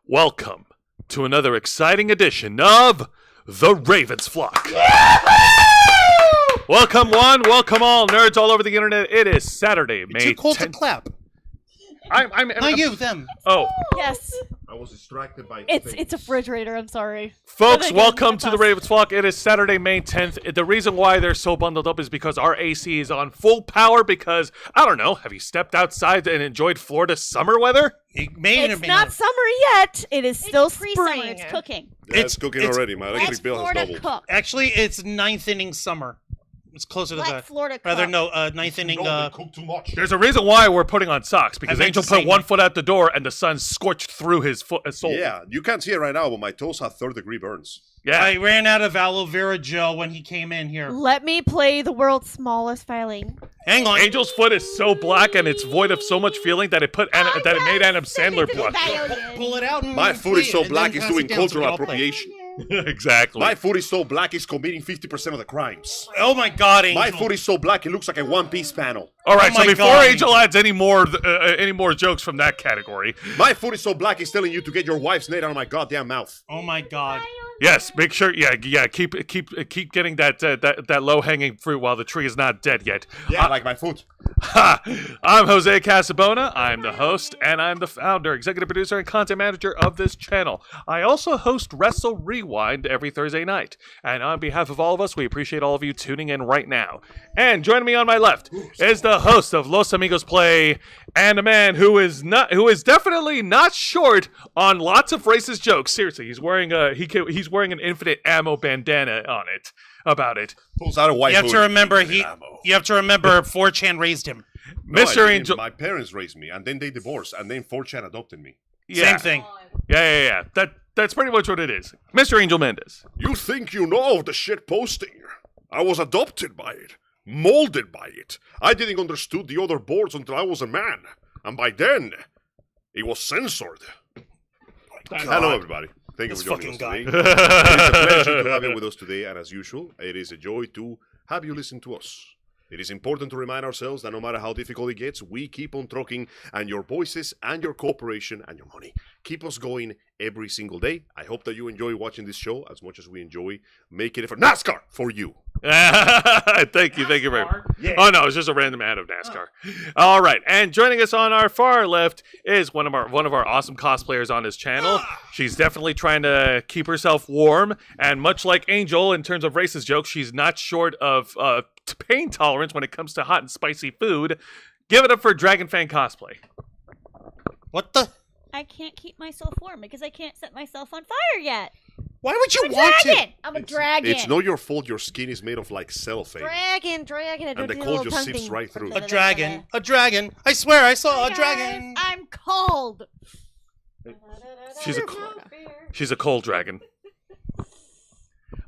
Welcome to another exciting edition of The Ravens Flock. Welcome one, welcome all, nerds all over the internet. It is Saturday, May 10th. Too cold to clap. I'm Not you, them. Oh, Yes. I was distracted by It's a refrigerator, I'm sorry. folks, again, welcome that's to The us. Ravens Flock. It is Saturday, May 10th. The reason why they're so bundled up is because our AC is on full power because, I don't know, have you stepped outside and enjoyed Florida summer weather? It may or It's may not summer yet. It is still pre-summer. spring. It's cooking. Yeah, it's cooking it's- already. My That's electric bill has Florida doubled. cook. Actually, it's ninth inning summer. It's closer to Like the Florida rather Cup. ninth inning. cook too much. There's a reason why we're putting on socks, because meant Angel to say put one that. foot out the door and the sun scorched through his soul. Yeah, you can't see it right now, but my toes have third-degree burns. Yeah. I ran out of aloe vera gel when he came in here. Let me play the world's smallest violin. Hang on. Angel's foot is so black and it's void of so much feeling that it made Adam Sandler blush. Pull it out. And My foot is so and black, then it's pass doing it down so we cultural can all play. appropriation. Exactly. My foot is so black, it's committing 50% of the crimes. Oh my God, Angel. My foot is so black, it looks like a One Piece panel. All right, Oh so my before God. Angel adds any more jokes from that category, My foot is so black, it's telling you to get your wife's name out of my goddamn mouth. Oh my God. yes, make sure, keep getting that low hanging fruit while the tree is not dead yet. Yeah, like my foot. Ha! I'm Jose Casabona. I'm the host, and I'm the founder, executive producer, and content manager of this channel. I also host Wrestle Rewind every Thursday night. And on behalf of all of us, we appreciate all of you tuning in right now. And joining me on my left is the host of Los Amigos Play, and a man who is definitely not short on lots of racist jokes. Seriously, he's wearing an infinite ammo bandana on it. About it, Pulls out a white You have hood. to remember Ammo. You have to remember 4chan raised him. No, I Mr. didn't. Angel. My parents raised me, and then they divorced, and then 4chan adopted me. Yeah. Same thing. Yeah. That's pretty much what it is. Mr. Angel Mendez. You think you know of the shit posting? I was adopted by it, molded by it. I didn't understood the other boards until I was a man, and by then, it was censored. Hello, everybody. Thank you This for joining us fucking today. It is a pleasure to have you with us today, and as usual, it is a joy to have you listen to us. It is important to remind ourselves that no matter how difficult it gets, we keep on trucking, and your voices and your cooperation and your money keep us going every single day. I hope that you enjoy watching this show as much as we enjoy making it for NASCAR for you. Thank you very much. Oh no, it's just a random ad of NASCAR. All right, and joining us on our far left is one of our awesome cosplayers on his channel. She's definitely trying to keep herself warm, and much like Angel in terms of racist jokes, she's not short of pain tolerance when it comes to hot and spicy food. Give it up for Dragon Fan Cosplay. What the? I can't keep myself warm because I can't set myself on fire yet. Why would you I'm a want dragon. it? I'm a dragon. It's not your fault your skin is made of like cellophane. Dragon. And the cold just seeps right through. A dragon. A dragon. I swear I saw a Guys, dragon. I'm cold. She's a cold dragon.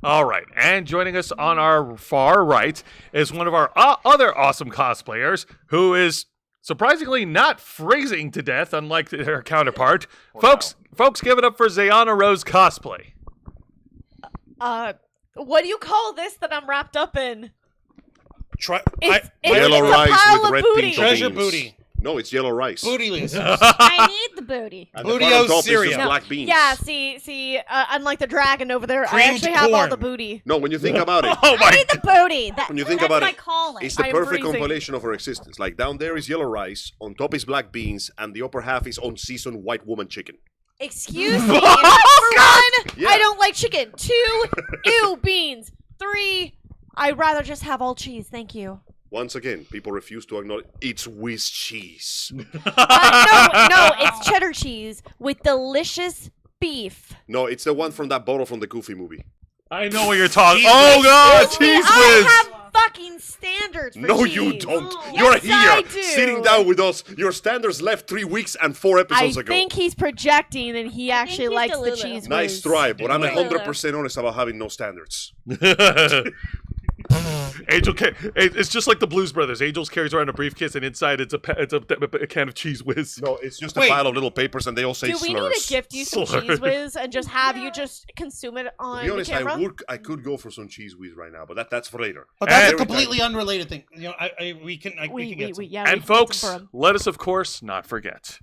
All right, and joining us on our far right is one of our other awesome cosplayers who is surprisingly not freezing to death, unlike her counterpart. Folks, give it up for Zayana Rose Cosplay. What do you call this that I'm wrapped up in? Yellow It's a rice pile with of red booty. pinto Treasure beans. booty. No, it's yellow rice. Bootyless. I need the booty. And Booty the part on o top is cereal. just No. black beans. Yeah, see, unlike the dragon over there, I Creamed actually have all corn. the booty. No, when you think about it, Oh I my! need the booty. when you think That's about my it, calling. it's the I am perfect freezing. compilation of her existence. Like down there is yellow rice, on top is black beans, and the upper half is unseasoned white woman chicken. Excuse me. Number one, Yeah. I don't like chicken. 2, ew, beans. 3, I'd rather just have all cheese, thank you. Once again, people refuse to acknowledge it's Swiss cheese. No, it's cheddar cheese with delicious beef. No, it's the one from that bottle from the Goofy movie. I know what you're talking. Cheese Oh whiz. God, Excuse me, cheese I whiz! have fucking standards for No, cheese. you don't. Yes, You're I here, do. sitting down with us. Your standards left 3 weeks and 4 I episodes ago. think he's projecting and he actually he's likes the Delulu. cheese Nice whiz. try, but I'm Delulu. 100% honest about having no standards. Angel, it's just like the Blues Brothers. Angel carries around a briefcase, and inside it's a can of cheese whiz. No, it's just Wait. a pile of little papers, and they all say Do we slurs. need to gift you some Slurs. cheese whiz and just have you just consume it To on be the honest, camera? I could go for some cheese whiz right now, but that's for later. But that's And- a completely unrelated thing. You know, we can get some. Yeah, we And can folks, get some for 'em. let us, of course, not forget.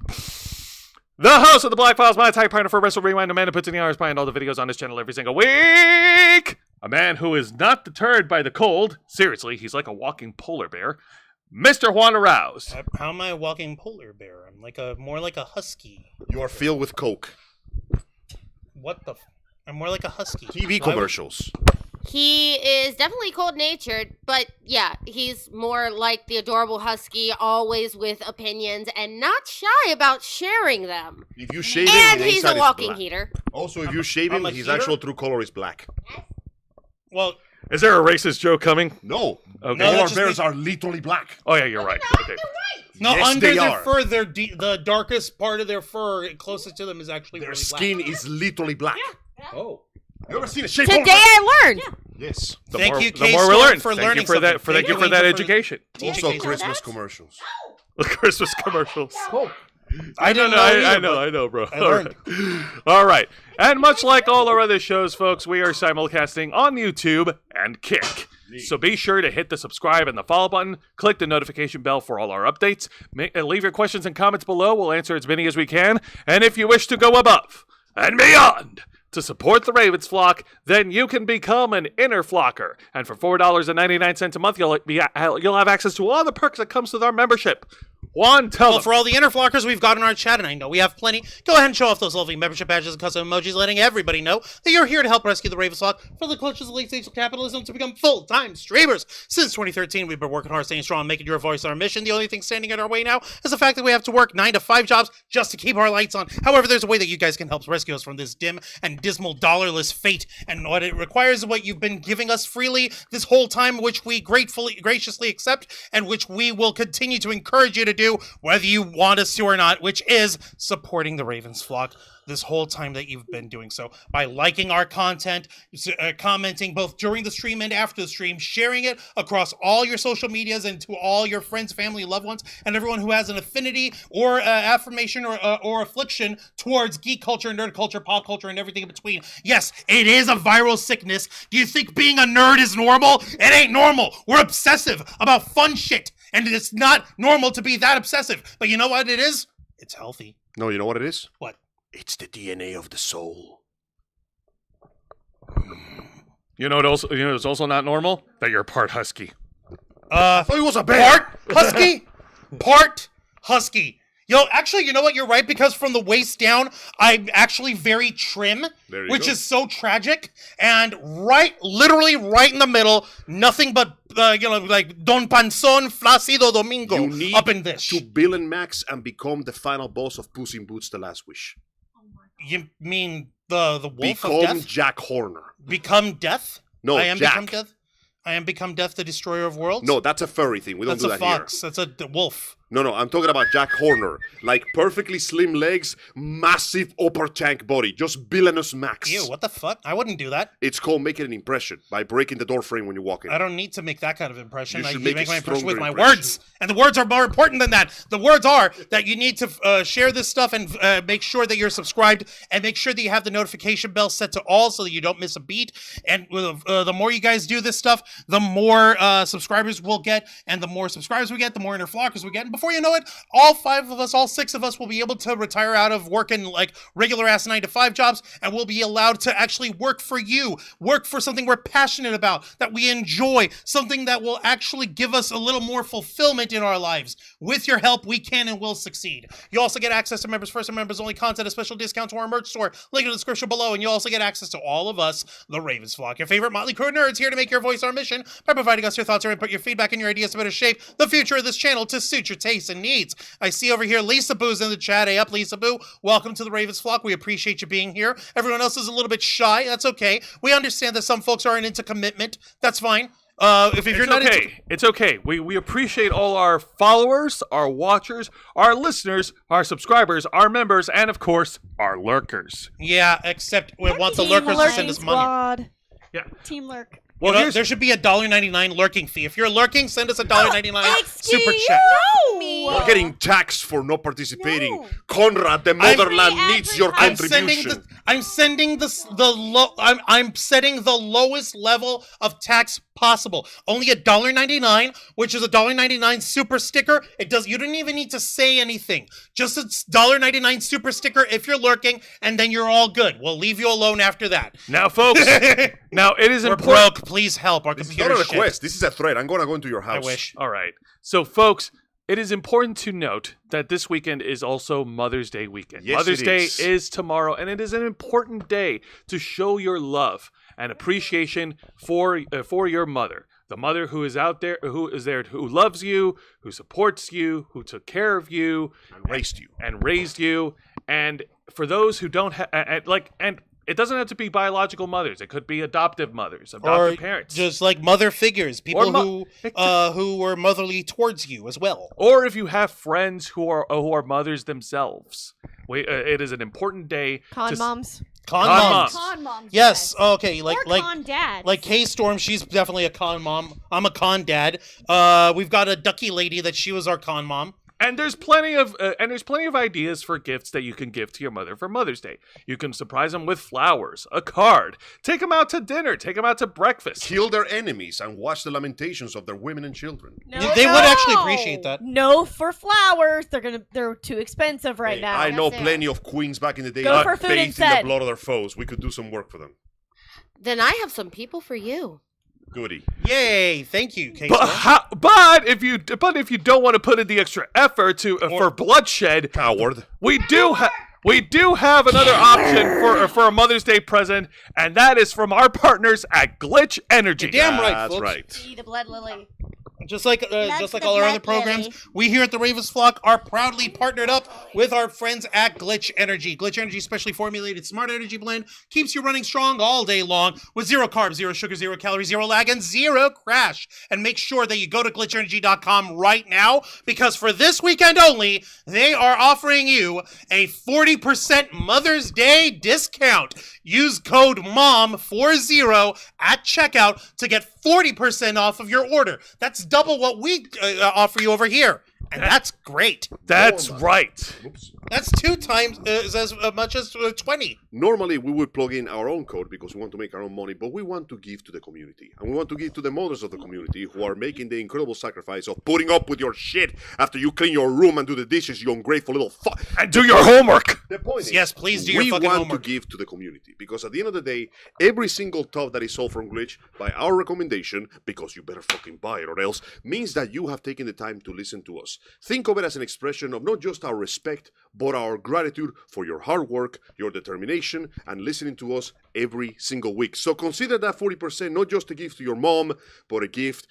The host of the Black Files, my tag partner for Wrestle Rewind, a man who puts in the hours behind all the videos on his channel every single week. A man who is not deterred by the cold. Seriously, he's like a walking polar bear. Mr. Juan Arouse. How am I a walking polar bear? I'm like more like a husky. You are filled with Coke. What the? I'm more like a husky. TV Why would- commercials. He is definitely cold-natured, but yeah, he's more like the adorable husky, always with opinions and not shy about sharing them. If you shave him, And his he's inside a is walking black. heater. Also, if you shave him, I'm a his heater? actual true color is black. Well, Is there a racist joke coming? No. Okay. All No, our just bears be- are literally black. Oh yeah, you're right. Okay. No, Yes, under they their are. fur, the darkest part of their fur, closest to them, is actually Their really skin is literally black. Oh. You ever seen a shape? Today I learned. Yes. Thank you, The more we learn. for Thank learning you for that. something. Thank you for that education. Also you know Christmas that? commercials. Christmas commercials. I didn't know. I know, bro. I learned. All right. And much like all our other shows, folks, we are simulcasting on YouTube and Kick. So be sure to hit the subscribe and the follow button. Click the notification bell for all our updates. Leave your questions and comments below. We'll answer as many as we can. And if you wish to go above and beyond to support the Ravens flock, then you can become an inner flocker. And for $4.99 a month, you'll have access to all the perks that comes with our membership. Juan, tell Well, them. for all the inner flockers we've got in our chat, and I know we have plenty, go ahead and show off those lovely membership badges and custom emojis, letting everybody know that you're here to help rescue the Ravens flock from the clutches of late stage of capitalism to become full-time streamers. Since 2013, we've been working hard, staying strong, making your voice our mission. The only thing standing in our way now is the fact that we have to work 9 to 5 jobs just to keep our lights on. However, there's a way that you guys can help rescue us from this dim and dismal dollarless fate, and what it requires is what you've been giving us freely this whole time, which we graciously accept, and which we will continue to encourage you to do, whether you want us to or not, which is supporting the Ravens flock this whole time that you've been doing so by liking our content, commenting both during the stream and after the stream, sharing it across all your social medias and to all your friends, family, loved ones, and everyone who has an affinity or affirmation or affliction towards geek culture, nerd culture, pop culture, and everything in between. Yes, it is a viral sickness. Do you think being a nerd is normal? It ain't normal. We're obsessive about fun shit, and it's not normal to be that obsessive. But you know what it is? It's healthy. No, you know what it is? What? It's the DNA of the soul. You know it's also not normal? That you're part husky. I thought he was a bear. Part husky, part husky. Yo, actually, you know what? You're right, because from the waist down, I'm actually very trim, There you which go. is so tragic. And literally right in the middle, nothing but, like Don Panzón Flácido Domingo You need up in this. to Bill and Max and become the final boss of Puss in Boots: The Last Wish. You mean the wolf of Become death? Jack Horner. Become death? No, I am Jack. become death. I am become death, the destroyer of worlds. No, that's a furry thing. We don't that's do a that here. fox. That's a wolf. No, I'm talking about Jack Horner. Like perfectly slim legs, massive upper tank body, just villainous Max. Ew, what the fuck? I wouldn't do that. It's called making an impression by breaking the door frame when you walk in. I don't need to make that kind of impression. You I should make make a my impression with stronger my impression. words. And the words are more important than that. The words are that you need to share this stuff and make sure that you're subscribed and make sure that you have the notification bell set to all so that you don't miss a beat. And the more you guys do this stuff, the more subscribers we'll get. And the more subscribers we get, the more inner flockers we get. And before you know it, all 5 of us, all 6 of us will be able to retire out of working like regular ass 9 to 5 jobs, and we'll be allowed to actually work for you, work for something we're passionate about, that we enjoy, something that will actually give us a little more fulfillment in our lives. With your help, we can and will succeed. You also get access to members first and members only content, a special discount to our merch store, link in the description below, and you also get access to all of us, the Ravens flock, your favorite motley crew of nerds, here to make your voice our mission by providing us your thoughts, your input, your feedback, and your ideas to better shape the future of this channel to suit your tastes and needs. I see over here Lisa Boo's in the chat. Hey up, Lisa Boo. Welcome to the Ravens flock. We appreciate you being here. Everyone else is a little bit shy. That's okay. We understand that some folks aren't into commitment. That's fine. If you're not into... It's okay. We appreciate all our followers, our watchers, our listeners, our subscribers, our members, and of course, our lurkers. Yeah, except we want the Team lurkers to Lurking send us money. Squad. Yeah. Team Lurk. Well, You know, here's there should be a $1.99 lurking fee. If you're lurking, send us a $1.99 super Excuse chat. me. We're getting taxed for not participating. No. Conrad, the motherland needs your I'm sending contribution. I'm setting the lowest level of tax possible. Only $1.99, which is a $1.99 super sticker. You don't even need to say anything. Just a $1.99 super sticker if you're lurking, and then you're all good. We'll leave you alone after that. now, folks. Now it is We're important. broke. Please help. Our This is computer not a request. This is a threat. I'm gonna go into your I house. wish. All right. So, folks, it is important to note that this weekend is also Mother's Day weekend. Yes, Mother's it Day is. is tomorrow, and it is an important day to show your love and appreciation for your mother. The mother who is out there, who loves you, who supports you, who took care of you, And raised you. and raised you. And for those who don't have, and It doesn't have to be biological mothers. It could be adoptive mothers, adoptive parents. Just like mother figures, people Or who were motherly towards you as well. Or if you have friends who are mothers themselves. It is an important day. Con moms. Con Con moms. moms. Con moms. Yes. yes. Okay. Or con dads. Like K-Storm, she's definitely a con mom. I'm a con dad. We've got a Ducky lady that she was our con mom. And there's plenty of ideas for gifts that you can give to your mother for Mother's Day. You can surprise them with flowers, a card, take them out to dinner, take them out to breakfast. Kill their enemies and watch the lamentations of their women and children. No, They would actually appreciate that. No for flowers. They're too expensive right Hey, now. I know Yes, they plenty of queens back in the day Go that for food bathed in the instead. blood of their foes. We could do some work for them. Then I have some people for you. Goody. Yay! Thank you, K-Storm. But if you don't want to put in the extra effort for bloodshed, Coward. we do have another option for a Mother's Day present, and that is from our partners at Glitch Energy. You're damn right, That's folks. right. See the blood lily. Just like That's the all our other blood programs, lily. we here at the Ravens Flock are proudly partnered up with our friends at Glitch Energy. Glitch Energy specially formulated smart energy blend keeps you running strong all day long with 0 carbs, 0 sugar, 0 calories, 0 lag, and 0 crash. And make sure that you go to glitchenergy.com right now because for this weekend only, they are offering you a 40% Mother's Day discount. Use code MOM40 at checkout to get 40% off of your order. That's double what we offer you over here. And that's great. That's Oh, right. Oops. That's 2 times as much as 20. Normally, we would plug in our own code because we want to make our own money, but we want to give to the community. And we want to give to the mothers of the community who are making the incredible sacrifice of putting up with your shit after you clean your room and do the dishes, you ungrateful little fuck. And do your homework. The point is, Yes, please do your we fucking want homework. to give to the community because at the end of the day, every single tub that is sold from Glitch by our recommendation, because you better fucking buy it or else, means that you have taken the time to listen to us. Think of it as an expression of not just our respect, but our gratitude for your hard work, your determination, and listening to us every single week. So consider that 40% not just a gift to your mom, but a gift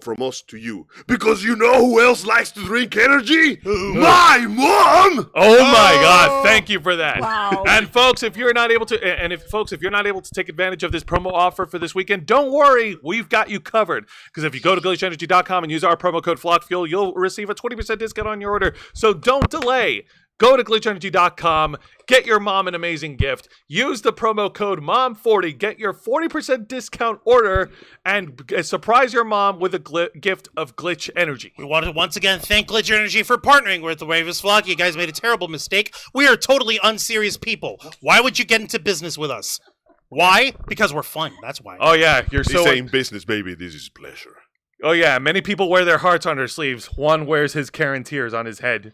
from us to you. Because you know who else likes to drink energy? My mom! Oh my God! Thank you for that. Wow. And folks, if you're not able to take advantage of this promo offer for this weekend, don't worry, we've got you covered. Because if you go to glitchenergy.com and use our promo code FlockFuel, you'll receive a 20% discount on your order. So don't delay. Go to glitchenergy.com, get your mom an amazing gift, use the promo code MOM40, get your 40% discount order, and surprise your mom with a gift of Glitch Energy. We want to once again thank Glitch Energy for partnering with the Ravens Flock. You guys made a terrible mistake. We are totally unserious people. Why would you get into business with us? Why? Because we're fun. That's why. Oh yeah, you're This so... ain't business, baby. This is pleasure. Oh yeah, many people wear their hearts on their sleeves. Juan wears his Karen tears on his head.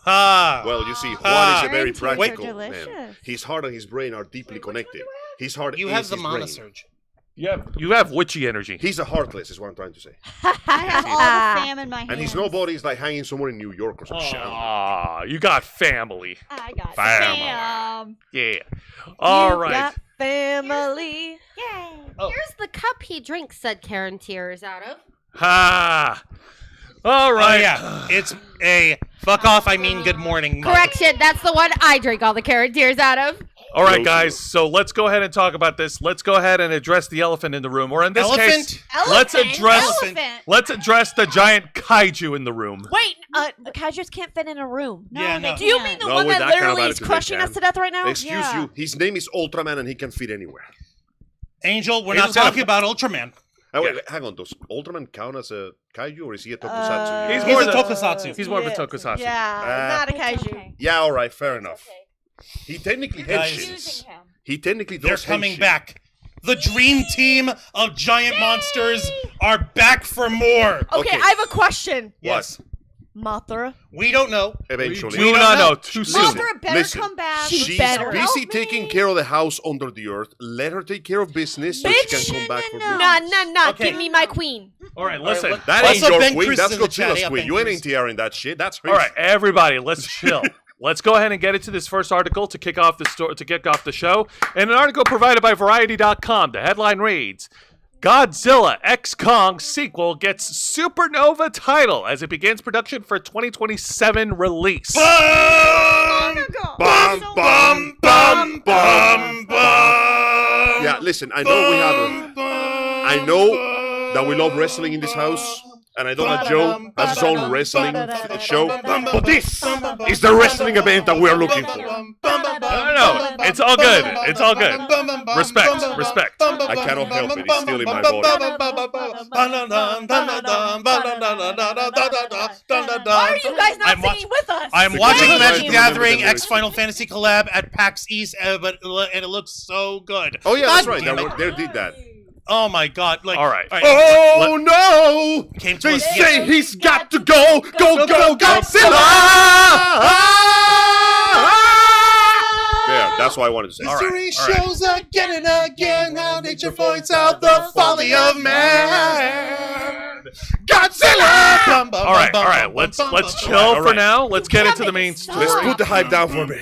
Ah. Well, you see, Juan is a very Orange tears are practical man. delicious. His heart and his brain are deeply connected. His heart You is have the his mana brain. surge. You have witchy energy. He's a heartless, is what I'm trying to say. I have all the fam in my hands. And his nobody is like hanging somewhere in New York or some shit. Ah, you got family. I got Family. fam. Yeah. All You right. got family. Yay. Oh. Here's the cup he drinks, said Karen Tears out of. Ha. All Oh, right. yeah. It's a fuck off, I mean good morning. mug. Correction, that's the one I drink all the Karen Tears out of. All right, Close guys. So let's go ahead and talk about this. Let's go ahead and address the elephant in the room, or in this case, let's address the giant kaiju in the room. Wait, the kaijus can't fit in a room. No, Yeah, they no. Do you can't. mean the No, one with that that kind of literally is attitude, they crushing us can. to death right now? Excuse Yeah. you, his name is Ultraman and he can fit anywhere. Angel, we're Angel's not got talking about Ultraman. Oh, wait, hang on, does Ultraman count as a kaiju or is he a tokusatsu? He's He's more a than- tokusatsu. He's more of a tokusatsu. Yeah, not a It's kaiju. okay. Yeah, alright, fair enough. Okay. He technically Guys. henshin. Using him. He technically They're does coming henshin. back. The dream team of giant monsters are back for more. Okay, Okay. I have a question. Yes. Mothra. We don't know. Eventually. We We do don't not know. know. Too soon. Mothra better listen. come back. She's She's better. busy Help me. taking care of the house under the earth. Let her take care of business so she can come back for business. Nah. Okay. Give me my queen. All right, listen. All right, That What's ain't up, your Ben queen. Cruz That's in the chat? Godzilla's Yeah, queen. Ben You ain't Cruz. NTR in that shit. That's her. All right, everybody, let's chill. Let's go ahead and get into this first article to kick off the show. And an article provided by Variety.com. The headline reads: Godzilla X Kong sequel gets Supernova title as it begins production for 2027 release. Bum, bum, bum, bum, bum, bum. listen, I know we have I know that we love wrestling in this house, and I know that Joe has his own wrestling show, but this is the wrestling event that we're looking for. No, it's all good. It's all good. Respect. I cannot help it. It's still in my body. Why are you guys not I'm singing with us? I'm Because watching I Magic remember Gathering the X lyrics. Final Fantasy collab at PAX East, and it looks so good. Oh yeah, that's God right. damn They it. did that. Oh my god! Like, All right. Oh no! Came to They us say he's got to go, Godzilla! There, that's what I wanted to say. History shows again and again how nature points out the folly of man. Godzilla! All right. Let's chill for now. Let's get into the main story. Let's put the hype down for me.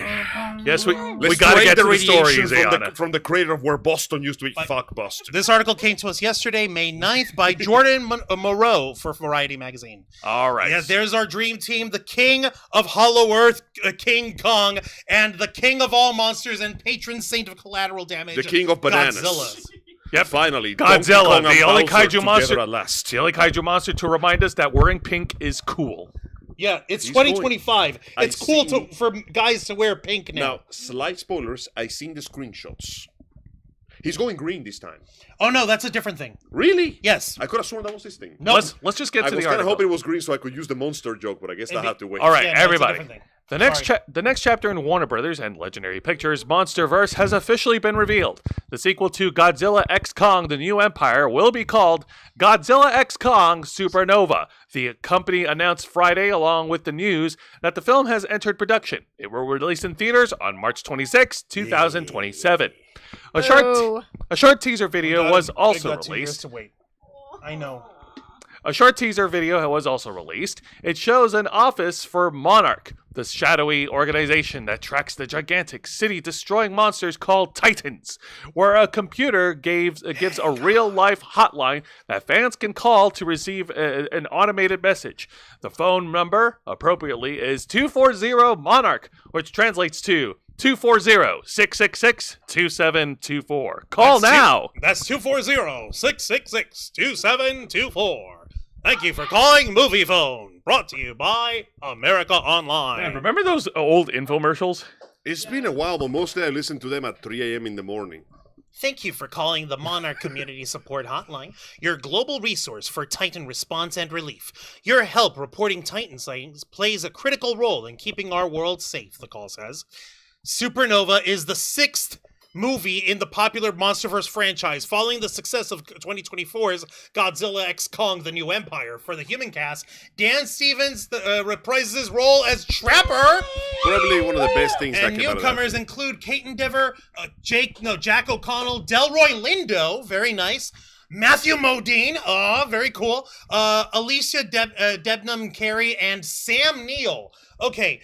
Yes, we Let's gotta drain get to the radiation stories, from Ayana. from the creator of where Boston used to be. Fuck Boston. This article came to us yesterday, May 9th, by Jordan Moreau for Variety Magazine. All right. Yeah, there's our dream team, the king of Hollow Earth, King Kong, and the king of all monsters and patron saint of collateral damage, The king of bananas. Godzilla. Yep. Finally, Godzilla, Donkey Kong and the only Bowser kaiju together monster. at last. The only kaiju monster to remind us that wearing pink is cool. Yeah, it's He's 2025. I It's cool see- for guys to wear pink now. Now, slight spoilers. I seen the screenshots. He's going green this time. Oh no, that's a different thing. Really? Yes. I could have sworn that was this thing. No. Let's just get I to was the kind of article. hoping it was green so I could use the monster joke, but I guess I have to wait. All right, Yeah, no, it's a everybody. different thing. The next chapter in Warner Brothers and Legendary Pictures' MonsterVerse has officially been revealed. The sequel to Godzilla X Kong: The New Empire will be called Godzilla X Kong: Supernova. The company announced Friday, along with the news, that the film has entered production. It will release in theaters on March 26, 2027. A short teaser video was also released. To wait. I know. A short teaser video was also released. It shows an office for Monarch, the shadowy organization that tracks the gigantic city-destroying monsters called Titans, where a computer gives a real-life hotline that fans can call to receive an automated message. The phone number, appropriately, is 240-MONARCH, which translates to 240-666-2724. Call now! That's 240-666-2724. Thank you for calling Movie Phone. Brought to you by America Online. Man, remember those old infomercials? It's been a while, but mostly I listen to them at 3 a.m. in the morning. Thank you for calling the Monarch Community Support Hotline, your global resource for Titan response and relief. Your help reporting Titan sightings plays a critical role in keeping our world safe, the call says. Supernova is the 6th movie in the popular MonsterVerse franchise, following the success of 2024's Godzilla X Kong: The New Empire. For the human cast, Dan Stevens reprises his role as Trapper. Probably one of the best things that And came out of that. newcomers include Kate Endeavor, Jack O'Connell, Delroy Lindo, very nice. Matthew Modine, very cool. Alicia Debnam Carey, and Sam Neill. Okay,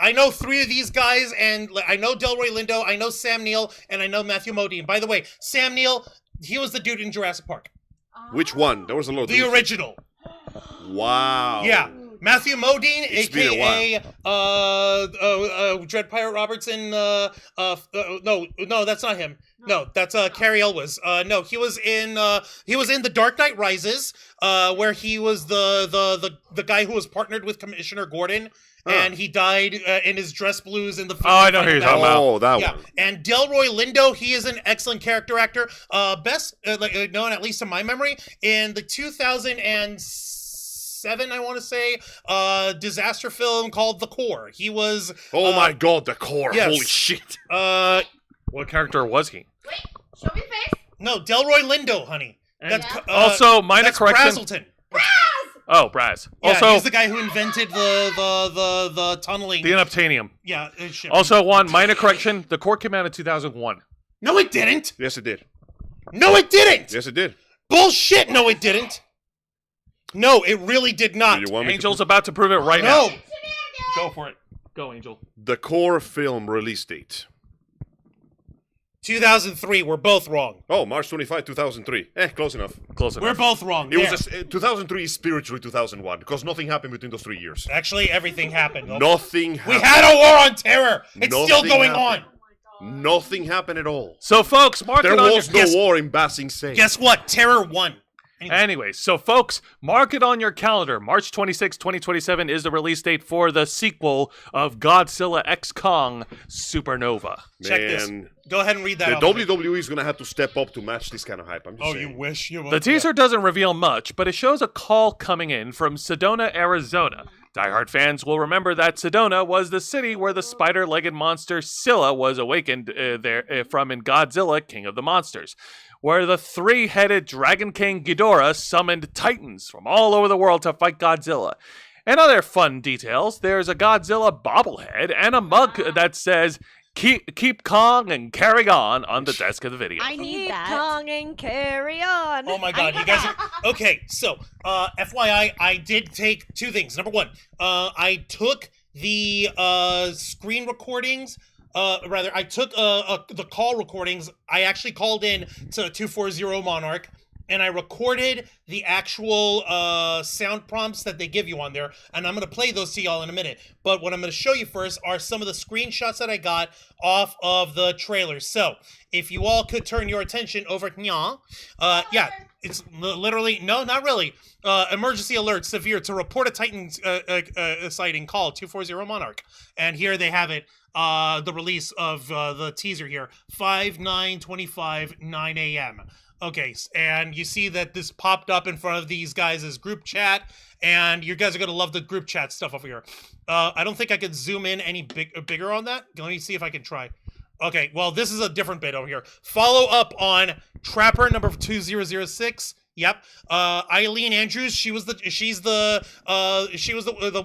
I know 3 of these guys, and I know Delroy Lindo, I know Sam Neill, and I know Matthew Modine. By the way, Sam Neill, he was the dude in Jurassic Park. Which one? There was a lot of The these. original. Wow. Yeah. Matthew Modine, It's been a a.k.a. Dread Pirate Robertson, no, that's not him. No, that's Carrie Elwes. No, he was in The Dark Knight Rises, where he was the guy who was partnered with Commissioner Gordon, and he died in his dress blues in the. I know who you're talking about. Oh, that Yeah, one. and Delroy Lindo, he is an excellent character actor. Best known, at least to my memory, in the 2007, I want to say, disaster film called The Core. He was. Oh my god, the core. yes. Holy shit. What character was he? Wait, show me face. No, Delroy Lindo, honey. And That's, also, minor that's correction. Brazelton. Oh, Braz. Yeah, Also, he's the guy who invented the tunneling. the unobtainium. Yeah. Shit. Also, one minor correction. The core came out in 2001. No, it didn't. Yes, it did. No, it didn't. Yes, it did. Bullshit. No, it didn't. No, it really did not. Do you want me to Angel's about to prove it right No. now. Go for it. Go, Angel. The core film release date. 2003. We're both wrong. Oh, March 25, 2003. Close enough. Close enough. We're both wrong. It There. was 2003 is spiritually 2001 because nothing happened between those 3 years. Actually, everything happened. Nothing happened. We had a war on terror. It's still Nothing going happened. on. Nothing happened at all. So, folks, mark There it on was your... no war in Basing Sing. Guess what? Terror won. Anyways, so folks, mark it on your calendar. March 26, 2027 is the release date for the sequel of Godzilla X Kong Supernova. Check this. Man, Go ahead and read that the out. WWE is going to have to step up to match this kind of hype. I'm just saying. wish you would. The teaser doesn't reveal much, but it shows a call coming in from Sedona, Arizona. Die-hard fans will remember that Sedona was the city where the spider-legged monster Scylla was awakened from in Godzilla, King of the Monsters, where the three-headed Dragon King Ghidorah summoned titans from all over the world to fight Godzilla. And other fun details, there's a Godzilla bobblehead and a mug that says, Keep Kong and carry on the desk of the video. I need Keep that. Kong and carry on. Oh my god, you guys are... Okay, so, FYI, I did take two things. Number one, I took the screen recordings. I took the call recordings. I actually called in to 240 Monarch, and I recorded the actual sound prompts that they give you on there, and I'm going to play those to y'all in a minute. But what I'm going to show you first are some of the screenshots that I got off of the trailers. So, if you all could turn your attention over to yeah, it's literally, no, not really. Emergency alert, severe, to report a Titan sighting, call 240 Monarch. And here they have it, the release of the teaser here, 5/9/25, 9 a.m. Okay, and you see that this popped up in front of these guys' group chat, and you guys are going to love the group chat stuff over here. I don't think I could zoom in any bigger on that. Let me see if I can try. Okay, well, this is a different bit over here. Follow up on Trapper number 2006. Yep. Eileen Andrews, she's the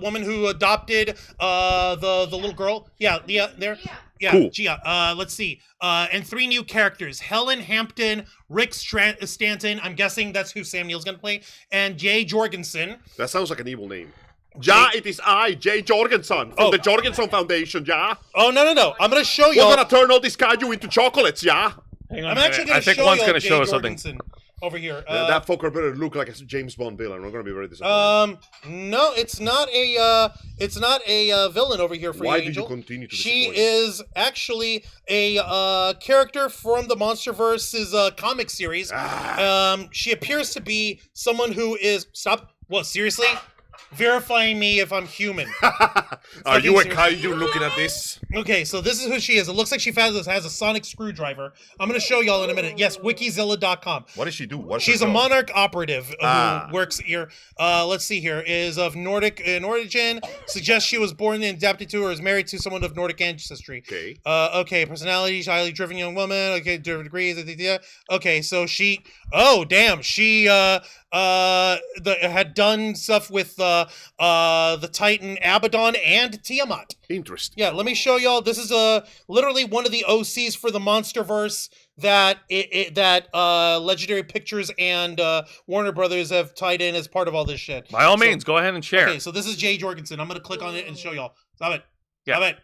woman who adopted the little girl. Yeah, there. Yeah, cool. Gia. Let's see. And three new characters: Helen Hampton, Rick Stanton. I'm guessing that's who Sam Neill's gonna play, and Jay Jorgensen. That sounds like an evil name. Ja, it is I, Jay Jorgensen, from the Jorgensen Foundation, ja. Oh, no. I'm gonna show you. We're gonna turn all these kaiju into chocolates, ja. Hang on I'm a actually minute. gonna I think show one's you going to Jay show us something. Jorgensen over here. That fucker better look like a James Bond villain. We're gonna be very disappointed. No, it's not a villain over here for Why you, do Angel. you continue to She disappoint? is actually a character from the MonsterVerse's comic series. She appears to be someone who is What? Seriously? Verifying me if I'm human. Are you a serious. kaiju looking at this? Okay, so this is who she is. It looks like she has a sonic screwdriver. I'm going to show y'all in a minute. Yes, wikizilla.com. What does she do? What's She's her a job? monarch operative who works here. Let's see here. Is of Nordic in origin. Suggests she was born and adapted to or is married to someone of Nordic ancestry. Okay. Okay, personality, highly driven young woman. Okay, different degrees. Okay, so she... Oh, damn. She had done stuff with the Titan Abaddon and Tiamat. Interesting. Yeah, let me show y'all. This is literally one of the OCs for the MonsterVerse that Legendary Pictures and Warner Brothers have tied in as part of all this shit. By all means, go ahead and share. Okay, so this is Jay Jorgensen. I'm gonna click on it and show y'all. Stop it. Yeah. Stop it.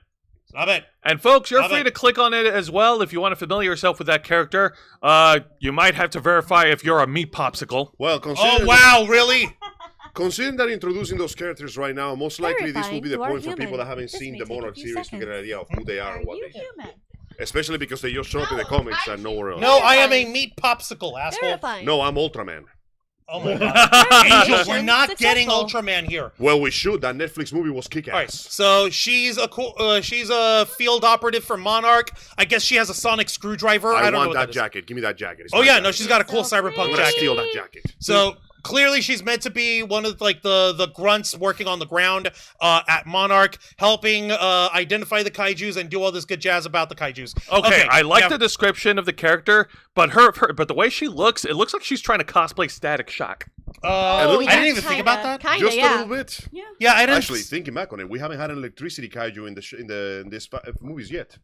Stop it. And folks, you're Love free it. to click on it as well if you want to familiar yourself with that character. You might have to verify if you're a meat popsicle. Well, Oh considering, wow, really? considering that introducing those characters right now, most likely this will be the Verifying you are point for human. people that haven't This seen may the take a Monarch few series to get an seconds. idea of who they are and what you they do. human? Especially because they just show up in the comics and nowhere else. No, I am a meat popsicle, asshole. Verifying. No, I'm Ultraman. Oh my god. Angel, we're Mission not getting successful. Ultraman here. Well, we should. That Netflix movie was kick-ass. All right, so she's a cool. She's a field operative for Monarch. I guess she has a sonic screwdriver. I don't know want what that is. jacket. Give me that jacket. It's Oh my yeah, jacket. no, she's got a cool So cyberpunk I'm gonna jacket. steal that jacket. So clearly, she's meant to be one of like the grunts working on the ground at Monarch, helping identify the kaijus and do all this good jazz about the kaijus. Okay, I like yeah. the description of the character, but but the way she looks, it looks like she's trying to cosplay Static Shock. I didn't even think about that. Kinda, Just a yeah. little bit. Yeah, I didn't. Actually, thinking back on it, we haven't had an electricity kaiju in these movies yet.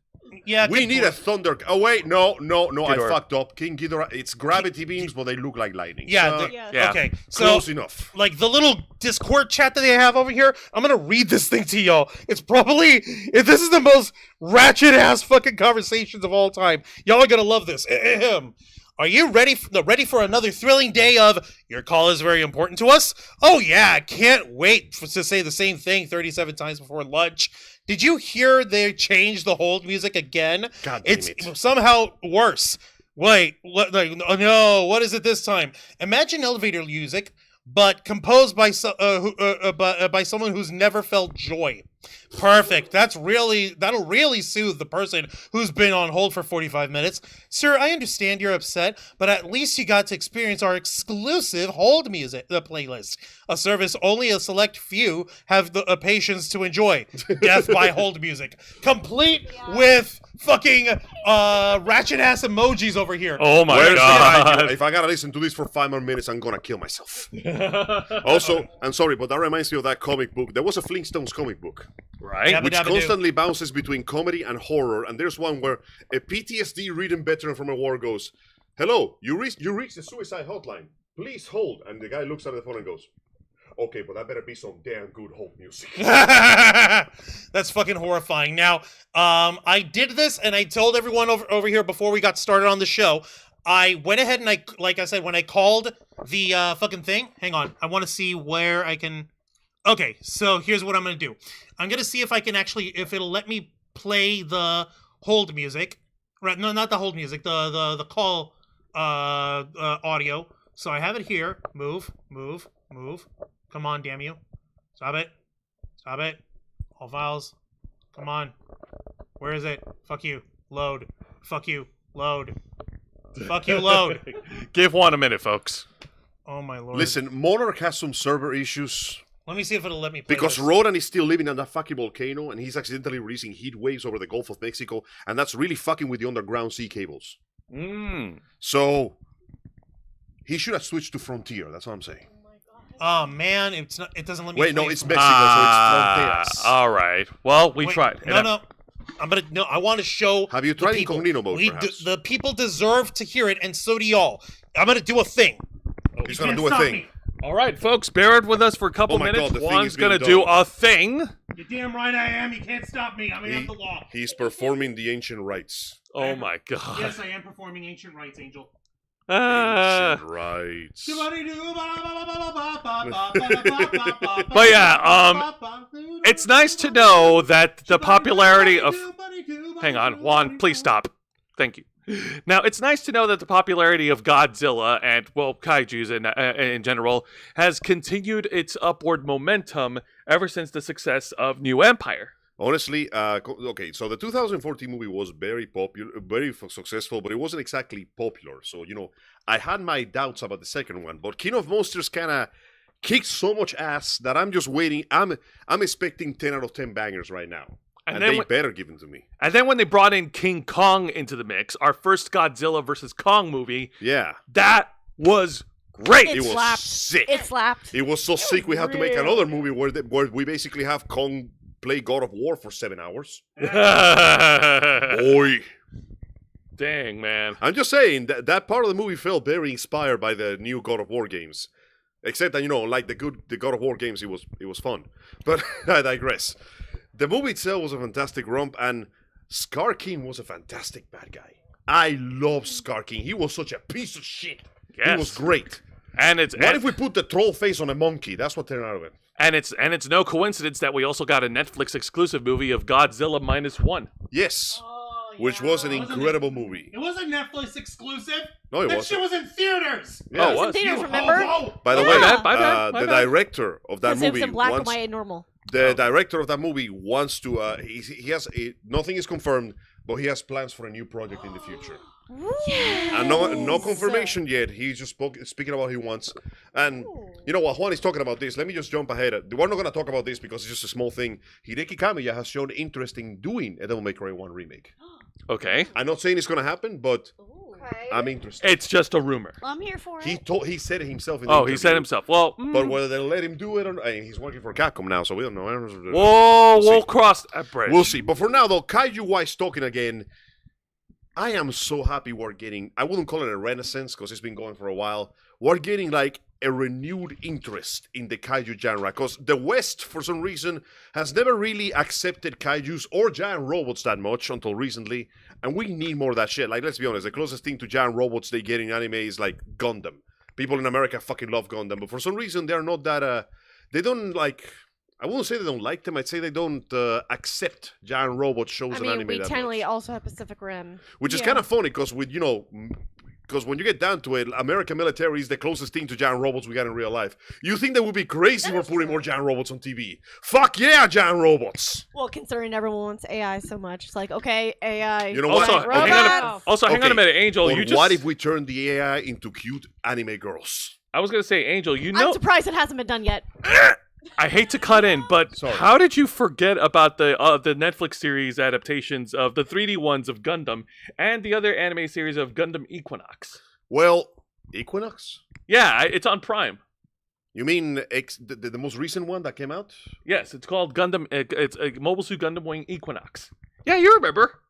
Yeah, We good need point. a thunder. Oh wait, no, I Ghidorah. fucked up. King Ghidorah. It's gravity beams, but they look like lightning. Yeah, So, the- Yeah. Okay, so close enough. like the little Discord chat that they have over here, I'm gonna read this thing to y'all. It's probably this is the most ratchet ass fucking conversations of all time. Y'all are gonna love this. Ahem. Are you ready for another thrilling day of your call is very important to us? Oh yeah, I can't wait to say the same thing 37 times before lunch. Did you hear they changed the hold music again? God damn It's it. somehow worse. Wait, what? Like, oh no, what is it this time? Imagine elevator music, but composed by by someone who's never felt joy. Perfect. That'll really soothe the person who's been on hold for 45 minutes. Sir, I understand you're upset, but at least you got to experience our exclusive hold music, the playlist. A service only a select few have the patience to enjoy. Death by hold music. Complete with fucking ratchet ass emojis over here. Oh my Where's the god. guy? If I gotta listen to this for 5 more minutes, I'm gonna kill myself. Also, I'm sorry, but that reminds me of that comic book. There was a Flintstones comic book, Right? Yep. which Dabba-dabba-doo. constantly bounces between comedy and horror. And there's one where a PTSD-ridden veteran from a war goes, "Hello, you reached the suicide hotline. Please hold." And the guy looks at the phone and goes, "Okay, but that better be some damn good hold music." That's fucking horrifying. Now, I did this and I told everyone over here before we got started on the show. I went ahead and like I said, when I called the fucking thing, hang on, I want to see where I can. Okay, so here's what I'm gonna do. I'm gonna see if I can if it'll let me play the hold music. Right? No, not the hold music. The call audio. So I have it here. Move. Come on, damn you! Stop it! All files. Come on. Where is it? Fuck you. Load. Fuck you. Load. Fuck you. Load. Give one a minute, folks. Oh my lord. Listen, Monarch has some server issues Let me see if it'll let me play because this. Rodan is still living on that fucking volcano and he's accidentally releasing heat waves over the Gulf of Mexico, and that's really fucking with the underground sea cables. So he should have switched to Frontier. That's what I'm saying. Oh man, it's not. It doesn't let me. Wait, no, play it's from- Mexico, so it's Fronteras. All right. Well, we Wait, tried. No. I want to show. Have you the tried people. incognito mode, perhaps? The people deserve to hear it, and so do y'all. I'm gonna do a thing. He's gonna do a thing. All right, folks, bear with us for a couple Oh my minutes. God, the thing Juan's is being gonna do done. a thing. You're damn right I am. You can't stop me. I'm He- the law. he's performing the ancient rites. Oh my god. Yes, I am performing ancient rites, Angel. Ancient rites. But yeah, it's nice to know that the popularity of. Hang on, Juan, please stop. Thank you. Now, it's nice to know that the popularity of Godzilla and, well, kaijus in general has continued its upward momentum ever since the success of New Empire. Honestly, okay, so the 2014 movie was very popular, very successful, but it wasn't exactly popular. So, I had my doubts about the second one, but King of Monsters kind of kicked so much ass that I'm just waiting. I'm expecting 10 out of 10 bangers right now. And then they when- better give them to me. And then when they brought in King Kong into the mix, our first Godzilla versus Kong movie, Yeah, that was great. It it was slapped. sick. It slapped. It was so sick we have to make real. another movie where we basically have Kong play God of War for 7 hours. Boy. Dang, man. I'm just saying that part of the movie felt very inspired by the new God of War games. Except that, like the God of War games, it was fun. But I digress. The movie itself was a fantastic romp, and Scar King was a fantastic bad guy. I love Scar King. He was such a piece of shit. He Yes. was great. And it's What if we put the troll face on a monkey? That's what turned out of it. and it's no coincidence that we also got a Netflix exclusive movie of Godzilla -1. Yes. Which was an incredible movie. It wasn't Netflix exclusive. No, it That wasn't. shit was in theaters. Yeah. Oh, it was. Theaters, You remember? hobo. By the Yeah. way, My bad, my the bad. director of that Because it was movie in black and wants white and normal. the director of that movie wants to. He has nothing is confirmed, but he has plans for a new project in the future. And no confirmation yet. He's just speaking about what he wants. And while Juan is talking about this, let me just jump ahead. We're not going to talk about this because it's just a small thing. Hideki Kamiya has shown interest in doing a Devil May Cry 1 remake. Okay. I'm not saying it's going to happen, but I'm interested. It's just a rumor. I'm here for it. He said it himself in the Oh, interview. he said himself. Well, But whether they'll let him do it or not, he's working for Capcom now, so we don't know. we'll see. cross that bridge. We'll see. But for now, though, kaiju-wise talking again, I am so happy we're getting, I wouldn't call it a renaissance because it's been going for a while. We're getting like a renewed interest in the kaiju genre because the West, for some reason, has never really accepted kaijus or giant robots that much until recently. And we need more of that shit. Like, let's be honest, the closest thing to giant robots they get in anime is like Gundam. People in America fucking love Gundam, but for some reason they're not that, they don't like, I won't say they don't like them. I'd say they don't accept giant robot shows I and mean, anime we that technically much. also have Pacific Rim. Which is kind of funny because because when you get down to it, American military is the closest thing to giant robots we got in real life. You think they would be crazy for putting more giant robots on TV? Fuck yeah, giant robots! Well, considering everyone wants AI so much, it's like, okay, AI. You know what? Also, Robots. hang on a minute, Angel. But You just. what if we turn the AI into cute anime girls? I was gonna say, Angel. You I'm know, surprised it hasn't been done yet. I hate to cut in, but Sorry. how did you forget about the Netflix series adaptations of the 3D ones of Gundam and the other anime series of Gundam Equinox? Well, Equinox? Yeah, it's on Prime. You mean the most recent one that came out? Yes, it's called Gundam. It's Mobile Suit Gundam Wing Equinox. Yeah, you remember?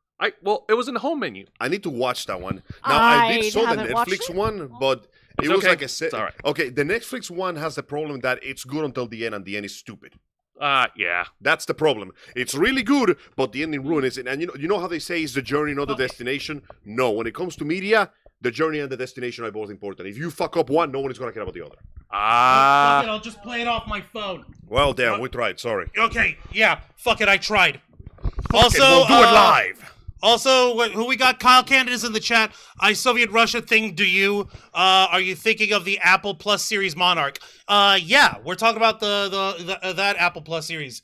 Well, it was in the home menu. I need to watch that one. Now, I did saw the haven't watched Netflix it. one, but it It's was okay. like a set. It's all right. Okay, the Netflix one has the problem that it's good until the end, and the end is stupid. Yeah. That's the problem. It's really good, but the ending ruins it. And you know how they say it's the journey, not the destination? No, when it comes to media, the journey and the destination are both important. If you fuck up one, no one is going to care about the other. Fuck it, I'll just play it off my phone. Well, damn, we tried. Sorry. Okay, yeah, fuck it, I tried. Okay, we'll do it live. Also, who we got? Kyle Canada's in the chat. Soviet Russia thing. Do you? Are you thinking of the Apple Plus series Monarch? Yeah, we're talking about that Apple Plus series,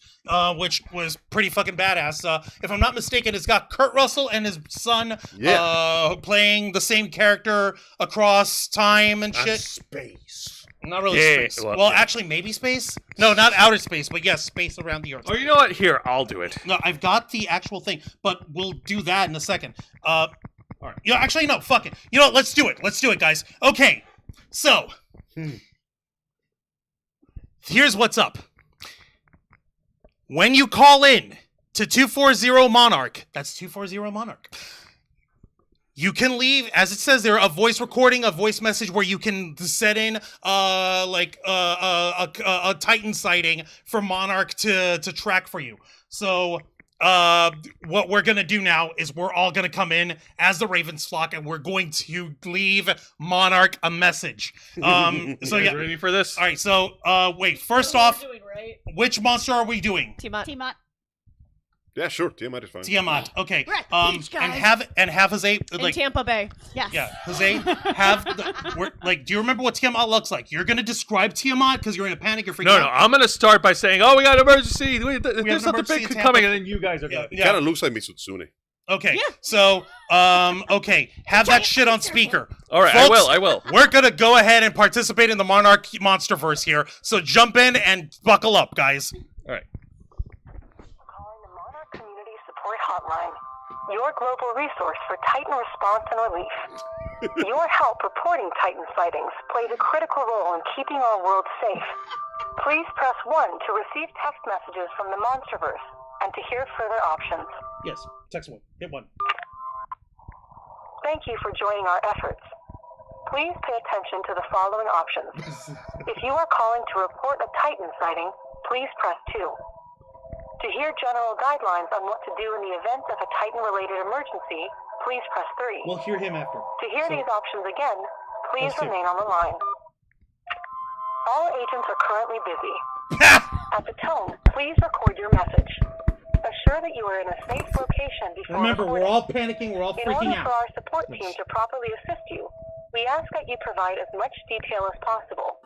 which was pretty fucking badass. If I'm not mistaken, it's got Kurt Russell and his son, playing the same character across time and shit. Space. Not really Yeah, space. well, Well, actually, maybe space. No, not outer space, but yes, space around the Earth. Oh, you know what? Here, I'll do it. No, I've got the actual thing, but we'll do that in a second. All right. You know, actually, no, fuck it. You know what? Let's do it. Let's do it, guys. Okay. So, here's what's up. When you call in to 240 Monarch, that's 240 Monarch. You can leave, as it says there, a voice recording, a voice message where you can set in a Titan sighting for Monarch to track for you. So what we're going to do now is we're all going to come in as the Ravens flock and we're going to leave Monarch a message. So You guys ready for this? All right, so wait, first off, Doing, right? which monster are we doing? Tiamat. Tiamat. Yeah, sure. Tiamat is fine. Tiamat. Okay. We're at the beach, guys. And have Jose In like Tampa Bay. Yes. yeah, Jose have do you remember what Tiamat looks like? You're gonna describe Tiamat because you're in a panic. You're freaking No, out. I'm gonna start by saying, "Oh, we got an emergency. There's an something emergency big in coming," Tampa. and then you guys are Yeah, going. yeah. Kind of looks like Mitsutsune. Okay. So okay, have that shit on speaker. All right, Folks, I will. We're gonna go ahead and participate in the Monarch Monsterverse here. So jump in and buckle up, guys. All right. Calling the Monarch Community Support Hotline, your global resource for Titan response and relief. Your help reporting Titan sightings plays a critical role in keeping our world safe. Please press 1 to receive text messages from the Monsterverse and to hear further options. Yes, text one. Hit one. Thank you for joining our efforts. Please pay attention to the following options. If you are calling to report a Titan sighting, please press 2. To hear general guidelines on what to do in the event of a Titan-related emergency, please press 3. We'll hear him after. To hear So- these options again, please Press 2. remain on the line. All agents are currently busy. At the tone, please record your message. Assure that you are in a safe location before Remember, we're recording. all panicking. We're all In freaking order for out. our support team to properly assist you, we ask that you provide as much detail as possible.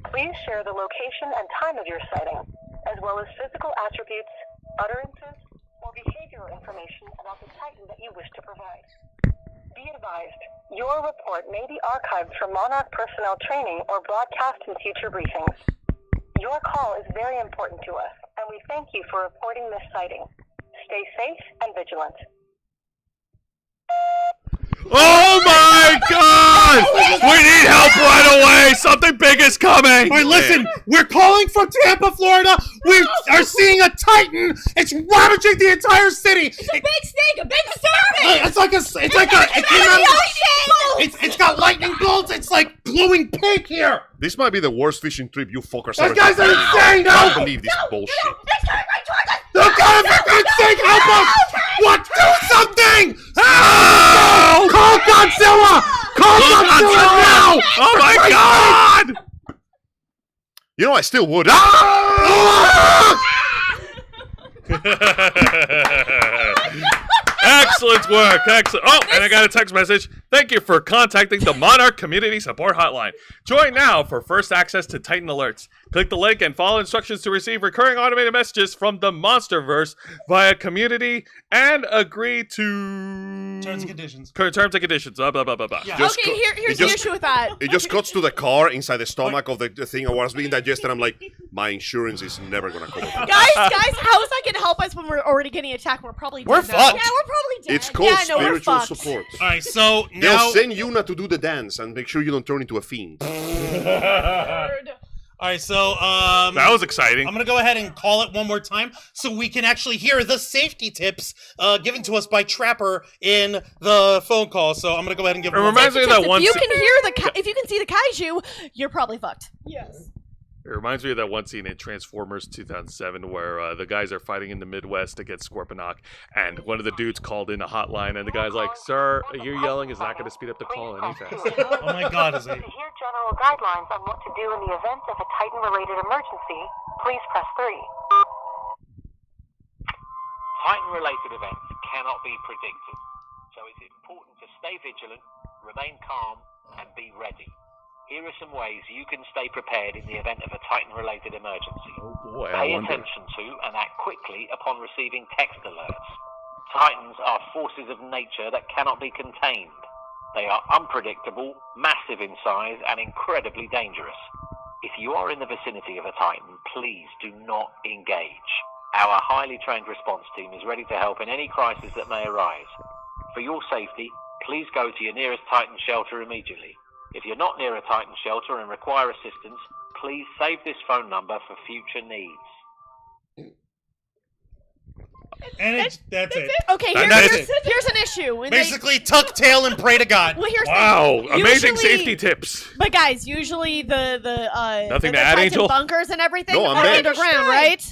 Please share the location and time of your sighting, as well as physical attributes, utterances, or behavioral information about the Titan that you wish to provide. Be advised, your report may be archived for Monarch personnel training or broadcast in future briefings. Your call is very important to us, and we thank you for reporting this sighting. Stay safe and vigilant. Oh my God! We need help right away. Something big is coming. All right, listen, we're calling from Tampa, Florida. We are seeing a Titan. It's ravaging the entire city. It's a big snake, a big serpent! It's got lightning bolts. It's like glowing pink here. This might be the worst fishing trip you fuckers Those ever guys are taken. insane, I no! can't believe this bullshit. It's coming right towards us! The God, for God's sake, help us! What? Do something! Help! Call Godzilla! Call Godzilla now! Oh my God! You know, I still would. Ah! Excellent work. Excellent. Oh, and I got a text message. Thank you for contacting the Monarch Community Support Hotline. Join now for first access to Titan alerts. Click the link and follow instructions to receive recurring automated messages from the Monsterverse via community and agree to Terms and conditions. Terms and conditions. Blah, blah, blah, blah, blah. Yeah. Just Okay, co- here's it the just- issue with that. It just cuts to the car inside the stomach of the thing I was being digested. I'm like, my insurance is never gonna cover it. Guys, how is that going to help us when we're already getting attacked? We're probably We're dead now. fucked. Yeah, we're probably dead. It's called yeah, no, we're spiritual fucked. support. All right, so They'll now. send Yuna to do the dance and make sure you don't turn into a fiend. All right, so That was exciting. I'm gonna go ahead and call it one more time so we can actually hear the safety tips given to us by Trapper in the phone call. So I'm gonna go ahead and give It them. reminds me of that If one you scene. can hear if you can see the kaiju, you're probably fucked. Yes. It reminds me of that one scene in Transformers 2007 where the guys are fighting in the Midwest against Scorponok, and one of the dudes called in a hotline, and the guy's like, "Sir, you yelling is not going to speed up the call any faster." Oh my God, is To it? hear general guidelines on what to do in the event of a Titan-related emergency, please press 3. Titan-related events cannot be predicted, so it's important to stay vigilant, remain calm, and be ready. Here are some ways you can stay prepared in the event of a Titan-related emergency. Oh boy, I Pay wonder. attention to and act quickly upon receiving text alerts. Titans are forces of nature that cannot be contained. They are unpredictable, massive in size, and incredibly dangerous. If you are in the vicinity of a Titan, please do not engage. Our highly trained response team is ready to help in any crisis that may arise. For your safety, please go to your nearest Titan shelter immediately. If you're not near a Titan shelter and require assistance, please save this phone number for future needs. And that's it. Okay, And that's here's an issue. When Basically, tuck tail and pray to God. well, here's Wow, the thing. amazing Usually- safety tips. But guys, usually the Nothing the to add, Titan Angel? bunkers and everything No, I'm are dead. underground, right?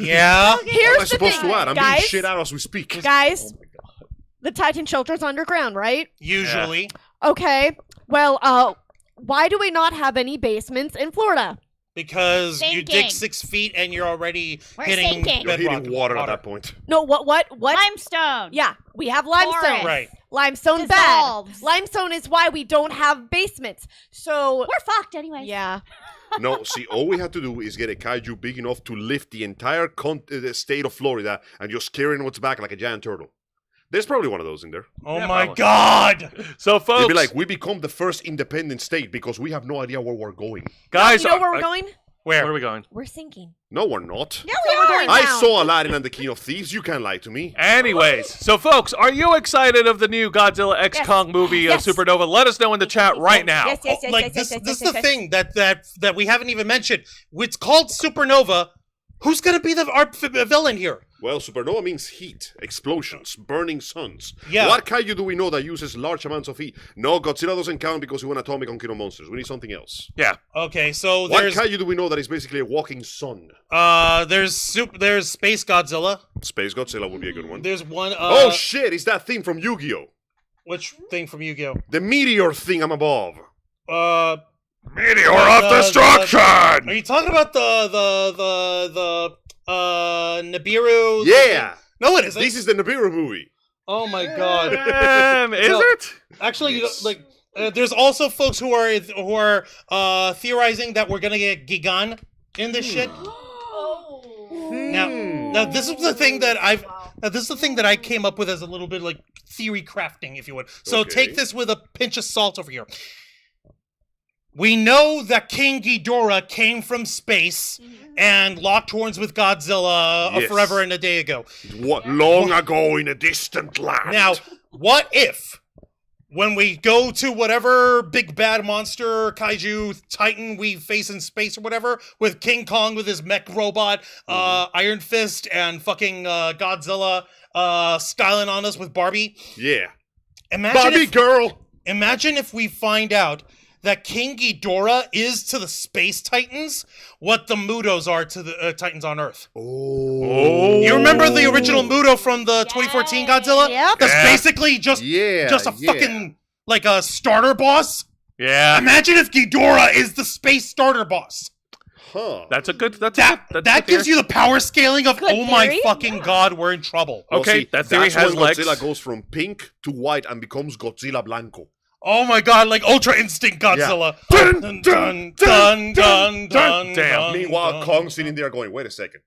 Yeah. What am I Here's the supposed thing, to add? I'm being guys. shit out as we speak. Guys, the Titan shelter's underground, right? Usually. Okay. Well, why do we not have any basements in Florida? Because you dig Sinking. 6 feet and you're already We're hitting sinking. You're bedrock. hitting water at that point. No, what? Limestone. Yeah, we have limestone. Forest. Right. Limestone Dissolves. bad. Limestone is why we don't have basements. So We're fucked anyway. yeah. No, see, all we had to do is get a kaiju big enough to lift the entire the state of Florida and just carry it on its back like a giant turtle. There's probably one of those in there. Oh Yeah, my probably. God. So, folks, They'd be like, we become the first independent state because we have no idea where we're going. guys, You know where we're going? Where are Where? we going? We're sinking. No, we're not. Yeah, we're going I down. saw Aladdin and the King of Thieves. You can't lie to me. Anyways, so folks, are you excited of the new Godzilla X Yes. Kong movie, Yes. Supernova? Let us know in the chat right now. Yes, yes, yes, Like yes, this, yes, this yes, is the yes, thing that we haven't even mentioned. It's called Supernova. Who's gonna be our villain here? Well, supernova means heat, explosions, burning suns. Yeah. What kaiju do we know that uses large amounts of heat? No, Godzilla doesn't count because we want atomic on Kino Monsters. We need something else. Yeah. Okay, so What there's kaiju do we know that is basically a walking sun? there's Space Godzilla. Space Godzilla would be a good one. There's one. Oh shit! It's that thing from Yu-Gi-Oh! Which thing from Yu-Gi-Oh? The meteor thing I'm above. Meteor of of destruction! Are you talking about the Nibiru? Yeah! No, it isn't. This is the Nibiru movie. Oh my God. Is No. it? Actually, Yes. like, there's also folks who are theorizing that we're gonna get Gigan in this shit. Now, this is the thing that I came up with as a little bit like theory crafting, if you would. So Okay. take this with a pinch of salt over here. We know that King Ghidorah came from space and locked horns with Godzilla Yes. forever and a day ago. What long ago in a distant land? Now, what if, when we go to whatever big bad monster, kaiju, titan we face in space or whatever, with King Kong with his mech robot, Iron Fist, and fucking Godzilla styling on us with Barbie? yeah, Imagine girl. imagine if we find out that King Ghidorah is to the space titans what the Mudos are to the titans on Earth. Oh, You remember the original Mudo from the 2014 Godzilla? Yep. That's Yeah. basically just yeah, a yeah. fucking like a starter boss. Yeah. Imagine if Ghidorah is the space starter boss. Huh. That's a good. That gives you the power scaling of, Good oh my theory. fucking god, we're in trouble. Well, Okay, see, that theory that's has when legs. Godzilla goes from pink to white and becomes Godzilla Blanco. Oh my god, like Ultra Instinct Godzilla. Dun, Dun, dun, dun, dun, dun, Damn. dun, Meanwhile, dun, Kong dun. sitting there going, wait a second.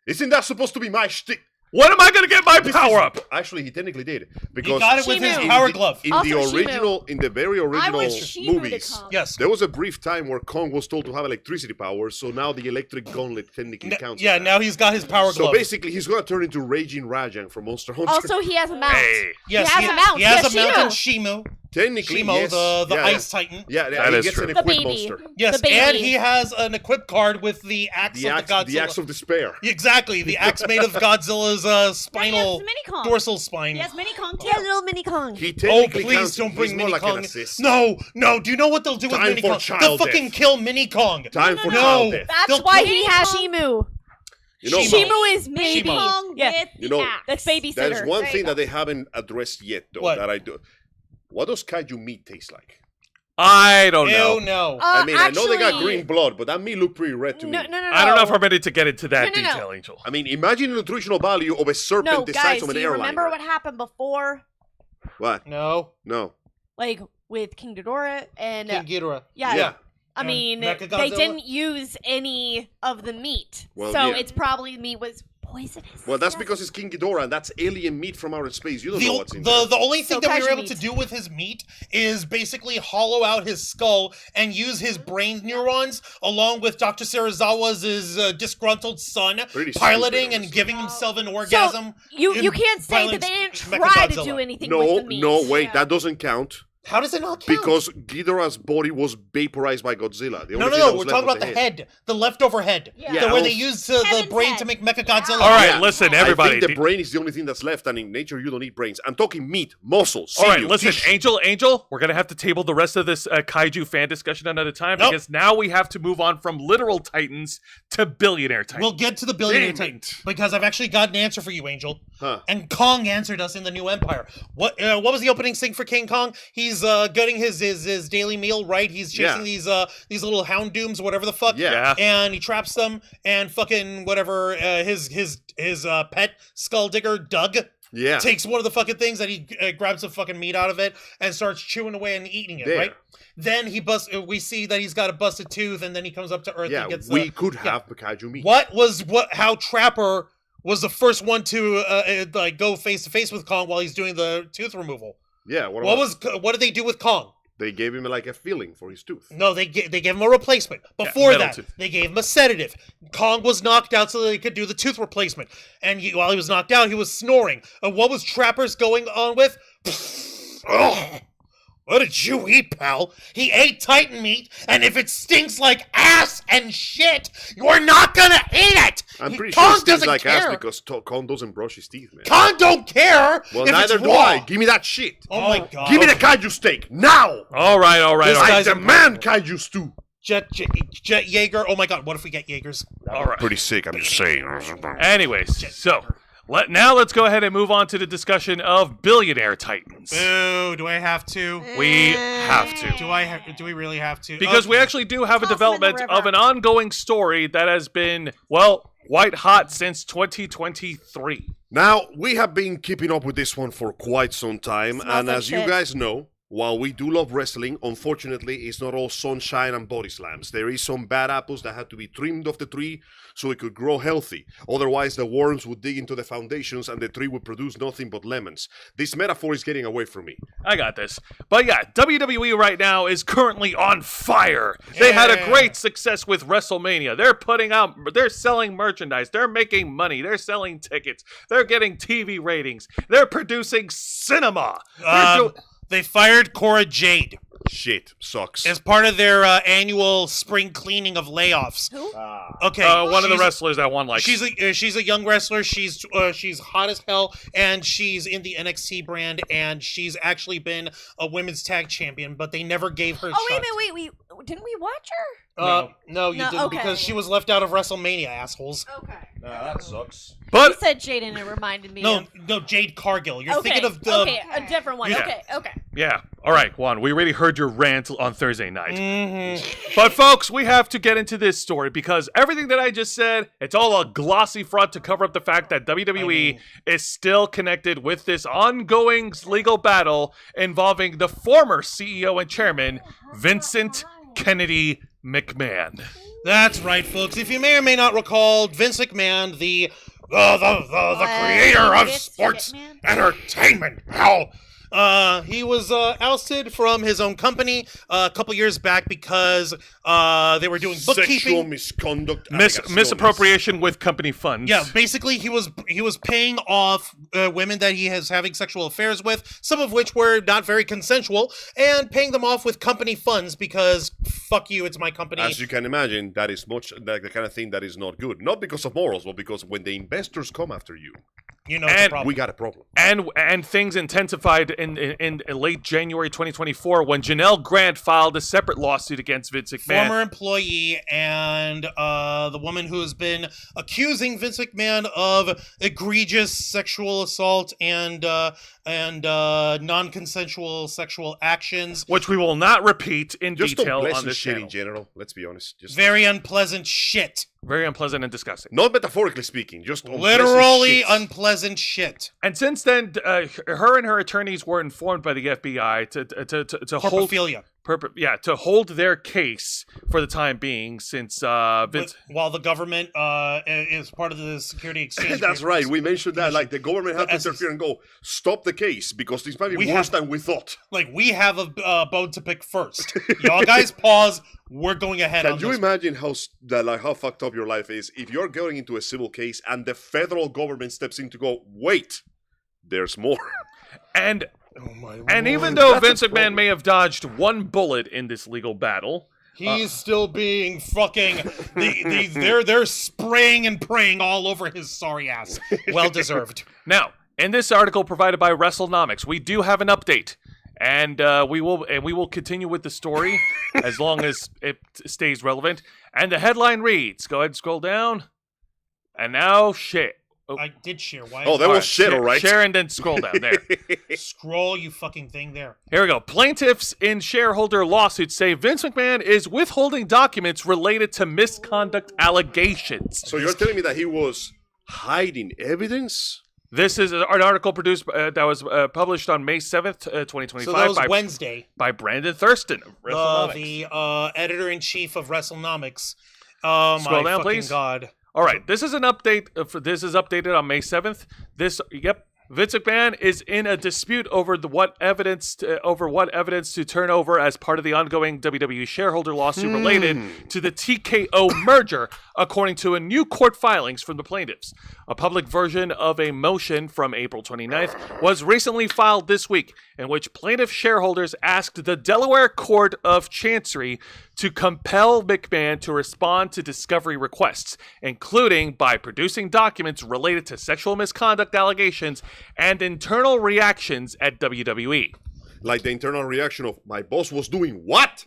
Isn't that supposed to be my shtick? When am I gonna get my power up? Actually, he technically did. He Because got it with his Shimu. power glove. in Also the Shimu. original, in the very original want Shimu to movies, come. Yes. there was a brief time where Kong was told to have electricity power, so now the electric gauntlet technically counts. Yeah, as that. now he's got his power So glove. basically, he's gonna turn into Raging Rajang from Monster Hunter. Also, he has a mount. Hey. Yes, he has a mount. He has Yes, a mountain Shimu. Shimu. technically, Shimo, yes. the yeah, ice titan. Yeah, That he is gets true. an The equipped baby. monster. Yes, The baby. and he has an equipped card with the axe The of axe, the Godzilla. the axe of despair. Exactly, the axe made of Godzilla's spinal Mini Kong. dorsal spine. Yes, Mini Kong too. Yeah, little mini Kong. He Oh, technically please counts, don't bring he's more Mini like Kong. an assist. No, no. Do you know what they'll do with Time Mini for Kong? child They'll fucking death. kill Mini Kong. Time for no. child death. That's They'll why kill he Mini has Kong. Shimu. You know, Shimu is Mini baby. Kong Yeah. with You the know, axe. That's that babysitter. is one There thing you that they haven't addressed yet, though. What? That I do. What does kaiju meat taste like? I don't Ew, know. no. I mean, I know they got actually- green blood, but that meat looked pretty red to No, me. no, no, no. I don't know if I'm ready to get into that No, no, no. detail, Angel. I mean, imagine the nutritional value of a serpent No, the guys, size of an do you airliner. remember what happened before? What? No. No. Like, with King Ghidorah and... King Ghidorah. yeah. Yeah. I And mean, Mechagodzilla? they didn't use any of the meat. Well, so yeah. it's probably the meat was poisonous. Well, that's Yeah. because it's King Ghidorah, and that's alien meat from outer space. You don't know what's in The there. only thing So that we were kaiju able meat. to do with his meat is basically hollow out his skull and use his brain neurons along with Dr. Serizawa's disgruntled son Pretty piloting stupid, and honestly. giving himself an orgasm. You in can't say that violent they didn't try to Mechagodzilla. do anything No, with the meat. no, wait, that doesn't count. How does it not count? Because Ghidorah's body was vaporized by Godzilla. The no, only thing no, that no. was We're left talking was about the head, the leftover head, Yeah. Yeah, where oh. they used the Kevin's brain head. to make Mechagodzilla. All right, Yeah. listen, I everybody. think the brain is the only thing that's left, and in nature, you don't eat brains. I'm talking meat, muscle, All right, sinew, listen, tissue. Angel, we're gonna have to table the rest of this kaiju fan discussion another time Nope. because now we have to move on from literal titans to billionaire titans. We'll get to the billionaire Damn titan it. because I've actually got an answer for you, Angel. Huh. And Kong answered us in the New Empire. What was the opening thing for King Kong? He's getting his daily meal, right? He's chasing these little hound dooms, whatever the fuck. Yeah. And he traps them, and fucking whatever. His pet skull digger Doug Yeah. takes one of the fucking things and he grabs some fucking meat out of it and starts chewing away and eating it, There. right? Then we see that he's got a busted tooth, and then he comes up to Earth Yeah, and gets we could have kaiju meat. how Trapper was the first one to like go face to face with Kong while he's doing the tooth removal. Yeah, What did they do with Kong? They gave him like a filling for his tooth. No, they gave him a replacement. Before metal that, tooth. they gave him a sedative. Kong was knocked out so that they could do the tooth replacement. And while he was knocked out, he was snoring. And what was Trapper's going on with? Ugh. What did you eat, pal? He ate Titan meat, and if it stinks like ass and shit, you're not gonna eat it! I'm pretty Kong sure it stinks doesn't like ass care. because Kong doesn't brush his teeth, man. Kong don't care Well, if neither it's do raw. I. Give me that shit. Oh my god. Give me the kaiju steak now. all right. This I guy's demand kaiju stew. Jet Jaeger. Oh my god, what if we get Jaegers? All right. Pretty sick, I'm just saying. Anyways, so let's go ahead and move on to the discussion of billionaire titans. Boo, do I have to? We have to. Do we really have to? Because we Okay. actually do have a Toss 'em in the development river. of an ongoing story that has been, well, white hot since 2023. Now, we have been keeping up with this one for quite some time, Smells and like as you shit. guys know, while we do love wrestling, unfortunately, it's not all sunshine and body slams. There is some bad apples that had to be trimmed off the tree so it could grow healthy. Otherwise, the worms would dig into the foundations and the tree would produce nothing but lemons. This metaphor is getting away from me. I got this. But yeah, WWE right now is currently on fire. They had a Yeah. great success with WrestleMania. They're selling merchandise. They're making money. They're selling tickets. They're getting TV ratings. They're producing cinema. They're do- They fired Cora Jade Shit, sucks. as part of their annual spring cleaning of layoffs. Who? Okay, one of the she's- wrestlers that won like She's a young wrestler. She's hot as hell, and she's in the NXT brand, and she's actually been a women's tag champion, but they never gave her. Oh, shot. wait. Didn't we watch her? No, you No, didn't okay. because she was left out of WrestleMania, assholes. Okay. that sucks. You But said Jade and it reminded me No, of... no, Jade Cargill. You're Okay, thinking of the. okay, a different one. Yeah. Okay. yeah, All right, Juan, we already heard your rant on Thursday night. Mm-hmm. But folks, we have to get into this story because everything that I just said, it's all a glossy front to cover up the fact that WWE is still connected with this ongoing legal battle involving the former CEO and chairman, Vincent Kennedy McMahon. That's right, folks. If you may or may not recall, Vince McMahon, the creator of sports entertainment, pal. He was ousted from his own company a couple years back because they were doing bookkeeping. Sexual misconduct. Misappropriation with company funds. Yeah, basically he was paying off women that he is having sexual affairs with, some of which were not very consensual, and paying them off with company funds because fuck you, it's my company. As you can imagine, that is the kind of thing that is not good. Not because of morals, but because when the investors come after you, you know, it's a problem. We got a problem. And things intensified in late January 2024 when Janelle Grant filed a separate lawsuit against Vince McMahon. Former employee and the woman who has been accusing Vince McMahon of egregious sexual assault and non-consensual sexual actions. Which we will not repeat in detail on this shit channel. in general, let's be honest. Just very unpleasant shit. Very unpleasant and disgusting. Not metaphorically speaking, just literally unpleasant shit. And since then, her and her attorneys were informed by the FBI to hold their case for the time being, since Vince. While the government is part of the security exchange. That's right. We mentioned that. Like the government had to interfere and go stop the case because this might be worse than we thought. Like we have a bone to pick first. Y'all guys pause. We're going ahead. Can you imagine how fucked up your life is if you're going into a civil case and the federal government steps in to go, wait, there's more. And even though Vince McMahon may have dodged one bullet in this legal battle, he's still being fucking. They're spraying and praying all over his sorry ass. Well deserved. Now, in this article provided by WrestleNomics, we do have an update. And we will continue with the story as long as it stays relevant. And the headline reads, go ahead and scroll down. And now shit. Oh. I did share. Why? Oh, that was shit, all right. Share and then scroll down there. Scroll, you fucking thing there. Here we go. Plaintiffs in shareholder lawsuits say Vince McMahon is withholding documents related to misconduct allegations. So you're telling me that he was hiding evidence? This is an article produced that was published on May 7th, 2025. So that was Wednesday. By Brandon Thurston of the editor-in-chief of WrestleNomics. Oh, scroll my down, fucking please. God. All right, this is an update. This is updated on May 7th. Vince McMahon is in a dispute over what evidence to turn over as part of the ongoing WWE shareholder lawsuit related to the TKO merger, according to a new court filings from the plaintiffs. A public version of a motion from April 29th was recently filed this week, in which plaintiff shareholders asked the Delaware Court of Chancery to compel McMahon to respond to discovery requests, including by producing documents related to sexual misconduct allegations and internal reactions at WWE. Like the internal reaction of, my boss was doing what?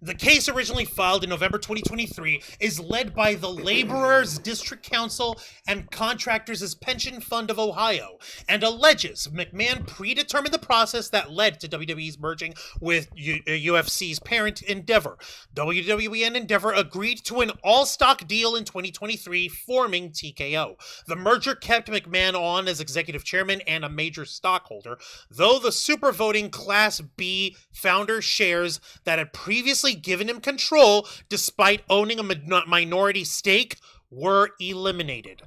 The case, originally filed in November 2023, is led by the Laborers District Council and Contractors' Pension Fund of Ohio, and alleges McMahon predetermined the process that led to WWE's merging with UFC's parent Endeavor. WWE and Endeavor agreed to an all-stock deal in 2023, forming TKO. The merger kept McMahon on as executive chairman and a major stockholder, though the super voting Class B founder shares that had previously given him control, despite owning a minority stake, were eliminated.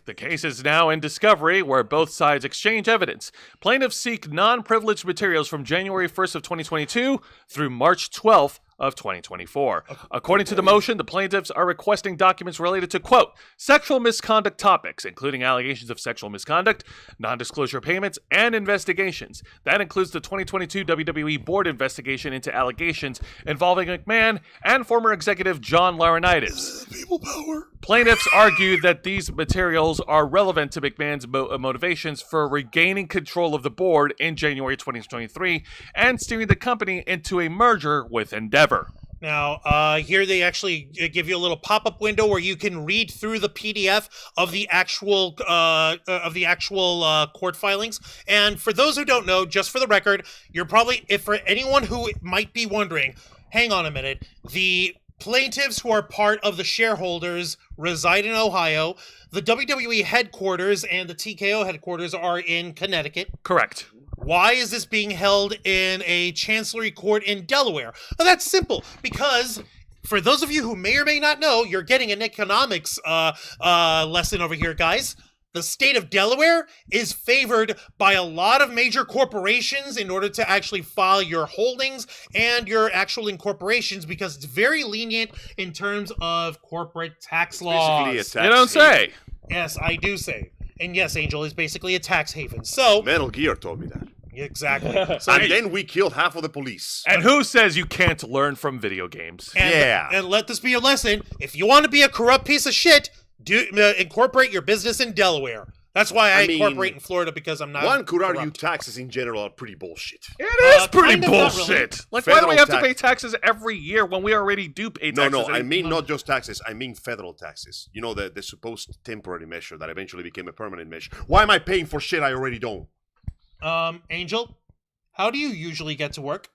The case is now in discovery, where both sides exchange evidence. Plaintiffs seek non-privileged materials from January 1st of 2022 through March 12th of 2024. According to the motion, the plaintiffs are requesting documents related to, quote, sexual misconduct topics, including allegations of sexual misconduct, non-disclosure payments, and investigations. That includes the 2022 WWE board investigation into allegations involving McMahon and former executive John Laurinaitis. People power. Plaintiffs argue that these materials are relevant to McMahon's motivations for regaining control of the board in January 2023 and steering the company into a merger with Endeavor. Now, here they actually give you a little pop-up window where you can read through the PDF of the actual court filings. And for those who don't know, just for the record, you're probably, if for anyone who might be wondering, hang on a minute, the plaintiffs who are part of the shareholders reside in Ohio. The WWE headquarters and the TKO headquarters are in Connecticut. Correct. Why is this being held in a chancellery court in Delaware? Well, that's simple. Because for those of you who may or may not know, you're getting an economics lesson over here, guys. The state of Delaware is favored by a lot of major corporations in order to actually file your holdings and your actual incorporations because it's very lenient in terms of corporate tax laws. Basically a tax You don't say. Yes, I do say. And yes, Angel is basically a tax haven. So, Metal Gear told me that. exactly. So, And then we killed half of the police. And who says you can't learn from video games? and let this be your lesson. If you want to be a corrupt piece of shit, incorporate your business in Delaware. That's why I mean, incorporate in Florida because I'm not. One could argue corrupt. taxes in general are pretty bullshit. It is pretty kind of, not bullshit. really. Like, why do we Federal have to tax- pay taxes every year when we already do pay No, taxes? no, I mean not just taxes. I mean federal taxes. You know, the supposed temporary measure that eventually became a permanent measure. Why am I paying for shit I already don't? Angel, how do you usually get to work?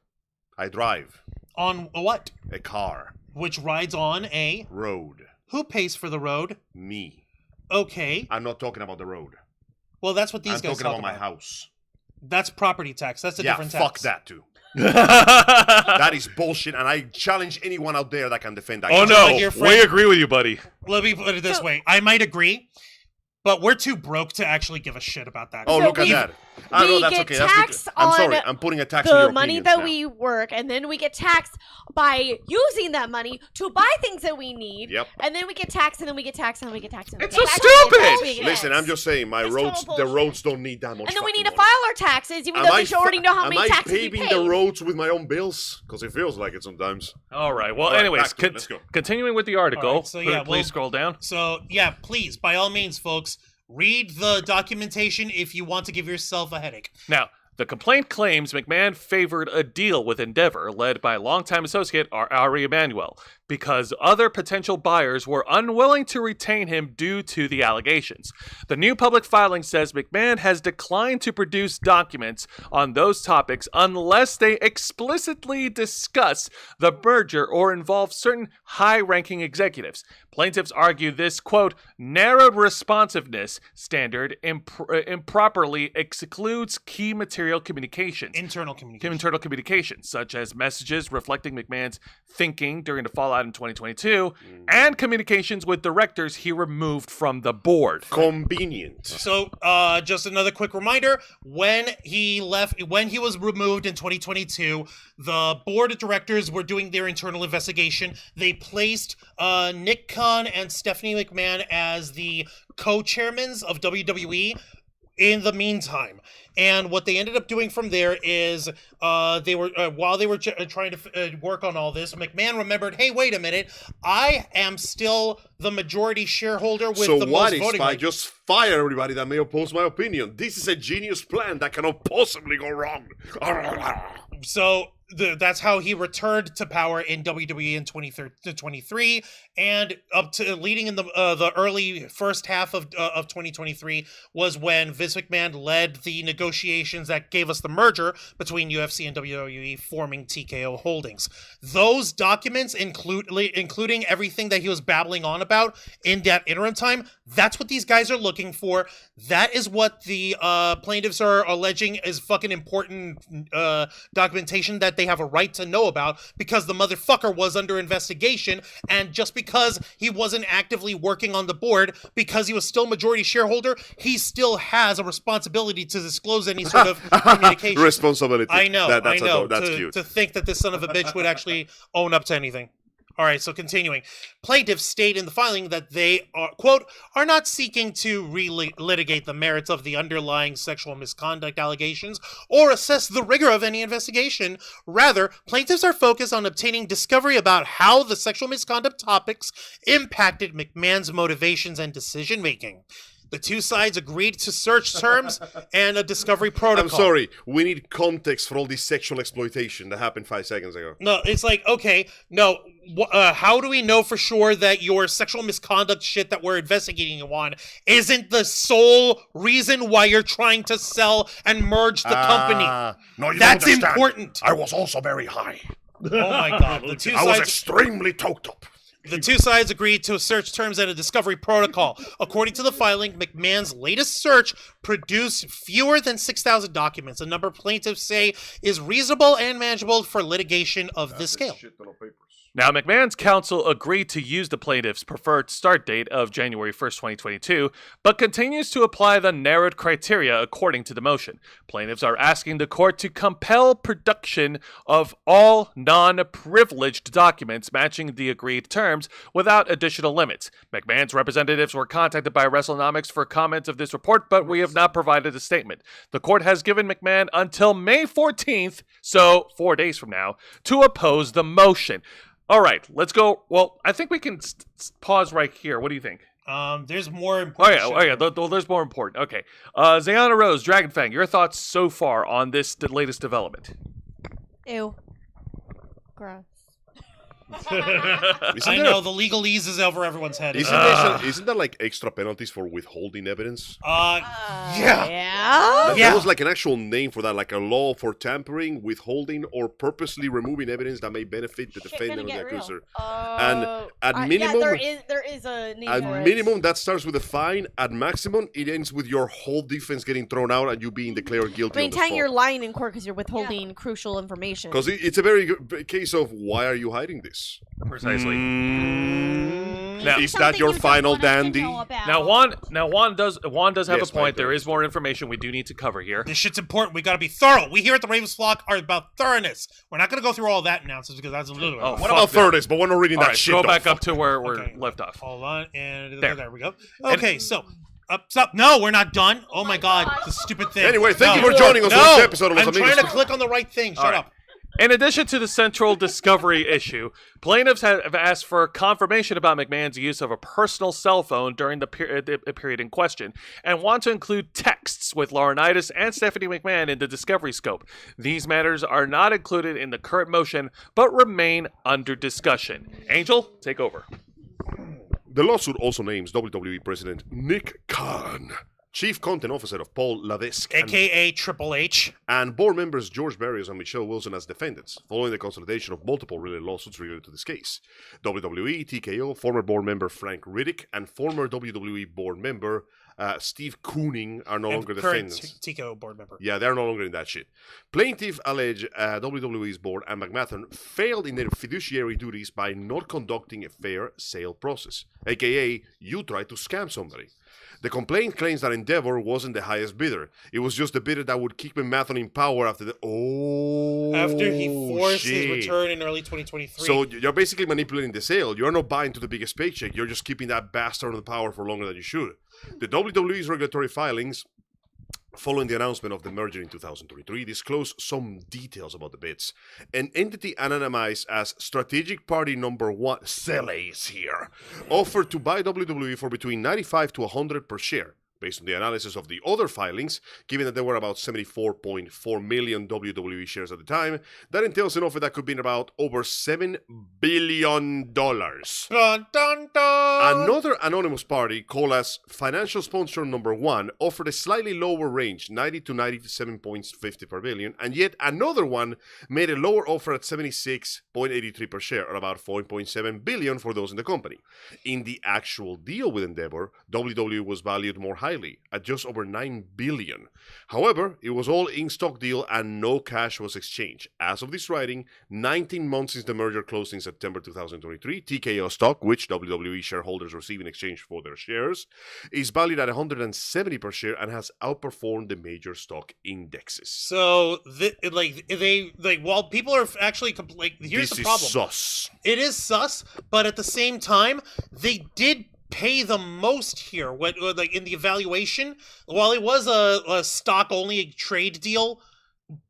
I drive On a what? a car, Which rides on a. road, Who pays for the road? me. Okay. I'm not talking about the road. Well, that's what these I'm guys talking talk about my house. That's property tax. That's a Yeah, different fuck tax. that too. That is bullshit, and I challenge anyone out there that can defend that. Oh Like no, your we friend- agree with you, buddy. Let me put it this So- way. I might agree, but we're too broke to actually give a shit about that. Oh, So look at we- that. I know we that's get okay. That's taxed because, I'm sorry. on I'm putting a tax on The your money opinions that now. we work, and then we get taxed by using that money to buy things that we need. Yep. And then we get taxed, and then we get taxed, and then we get taxed. And we It's get so taxed, stupid! and then we get Listen, taxed. I'm just saying, my It's roads, total the bullshit. roads don't need that much. And then we fucking need to money. file our taxes, even Am though I they should already know how am many I taxes we paving pay. the roads with my own bills? Because it feels like it sometimes. All right. Well, All right, anyways, back to it. Let's go. continuing with the article. All right, so yeah, please well- scroll down. So, yeah, please, by all means, folks, read the documentation if you want to give yourself a headache. Now, the complaint claims McMahon favored a deal with Endeavor, led by longtime associate Ari Emanuel, because other potential buyers were unwilling to retain him due to the allegations. The new public filing says McMahon has declined to produce documents on those topics unless they explicitly discuss the merger or involve certain high-ranking executives. Plaintiffs argue this, quote, narrowed responsiveness standard improperly excludes key material communications. Internal communication. Internal communications, such as messages reflecting McMahon's thinking during the fallout in 2022, and communications with directors he removed from the board. Convenient. So, just another quick reminder: when he was removed in 2022, the board of directors were doing their internal investigation. They placed Nick Khan and Stephanie McMahon as the co-chairmans of WWE. In the meantime, and what they ended up doing from there is they were while they were trying to work on all this, McMahon remembered, hey, wait a minute, I am still the majority shareholder with So the what most if voting I rights. just fire everybody that may oppose my opinion? This is a genius plan that cannot possibly go wrong. So that's how he returned to power in WWE in 2023, and up to leading in the early first half of 2023 was when Vince McMahon led the negotiations that gave us the merger between UFC and WWE, forming TKO Holdings. Those documents including everything that he was babbling on about in that interim time. That's what these guys are looking for. That is what the plaintiffs are alleging is fucking important documentation that they have a right to know about, because the motherfucker was under investigation, and just because he wasn't actively working on the board, because he was still majority shareholder, he still has a responsibility to disclose any sort of communication. Responsibility. I know, That's I know. That's to, cute. to think that this son of a bitch would actually own up to anything. All right, so continuing. Plaintiffs state in the filing that they are, quote, are not seeking to relitigate the merits of the underlying sexual misconduct allegations or assess the rigor of any investigation. Rather, plaintiffs are focused on obtaining discovery about how the sexual misconduct topics impacted McMahon's motivations and decision-making. The two sides agreed to search terms and a discovery protocol. I'm sorry. We need context for all this sexual exploitation that happened 5 seconds ago. No, it's like, okay, no, how do we know for sure that your sexual misconduct shit that we're investigating you on isn't the sole reason why you're trying to sell and merge the company? No, you That's don't understand. important. I was also very high. Oh my god. I was extremely toked up. The two sides agreed to search terms and a discovery protocol. According to the filing, McMahon's latest search produced fewer than 6,000 documents, a number plaintiffs say is reasonable and manageable for litigation of this scale. Now, McMahon's counsel agreed to use the plaintiff's preferred start date of January 1st, 2022, but continues to apply the narrowed criteria according to the motion. Plaintiffs are asking the court to compel production of all non-privileged documents matching the agreed terms without additional limits. McMahon's representatives were contacted by WrestleNomics for comments of this report, but we have not provided a statement. The court has given McMahon until May 14th, so 4 days from now, to oppose the motion. All right, let's go. Well, I think we can pause right here. What do you think? There's more important There's more important. Okay. Zayana Rose, Dragonfang, your thoughts so far on this latest development? Ew. Gross. I know, the legalese is over everyone's head. Isn't that like extra penalties for withholding evidence? Yeah. Yeah? There was like an actual name for that, like a law for tampering, withholding, or purposely removing evidence that may benefit the defendant or the accuser. And at minimum, there is a name at for minimum, that starts with a fine. At maximum, it ends with your whole defense getting thrown out and you being declared guilty. I mean, technically you're lying in court because you're withholding crucial information. Because it's a very good case of why are you hiding this? Precisely. Now, is that your final dandy? Now, Juan does have Yes, a point. my There is more information we do need to cover here. This shit's important. We gotta be thorough. We here at the Ravens Flock are about thoroughness. We're not gonna go through all that analysis because that's a little. Oh, What fuck about that. thirties? But we're not reading All that right, shit. go though. back up to where we're Okay. left off. Hold on, and There. there we go. Okay, so stop. No, we're not done. Oh my god, the stupid thing. Anyway, thank No. you for joining us on No, this episode of Los I'm trying Amigos. to click on the right thing. Shut All right. up. In addition to the central discovery issue, plaintiffs have asked for confirmation about McMahon's use of a personal cell phone during the period in question, and want to include texts with Laurinaitis and Stephanie McMahon in the discovery scope. These matters are not included in the current motion, but remain under discussion. Angel, take over. The lawsuit also names WWE President Nick Khan, Chief Content Officer of Paul Levesque, AKA Triple H. and board members George Barrios and Michelle Wilson as defendants, following the consolidation of multiple related lawsuits related to this case. WWE, TKO, former board member Frank Riddick, and former WWE board member Steve Kooning are no longer Current defendants. TKO board member. Yeah, they're no longer in that shit. Plaintiff allege WWE's board and McMahon failed in their fiduciary duties by not conducting a fair sale process, aka you tried to scam somebody. The complaint claims that Endeavor wasn't the highest bidder. It was just the bidder that would keep McMahon in power after After he forced his shit. return in early 2023. So you're basically manipulating the sale. You're not buying to the biggest paycheck. You're just keeping that bastard in the power for longer than you should. The WWE's regulatory filings, following the announcement of the merger in 2023, disclose some details about the bids. An entity anonymized as Strategic Party Number 1, Celays here, offered to buy WWE for between 95 to 100 per share. Based on the analysis of the other filings, given that there were about 74.4 million WWE shares at the time, that entails an offer that could be about over $7 billion. Dun, dun, dun. Another anonymous party, called as Financial Sponsor Number 1, offered a slightly lower range, 90 to 97.50 per billion, and yet another one made a lower offer at 76.83 per share, or about 4.7 billion for those in the company. In the actual deal with Endeavor, WWE was valued more highly, at just over 9 billion. However, it was all in-stock deal and no cash was exchanged. As of this writing, 19 months since the merger closed in September 2023, TKO stock, which WWE shareholders receive in exchange for their shares, is valued at 170 per share and has outperformed the major stock indexes. So, while people are actually here's This the problem. is sus. It is sus, but at the same time, they did pay the most here. What in the evaluation, while it was a stock only trade deal,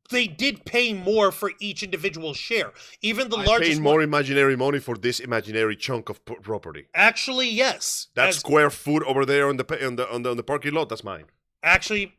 they did pay more for each individual share. Even the I'm largest paying more imaginary money for this imaginary chunk of property. Actually, yes. That square foot over there on the parking lot, that's mine. Actually,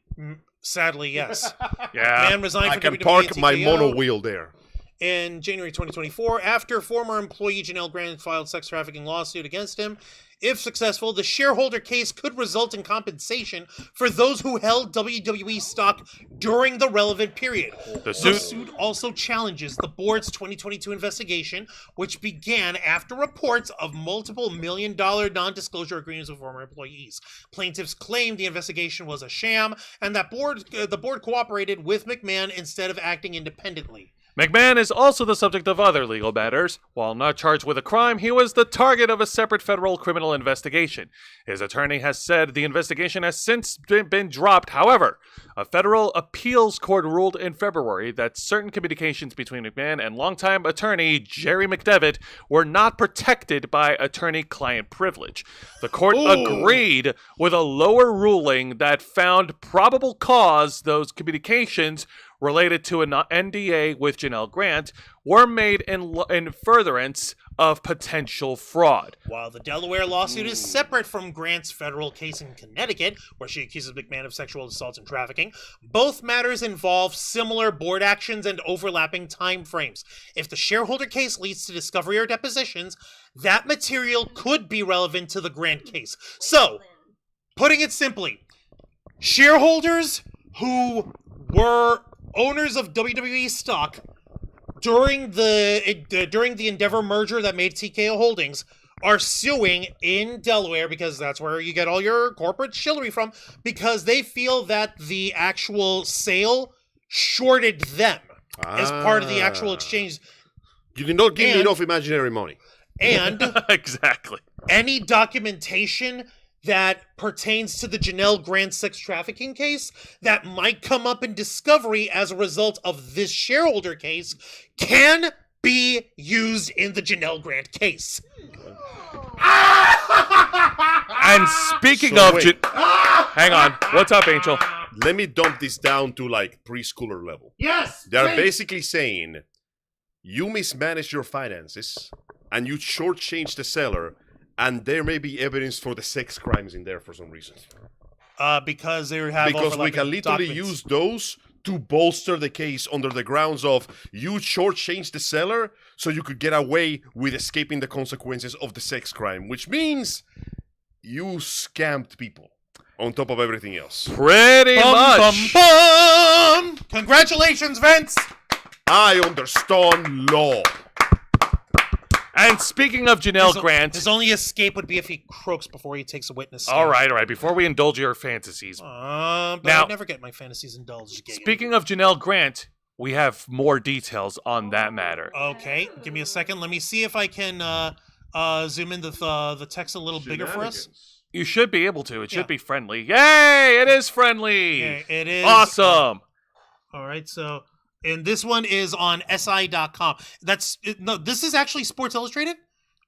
sadly, yes. Yeah. Man resigned I from can WWE park and my TKO. mono wheel there. In January 2024, after former employee Janelle Grant filed sex trafficking lawsuit against him. If successful, the shareholder case could result in compensation for those who held WWE stock during the relevant period. The suit also challenges the board's 2022 investigation, which began after reports of multiple million-dollar non-disclosure agreements with former employees. Plaintiffs claim the investigation was a sham and that the board cooperated with McMahon instead of acting independently. McMahon is also the subject of other legal matters. While not charged with a crime, he was the target of a separate federal criminal investigation. His attorney has said the investigation has since been dropped. However, a federal appeals court ruled in February that certain communications between McMahon and longtime attorney Jerry McDevitt were not protected by attorney-client privilege. The court agreed with a lower ruling that found probable cause those communications related to an NDA with Janelle Grant were made in furtherance of potential fraud. While the Delaware lawsuit is separate from Grant's federal case in Connecticut, where she accuses McMahon of sexual assault and trafficking, both matters involve similar board actions and overlapping timeframes. If the shareholder case leads to discovery or depositions, that material could be relevant to the Grant case. So, putting it simply, shareholders who were owners of WWE stock during the Endeavor merger that made TKO Holdings are suing in Delaware, because that's where you get all your corporate shillery from, because they feel that the actual sale shorted them as part of the actual exchange. You did not give me enough imaginary money. And exactly. Any documentation that pertains to the Janelle Grant sex trafficking case that might come up in discovery as a result of this shareholder case can be used in the Janelle Grant case. And speaking hang on. What's up, Angel? Let me dump this down to like preschooler level. Yes! They're basically saying you mismanage your finances and you shortchange the seller, and there may be evidence for the sex crimes in there for some reason. Because they have Because we can literally documents. use those to bolster the case under the grounds of you shortchanged the seller so you could get away with escaping the consequences of the sex crime, which means you scammed people on top of everything else. Pretty much. Bum. Congratulations, Vince! I understand law. And speaking of Janelle Grant... His only escape would be if he croaks before he takes a witness stand. All right. Before we indulge your fantasies. But now, I never get my fantasies indulged. Gabe. Speaking of Janelle Grant, we have more details on that matter. Okay, give me a second. Let me see if I can zoom in the text a little bigger for us. You should be able to. It should be friendly. Yay! It is friendly! Yeah, it is. Awesome! All right, so... And this one is on SI.com. No, this is actually Sports Illustrated?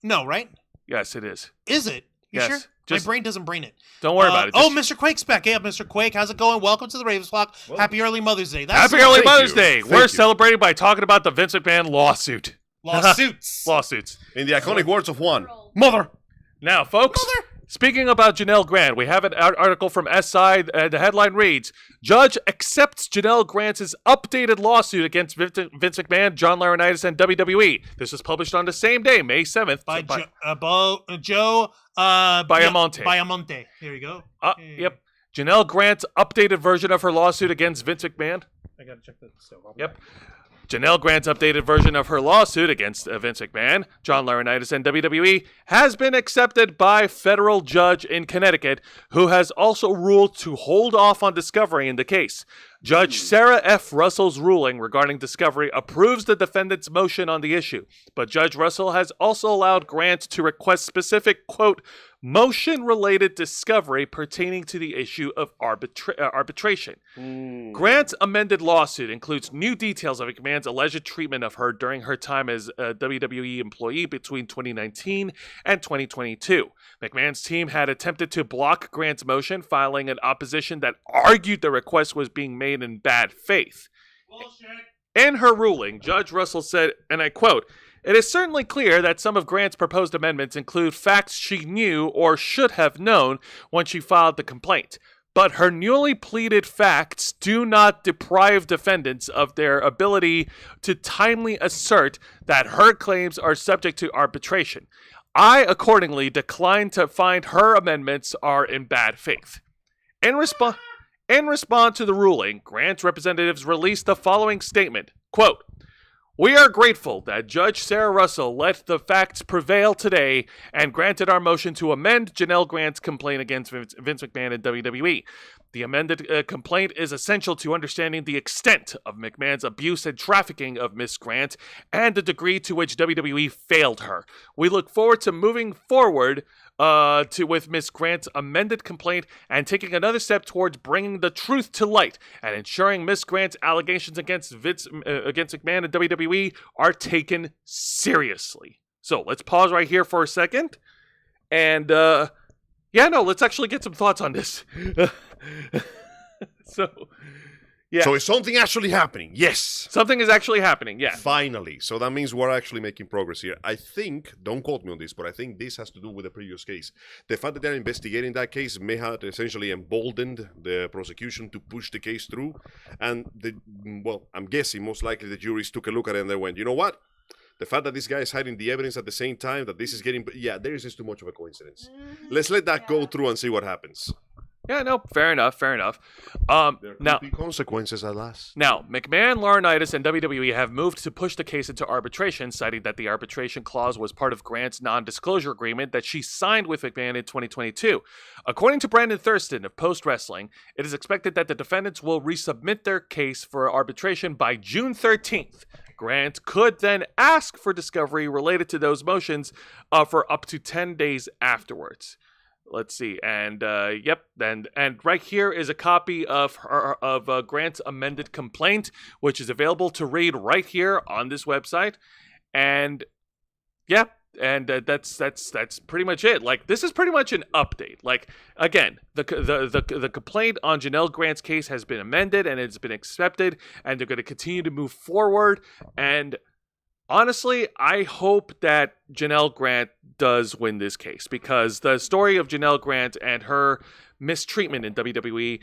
No, right? Yes, it is. Is it? You Yes. sure? My brain doesn't brain it. Don't worry about it. Mr. Quake's back. Hey, Mr. Quake, how's it going? Welcome to the Ravens Flock. Happy early Mother's Day. Happy early Mother's Day. Thank We're you. celebrating by talking about the Vince McMahon lawsuit. Lawsuits. Lawsuits. In the iconic words of one. Mother. Now, folks, speaking about Janelle Grant, we have an article from SI. The headline reads, Judge accepts Janelle Grant's updated lawsuit against Vince McMahon, John Laurinaitis, and WWE. This was published on the same day, May 7th. By Joe Biamonte. Biamonte. Here you go. Yep. Janelle Grant's updated version of her lawsuit against Vince McMahon. I gotta check that still. Yep. Janelle Grant's updated version of her lawsuit against Vince McMahon, John Laurinaitis, and WWE has been accepted by federal judge in Connecticut, who has also ruled to hold off on discovery in the case. Judge Sarah F. Russell's ruling regarding discovery approves the defendant's motion on the issue, but Judge Russell has also allowed Grant to request specific, quote, motion-related discovery pertaining to the issue of arbitration. Grant's amended lawsuit includes new details of McMahon's alleged treatment of her during her time as a WWE employee between 2019 and 2022. McMahon's team had attempted to block Grant's motion, filing an opposition that argued the request was being made in bad faith. In her ruling, Judge Russell said, and I quote, "It is certainly clear that some of Grant's proposed amendments include facts she knew or should have known when she filed the complaint. But her newly pleaded facts do not deprive defendants of their ability to timely assert that her claims are subject to arbitration. I accordingly decline to find her amendments are in bad faith." In response to the ruling, Grant's representatives released the following statement, quote, "We are grateful that Judge Sarah Russell let the facts prevail today and granted our motion to amend Janelle Grant's complaint against Vince McMahon and WWE. The amended complaint is essential to understanding the extent of McMahon's abuse and trafficking of Miss Grant and the degree to which WWE failed her. We look forward to moving forward with Miss Grant's amended complaint and taking another step towards bringing the truth to light and ensuring Miss Grant's allegations against against McMahon and WWE are taken seriously." So let's pause right here for a second, and let's actually get some thoughts on this. So is something actually happening? Yes. Something is actually happening, yeah. Finally. So that means we're actually making progress here. I think, don't quote me on this, but I think this has to do with the previous case. The fact that they're investigating that case may have essentially emboldened the prosecution to push the case through. And, I'm guessing most likely the juries took a look at it and they went, you know what? The fact that this guy is hiding the evidence at the same time, that this is getting... Yeah, there is just too much of a coincidence. Let's let that go through and see what happens. Yeah, no, fair enough. There could be consequences at last. Now, McMahon, Laurinaitis, and WWE have moved to push the case into arbitration, citing that the arbitration clause was part of Grant's non-disclosure agreement that she signed with McMahon in 2022. According to Brandon Thurston of Post Wrestling, it is expected that the defendants will resubmit their case for arbitration by June 13th. Grant could then ask for discovery related to those motions for up to 10 days afterwards. Let's see, and and right here is a copy of Grant's amended complaint, which is available to read right here on this website, and that's pretty much it. Like, this is pretty much an update. Like, again, the complaint on Janelle Grant's case has been amended and it's been accepted, and they're going to continue to move forward. And honestly, I hope that Janelle Grant does win this case, because the story of Janelle Grant and her mistreatment in WWE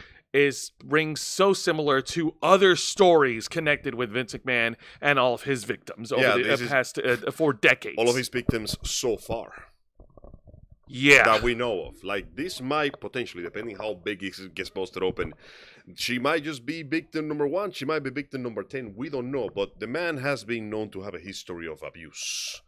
rings so similar to other stories connected with Vince McMahon and all of his victims over the past 4 decades. All of his victims so far. Yeah. That we know of. Like, this might potentially, depending how big it gets posted open, she might just be victim number 1. She might be victim number 10. We don't know. But the man has been known to have a history of abuse.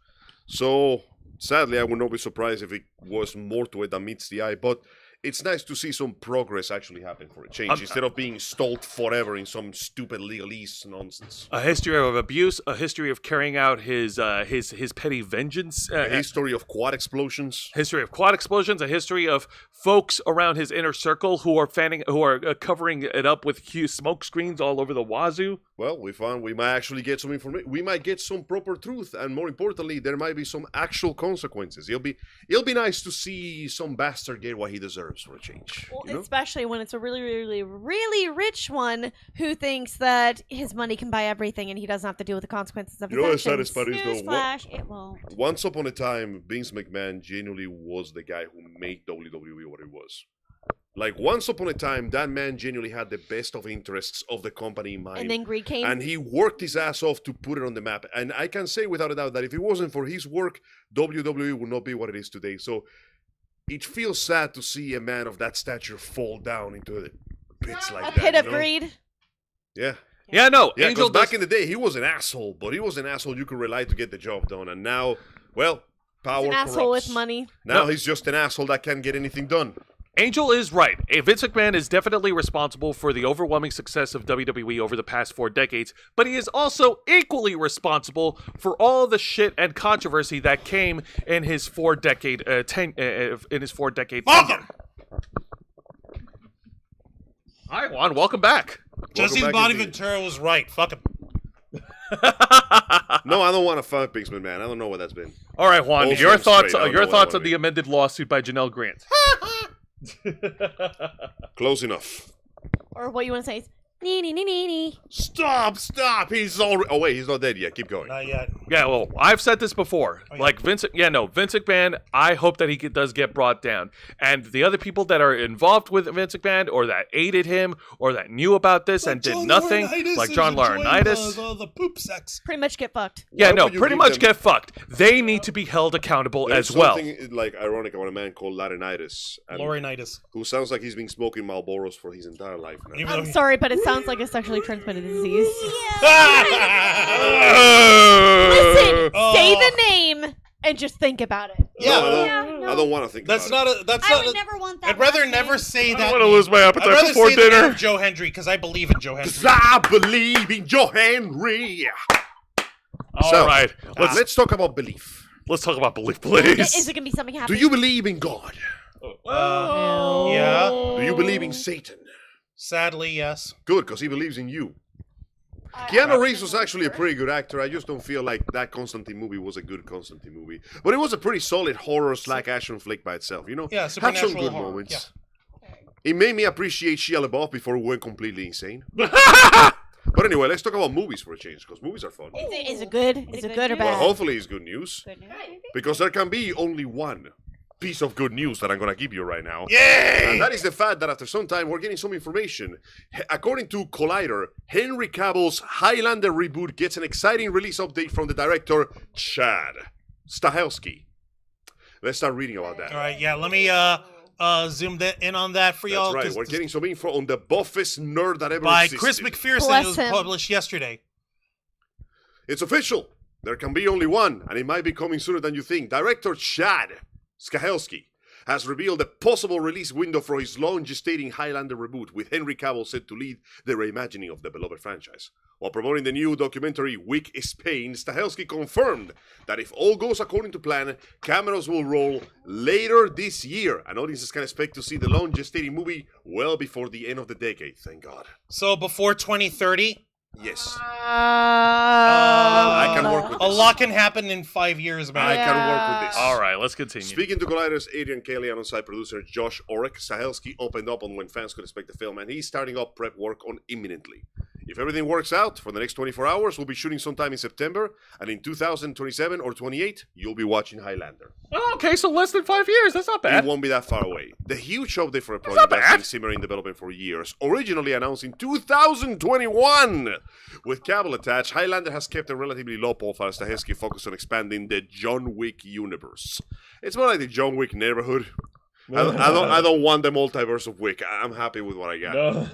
So, sadly, I would not be surprised if it was more to it than meets the eye. But it's nice to see some progress actually happen for a change, instead of being stalled forever in some stupid legalese nonsense. A history of abuse, a history of carrying out his petty vengeance, a history of quad explosions, a history of folks around his inner circle who are covering it up with huge smoke screens all over the wazoo. Well, we found we might actually get some information. We might get some proper truth, and more importantly, there might be some actual consequences. It'll be nice to see some bastard get what he deserves for a change. Well, you know? Especially when it's a really, really, really rich one who thinks that his money can buy everything and he doesn't have to deal with the consequences of his actions. You know what the saddest part is, though? Newsflash, it won't. Once upon a time, Vince McMahon genuinely was the guy who made WWE what it was. Like, once upon a time, that man genuinely had the best of interests of the company in mind. And then greed came. And he worked his ass off to put it on the map. And I can say without a doubt that if it wasn't for his work, WWE would not be what it is today. So it feels sad to see a man of that stature fall down into the pits like that. A pit of greed. Yeah. Yeah, no. Yeah, because back in the day, he was an asshole. But he was an asshole you could rely to get the job done. And now, well, power He's an corrupts. asshole with money. Now he's just an asshole that can't get anything done. Angel is right. Vince McMahon is definitely responsible for the overwhelming success of WWE over the past 4 decades, but he is also equally responsible for all the shit and controversy that came in his 4-decade tenure. Hi, Juan. Welcome back. Jesse the Body Ventura was right. Fuck him. No, I don't want to fight Vince McMahon. I don't know what that's been. All right, Juan. Also, Your I'm thoughts straight. on the amended lawsuit by Janelle Grant. Close enough. Or what you want to say is, Nee. Stop! He's already. Oh wait, he's not dead yet. Keep going. Not yet. Yeah, well, I've said this before. Oh, yeah. Like Vince McMahon, I hope that he does get brought down. And the other people that are involved with Vince McMahon or that aided him or that knew about this and did nothing, like John Laurinaitis. The poop sex. Pretty much get fucked. Yeah, Why no, would you pretty give much them- get fucked. They need to be held accountable There's as well. something like ironic about a man called Laurinaitis, Laurinaitis. who sounds like he's been smoking Marlboros for his entire life now. Even though I'm he- sorry, but it sounds like a sexually transmitted disease. Listen, Oh. say the name and just think about it. Yeah. I don't want to think That's about not a. That's I not. would A, never want that. I'd rather last never name. say I that. don't want to lose my I'd appetite rather before say the name dinner. of Joe Hendry because I believe in Joe Hendry. it. I believe in Joe Henry. All right, Let's talk about belief. let's talk about belief, please. Is it gonna be something Do happening? you believe in God? Yeah. Do you believe in Satan? Sadly, yes. Good, because he believes in you. Keanu Reeves was actually a pretty good actor. I just don't feel like that Constantine movie was a good Constantine movie. But it was a pretty solid horror / action flick by itself, you know? Yeah, Had some supernatural good horror. moments. It made me appreciate Shia LaBeouf before it went completely insane. But anyway, let's talk about movies for a change, because movies are fun. Is it good? Is it good or news? Well, bad? hopefully it's good news. Good news. Because there can be only one piece of good news that I'm going to give you right now. Yay! And that is the fact that after some time, we're getting some information. According to Collider, Henry Cavill's Highlander reboot gets an exciting release update from the director, Chad Stahelski. Let's start reading about that. All right, yeah. Let me zoom in on that for y'all. That's right. 'cause We're this- getting some info on the buffest nerd that ever by existed. Chris McPherson. Bless It was him. published yesterday. It's official. There can be only one, and it might be coming sooner than you think. Director Chad Stahelski has revealed a possible release window for his long-gestating Highlander reboot, with Henry Cavill set to lead the reimagining of the beloved franchise. While promoting the new documentary Week is Pain, Stahelski confirmed that if all goes according to plan, cameras will roll later this year, and audiences can expect to see the long-gestating movie well before the end of the decade, thank God. So before 2030, Yes, I I can work with a this. lot can happen in 5 years, man. I can work with this. All right, let's continue. Speaking to Collider's Adrian Kelly and on-site producer Josh Orek, Stahelski opened up on when fans could expect the film, and he's starting up prep work on imminently. If everything works out, for the next 24 hours, we'll be shooting sometime in September, and in 2027 or 28, you'll be watching Highlander. Oh, okay, so less than 5 years. That's not It bad. won't be that far away. The huge update for a not project that's bad. been simmering in development for years, originally announced in 2021. With Cavill attached, Highlander has kept a relatively low profile as Stahelski focused on expanding the John Wick universe. It's more like the John Wick neighborhood. I don't want the multiverse of Wick. I'm happy with what I got.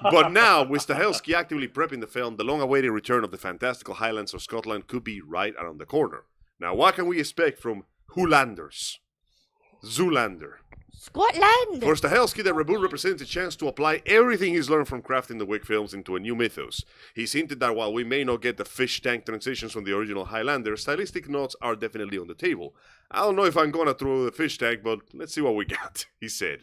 But now, with Stahelski actively prepping the film, the long-awaited return of the fantastical Highlands of Scotland could be right around the corner. Now, what can we expect from Hoolanders? Zoolander. Scotland. For Stahelski, the reboot represents a chance to apply everything he's learned from crafting the Wick films into a new mythos. He's hinted that while we may not get the fish tank transitions from the original Highlander, stylistic notes are definitely on the table. I don't know if I'm gonna throw the fish tank, but let's see what we got, he said.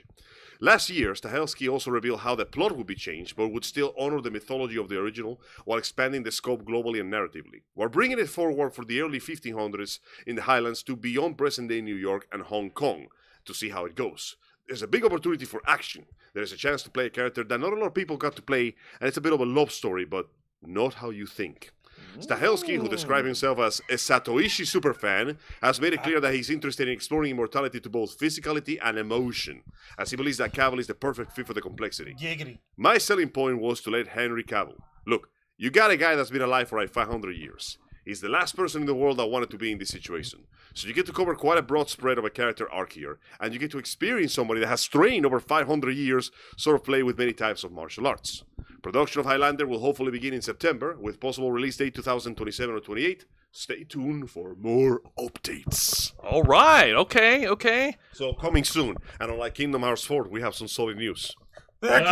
Last year, Stahelski also revealed how the plot would be changed, but would still honor the mythology of the original while expanding the scope globally and narratively. We're bringing it forward for the early 1500s in the Highlands to beyond present-day New York and Hong Kong to see how it goes. There's a big opportunity for action. There's a chance to play a character that not a lot of people got to play, and it's a bit of a love story, but not how you think. Stahelski, who describes himself as a Satoishi superfan, has made it clear that he's interested in exploring immortality to both physicality and emotion, as he believes that Cavill is the perfect fit for the complexity. Giggity. My selling point was to let Henry Cavill. Look, you got a guy that's been alive for like 500 years. He's the last person in the world that wanted to be in this situation. So you get to cover quite a broad spread of a character arc here, and you get to experience somebody that has trained over 500 years, sort of play with many types of martial arts. Production of Highlander will hopefully begin in September, with possible release date 2027 or 28. Stay tuned for more updates. All right, okay. So coming soon, and unlike Kingdom Hearts 4, we have some solid news. Fun!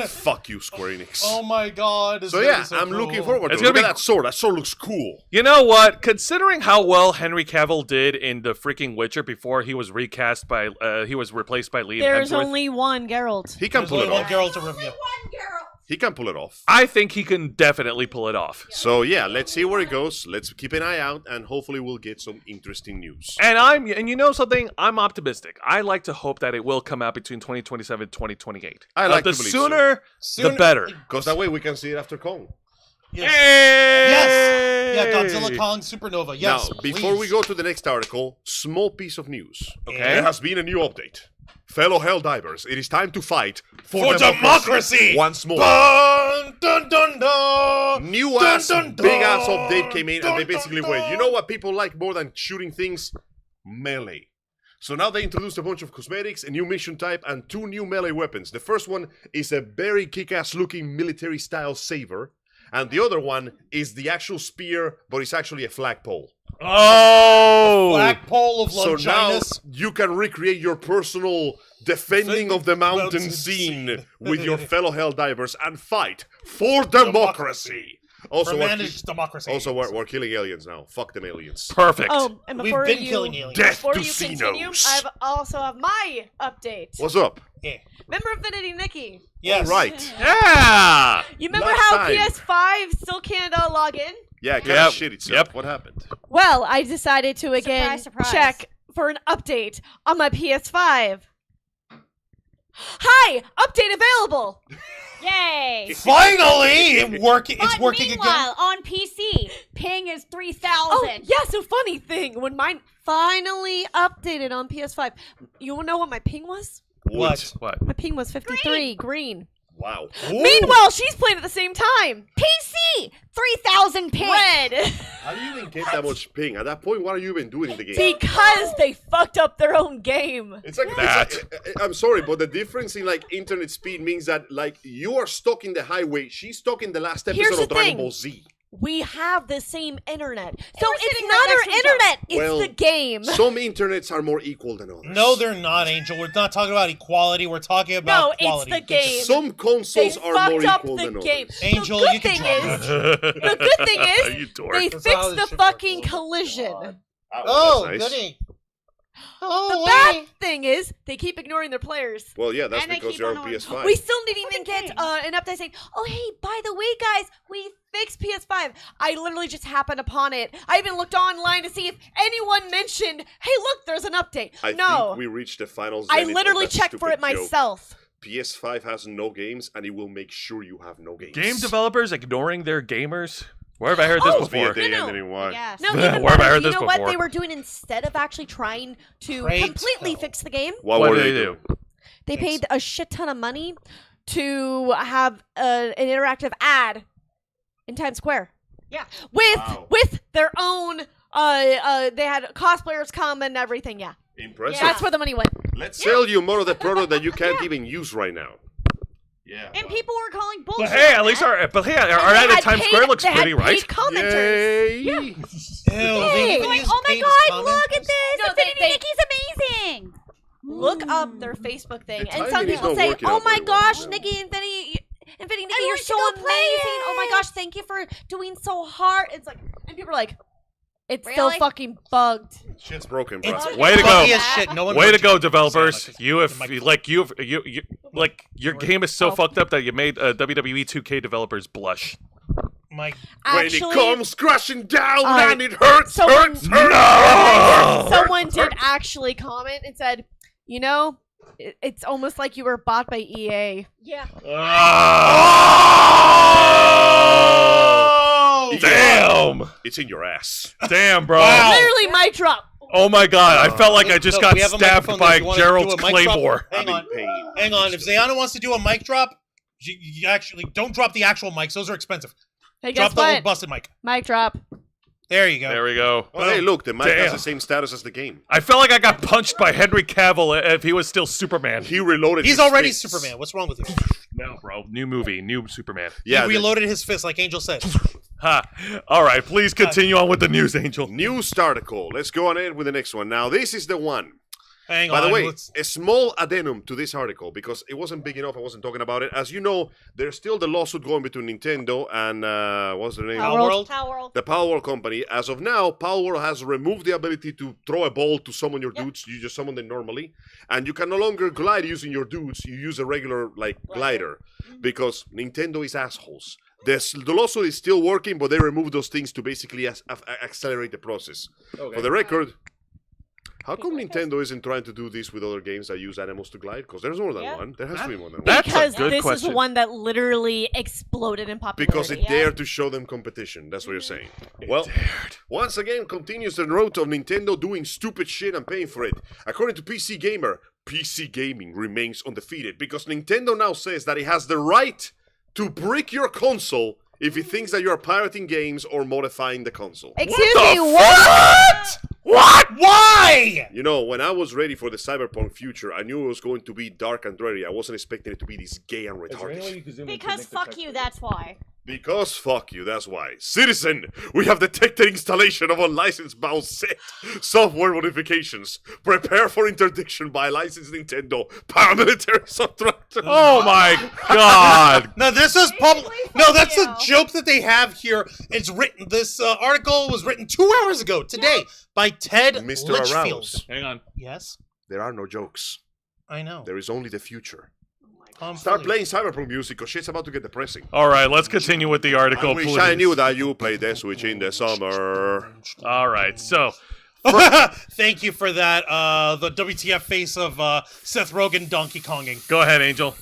Fuck you, Square Enix. Oh my god. It's So gonna yeah, be so I'm cool. looking forward to It's it. gonna Look be- at that sword. That sword looks cool. You know what? Considering how well Henry Cavill did in the freaking Witcher before he was recast by, he was replaced by Liam There's Hemsworth. only one Geralt. He can There's pull only it one off. girl to review. One girl. He can pull it off. I think he can definitely pull it off. So yeah, let's see where it goes. Let's keep an eye out, and hopefully we'll get some interesting news. And you know something? I'm optimistic. I like to hope that it will come out between 2027 and 2028. I like the to believe sooner, so. the better. Because that way we can see it after Kong. Yes. Hey! Yeah, Godzilla Kong Supernova. Yes. Now, before we go to the next article, small piece of news. Okay. There has been a new update. Fellow Helldivers, it is time to fight For democracy! once more. Dun, dun, dun, dun. New ass, big ass update came in, and they basically went, you know what people like more than shooting things? Melee. So now they introduced a bunch of cosmetics, a new mission type, and 2 new melee weapons. The first one is a very kick-ass looking military-style saber, and the other one is the actual spear, but it's actually a flagpole. Oh! Flagpole of So now Longinus. you can recreate your personal defending of the mountain scene with your fellow Helldivers and fight for democracy. Also, For we're managed democracy. we're killing aliens now. Fuck them aliens. Perfect. Oh, and We've before been you, killing aliens. Death before to you continue, Xenos. I also have my update. What's up? Yeah. Remember Infinity Nikki? Yes. All right. Yeah! You remember Last how time. PS5 still can't log in? Yeah, kind Yep. of shit itself. Yep. What happened? Well, I decided to again Surprise, surprise. check for an update on my PS5. Hi, update available. Yay! Finally, it's working Meanwhile, again. on PC, ping is 3,000. Oh, yeah, so funny thing. When mine finally updated on PS5, you wanna know what my ping was? What? What? My ping was 53, green. Wow. Meanwhile, she's playing at the same time. PC, 3,000 ping. Red. How do you even get that much ping? At that point, what are you even doing in the game? Because they fucked up their own game. It's like I'm sorry, but the difference in like internet speed means that like you are stuck in the highway, she's stuck in the last Here's episode the of Dragon thing. Ball Z. We have the same internet. So we're it's sitting not right our next to each other. internet, it's Well, the game. Some internets are more equal than others. No, they're not, Angel. We're not talking about equality. We're talking about No, it's quality. the game. Some They consoles are more fucked up equal the than game. others. Angel, the you good can thing drop is, that. the good thing is, You dork. they That's how fixed this the shit fucking works. collision. Oh, that's nice. goody. The Oh, bad thing is, they keep ignoring their players. Well, yeah, that's And they because keep you're on on going. PS5. We still didn't even Fucking get game. an update saying, "Oh, hey, by the way, guys, we fixed PS5." I literally just happened upon it. I even looked online to see if anyone mentioned, "Hey, look, there's an update." I No, think we reached the final. I zenith of literally that checked for it stupid joke. myself. PS5 has no games, and it will make sure you have no games. Game developers ignoring their gamers? Where have I heard this Oh, Must be a before? day No, no. ending in one. Yes. No, Where even have I better, heard you this know what before? they were doing instead of actually trying to Great completely hell. fix the game? What What were did they they do? They paid a shit ton of money to have an interactive ad in Times Square. Yeah. With their own they had cosplayers come and everything, yeah. Impressive. That's where the money went. Let's sell you more of the product that you can't even use right now. Yeah. And people were calling bullshit. But hey, on at least that. our And ad they at Times had Square paid- looks they had pretty, right? paid commenters. Yay! Ew, Hey. they even Like, use oh my paid god, comments? look at this! No, Infinity they- Nikki's amazing! Look up their Facebook thing. The And some timing is people not say, working "Oh out my very well. gosh, Nikki, Infinity Nikki, you're Everyone so should go amazing. play Oh my it." gosh, thank you for doing so hard." It's like, and people are like, "It's Really? still fucking bugged." Shit's broken, bro. It's Way to go. buggy as shit. No one Way to heard go, you. developers! Sound You like have the mic- like you like your game is so Oh. fucked up that you made WWE 2K developers blush. Mike. When Actually, it comes crashing down uh, and it hurts, someone- hurts. someone did actually comment and said, "You know, it's almost like you were bought by E EA." Yeah. Oh! Damn! It's in your ass. Damn, bro! Wow. Literally, mic drop. Oh my god! I felt like I just Look, got we have a stabbed microphone by there. You wanna Gerald's do a mic drop? claymore. Hang I'm on. in pain. Hang on. If Zayana wants to do a mic drop, you actually don't drop the actual mics. Those are expensive. Hey, Drop guess the old what? busted mic. Mic drop. There you go. There we go. Oh, hey, look, the mic has Damn. the same status as the game. I felt like I got punched by Henry Cavill if he was still Superman. He reloaded He's his already fists. Superman. What's wrong with you? No, bro. New movie, new Superman. Yeah, He the reloaded his fist like Angel said. Ha! All right, please continue on with the news, Angel. news article. Let's go on ahead with the next one. Now, this is the one. Hang By on. the way, let's- a small addendum to this article, because it wasn't big enough, I wasn't talking about it. As you know, there's still the lawsuit going between Nintendo and, what's their name? Power World? Power World. The Power World company. As of now, Power World has removed the ability to throw a ball to summon your dudes. You just summon them normally. And you can no longer glide using your dudes. You use a regular, glider. Because Nintendo is assholes. The lawsuit is still working, but they removed those things to basically accelerate the process. For the record, how come Nintendo isn't trying to do this with other games that use animals to glide? Because there's more than one. There has to be more than one. That's Because a good this question. is one that literally exploded in popularity. Because it dared to show them competition. That's what you're saying. Well, once again, continues the road of Nintendo doing stupid shit and paying for it. According to PC Gamer, PC gaming remains undefeated because Nintendo now says that it has the right to brick your console if it thinks that you are pirating games or modifying the console. Excuse me, what? What? Why? You know, when I was ready for the cyberpunk future, I knew it was going to be dark and dirty. I wasn't expecting it to be this gay and retarded. Because fuck you, that's why. Because fuck you, that's why. Citizen, we have detected installation of unlicensed mouse set software modifications. Prepare for interdiction by licensed Nintendo paramilitary subtractor. Oh my god! No, this is public. No, that's a joke that they have here. It's written. This article was written 2 hours ago today by Ted Mr. Litchfield. Arouse. Hang on. Yes, There are no jokes. I know. There is only the future. I'm Start fully- playing cyberpunk music because shit's about to get depressing. All right, let's continue with the article, I wish please. I knew that you played the Switch in the summer. All right, so Thank you for that. The WTF face of Seth Rogen Donkey Konging. go ahead, Angel.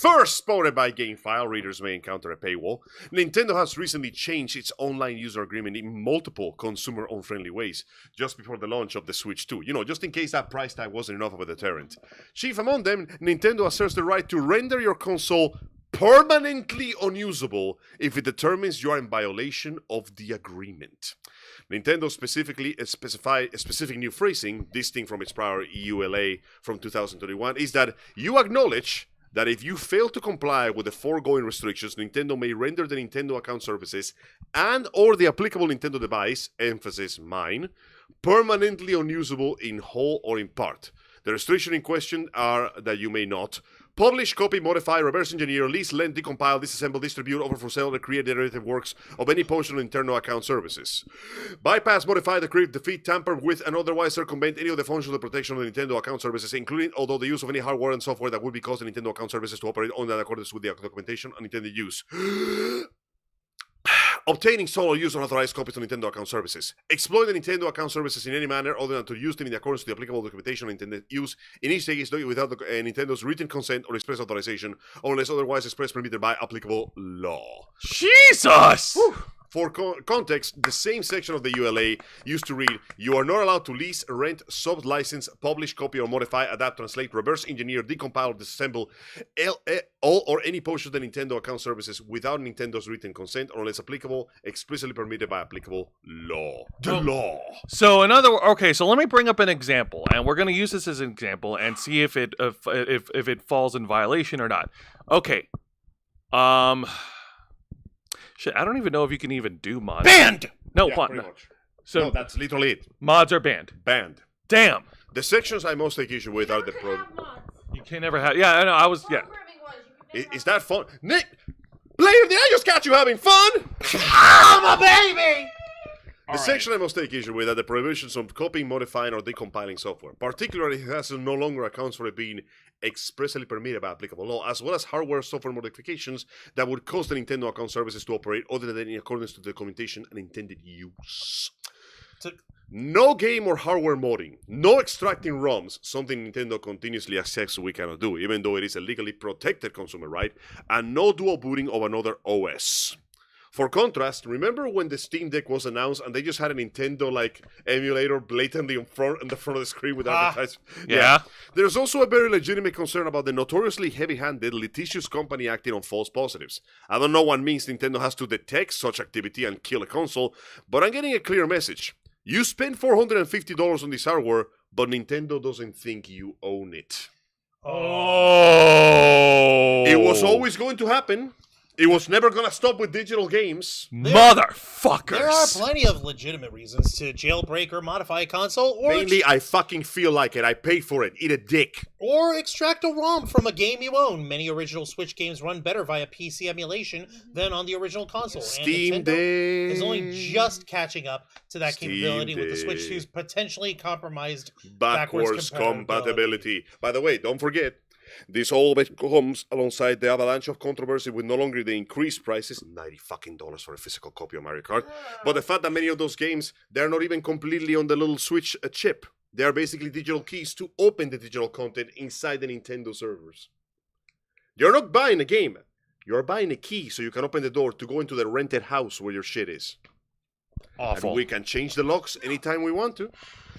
First spotted by GameFile, readers may encounter a paywall. Nintendo has recently changed its online user agreement in multiple consumer-unfriendly ways just before the launch of the Switch 2. You know, just in case that price tag wasn't enough of a deterrent. Chief among them, Nintendo asserts the right to render your console permanently unusable if it determines you are in violation of the agreement. Nintendo specifically specified a specific new phrasing, distinct from its prior EULA from 2021, is that you acknowledge that if you fail to comply with the foregoing restrictions, Nintendo may render the Nintendo account services and or the applicable Nintendo device, emphasis mine, permanently unusable in whole or in part. The restriction in question are that you may not publish, copy, modify, reverse engineer, lease, lend, decompile, disassemble, distribute, offer for sale, or create derivative works of any portion of internal account services. Bypass, modify, decrypt, defeat, tamper with, and otherwise circumvent any of the functions of protection of the Nintendo account services, including although the use of any hardware and software that would be caused the Nintendo account services to operate on that accordance with the documentation and intended use. Obtaining sole or use unauthorized copies of Nintendo account services. Exploit the Nintendo account services in any manner other than to use them in accordance with the applicable documentation and intended use. In each case, without Nintendo's written consent or express authorization, or unless otherwise expressed permitted by applicable law. Jesus! For context, the same section of the ULA used to read, you are not allowed to lease, rent, sub-license, publish, copy, or modify, adapt, translate, reverse engineer, decompile, or disassemble all or any portion of the Nintendo account services without Nintendo's written consent or unless applicable, explicitly permitted by applicable law. The law. So okay, so let me bring up an example, and we're going to use this as an example and see if it falls in violation or not. Okay. Shit, I don't even know if you can even do mods. Banned! No, Yeah, pretty much. So No, that's literally it. mods are banned. Banned. Damn. The sections I most take issue with are the pro. You can never have. Yeah, I know. I was. Yeah. Is that fun? Nick! Blair, did I just catch you having fun? I'm a baby! The section I must take issue with are the prohibitions of copying, modifying, or decompiling software. Particularly, it has no longer accounts for it being expressly permitted by applicable law, as well as hardware software modifications that would cause the Nintendo account services to operate other than in accordance to the documentation and intended use. No game or hardware modding, no extracting ROMs, something Nintendo continuously accepts we cannot do, even though it is a legally protected consumer right, and no dual booting of another OS. For contrast, remember when the Steam Deck was announced and they just had a Nintendo emulator blatantly in the front of the screen with advertising? Yeah. There's also a very legitimate concern about the notoriously heavy-handed, litigious company acting on false positives. I don't know what means Nintendo has to detect such activity and kill a console, but I'm getting a clear message. You spend $450 on this hardware, but Nintendo doesn't think you own it. Oh. It was always going to happen. It was never gonna stop with digital games. Motherfuckers. There are plenty of legitimate reasons to jailbreak or modify a console, or Mainly, I fucking feel like it. I paid for it. Eat a dick. or extract a ROM from a game you own. Many original Switch games run better via PC emulation than on the original console. Steam and Nintendo Deck is only just catching up to that Steam capability with the Switch Deck. 2's potentially compromised backwards compatibility. By the way, don't forget, this all comes alongside the avalanche of controversy with no longer the increased prices, $90 fucking for a physical copy of Mario Kart, but the fact that many of those games, they're not even completely on the little Switch chip. They are basically digital keys to open the digital content inside the Nintendo servers. You're not buying a game. You're buying a key so you can open the door to go into the rented house where your shit is. Awful. And we can change the locks anytime we want to.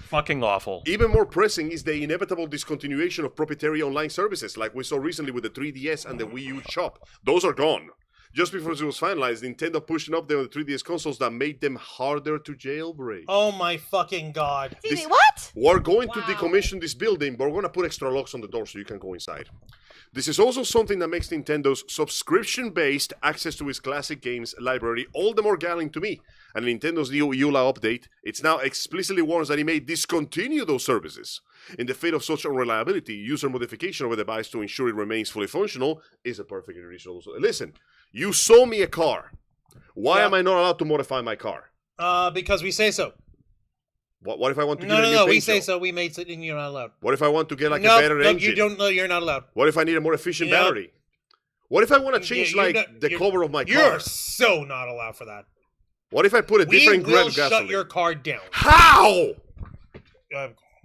Fucking awful. Even more pressing is the inevitable discontinuation of proprietary online services, like we saw recently with the 3DS and the Wii U shop. Those are gone. Just before it was finalized, Nintendo pushed up the 3DS consoles that made them harder to jailbreak. Oh my fucking god. Excuse me, what? We're going to Wow. decommission this building, but we're going to put extra locks on the door so you can go inside. This is also something that makes Nintendo's subscription-based access to its classic games library all the more galling to me. And Nintendo's new EULA update, it's now explicitly warns that it may discontinue those services. In the fate of such unreliability, user modification of a device to ensure it remains fully functional is a perfectly reasonable solution. Listen, you sold me a car. Why Yeah. am I not allowed to modify my car? Because we say so. What if I want to No, get a new no, we paint say job? so. We made it, and you're not allowed. What if I want to get like no, a better no, engine? you don't. No, you're not allowed. What if I need a more efficient Yeah. battery? What if I want to change you're like not- the you're- cover of my You're car? so not allowed for that. What if I put a We different will grade shut gasoline? your car down. How?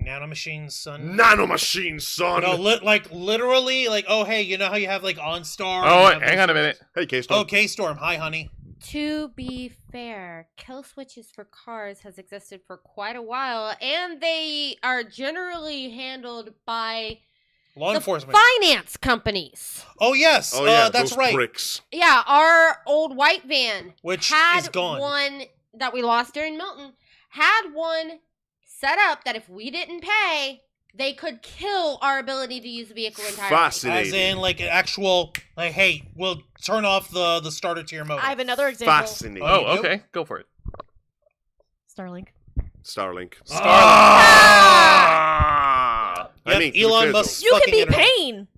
Nanomachines, son. Nanomachine, son. No, literally, like, oh, hey, you know how you have, like, OnStar? Oh, and you have hang on a minute. Hey, K-Storm. Okay, Storm. Hi, honey. To be fair, kill switches for cars has existed for quite a while, and they are generally handled by Law the enforcement. finance companies. Oh, yes. Oh yeah, that's those right. pricks. Yeah, our old white van, Which had is gone. one that we lost during Milton, had one set up that if we didn't pay, they could kill our ability to use the vehicle entirely. Fascinating. As in, like, an actual, like, hey, we'll turn off the starter to your motor. I have another example. Fascinating. you Oh, do? okay. Go for it. Starlink. Starlink. Ah! Yep, I mean, to be Elon fair, Musk. You can Fucking be internet. pain,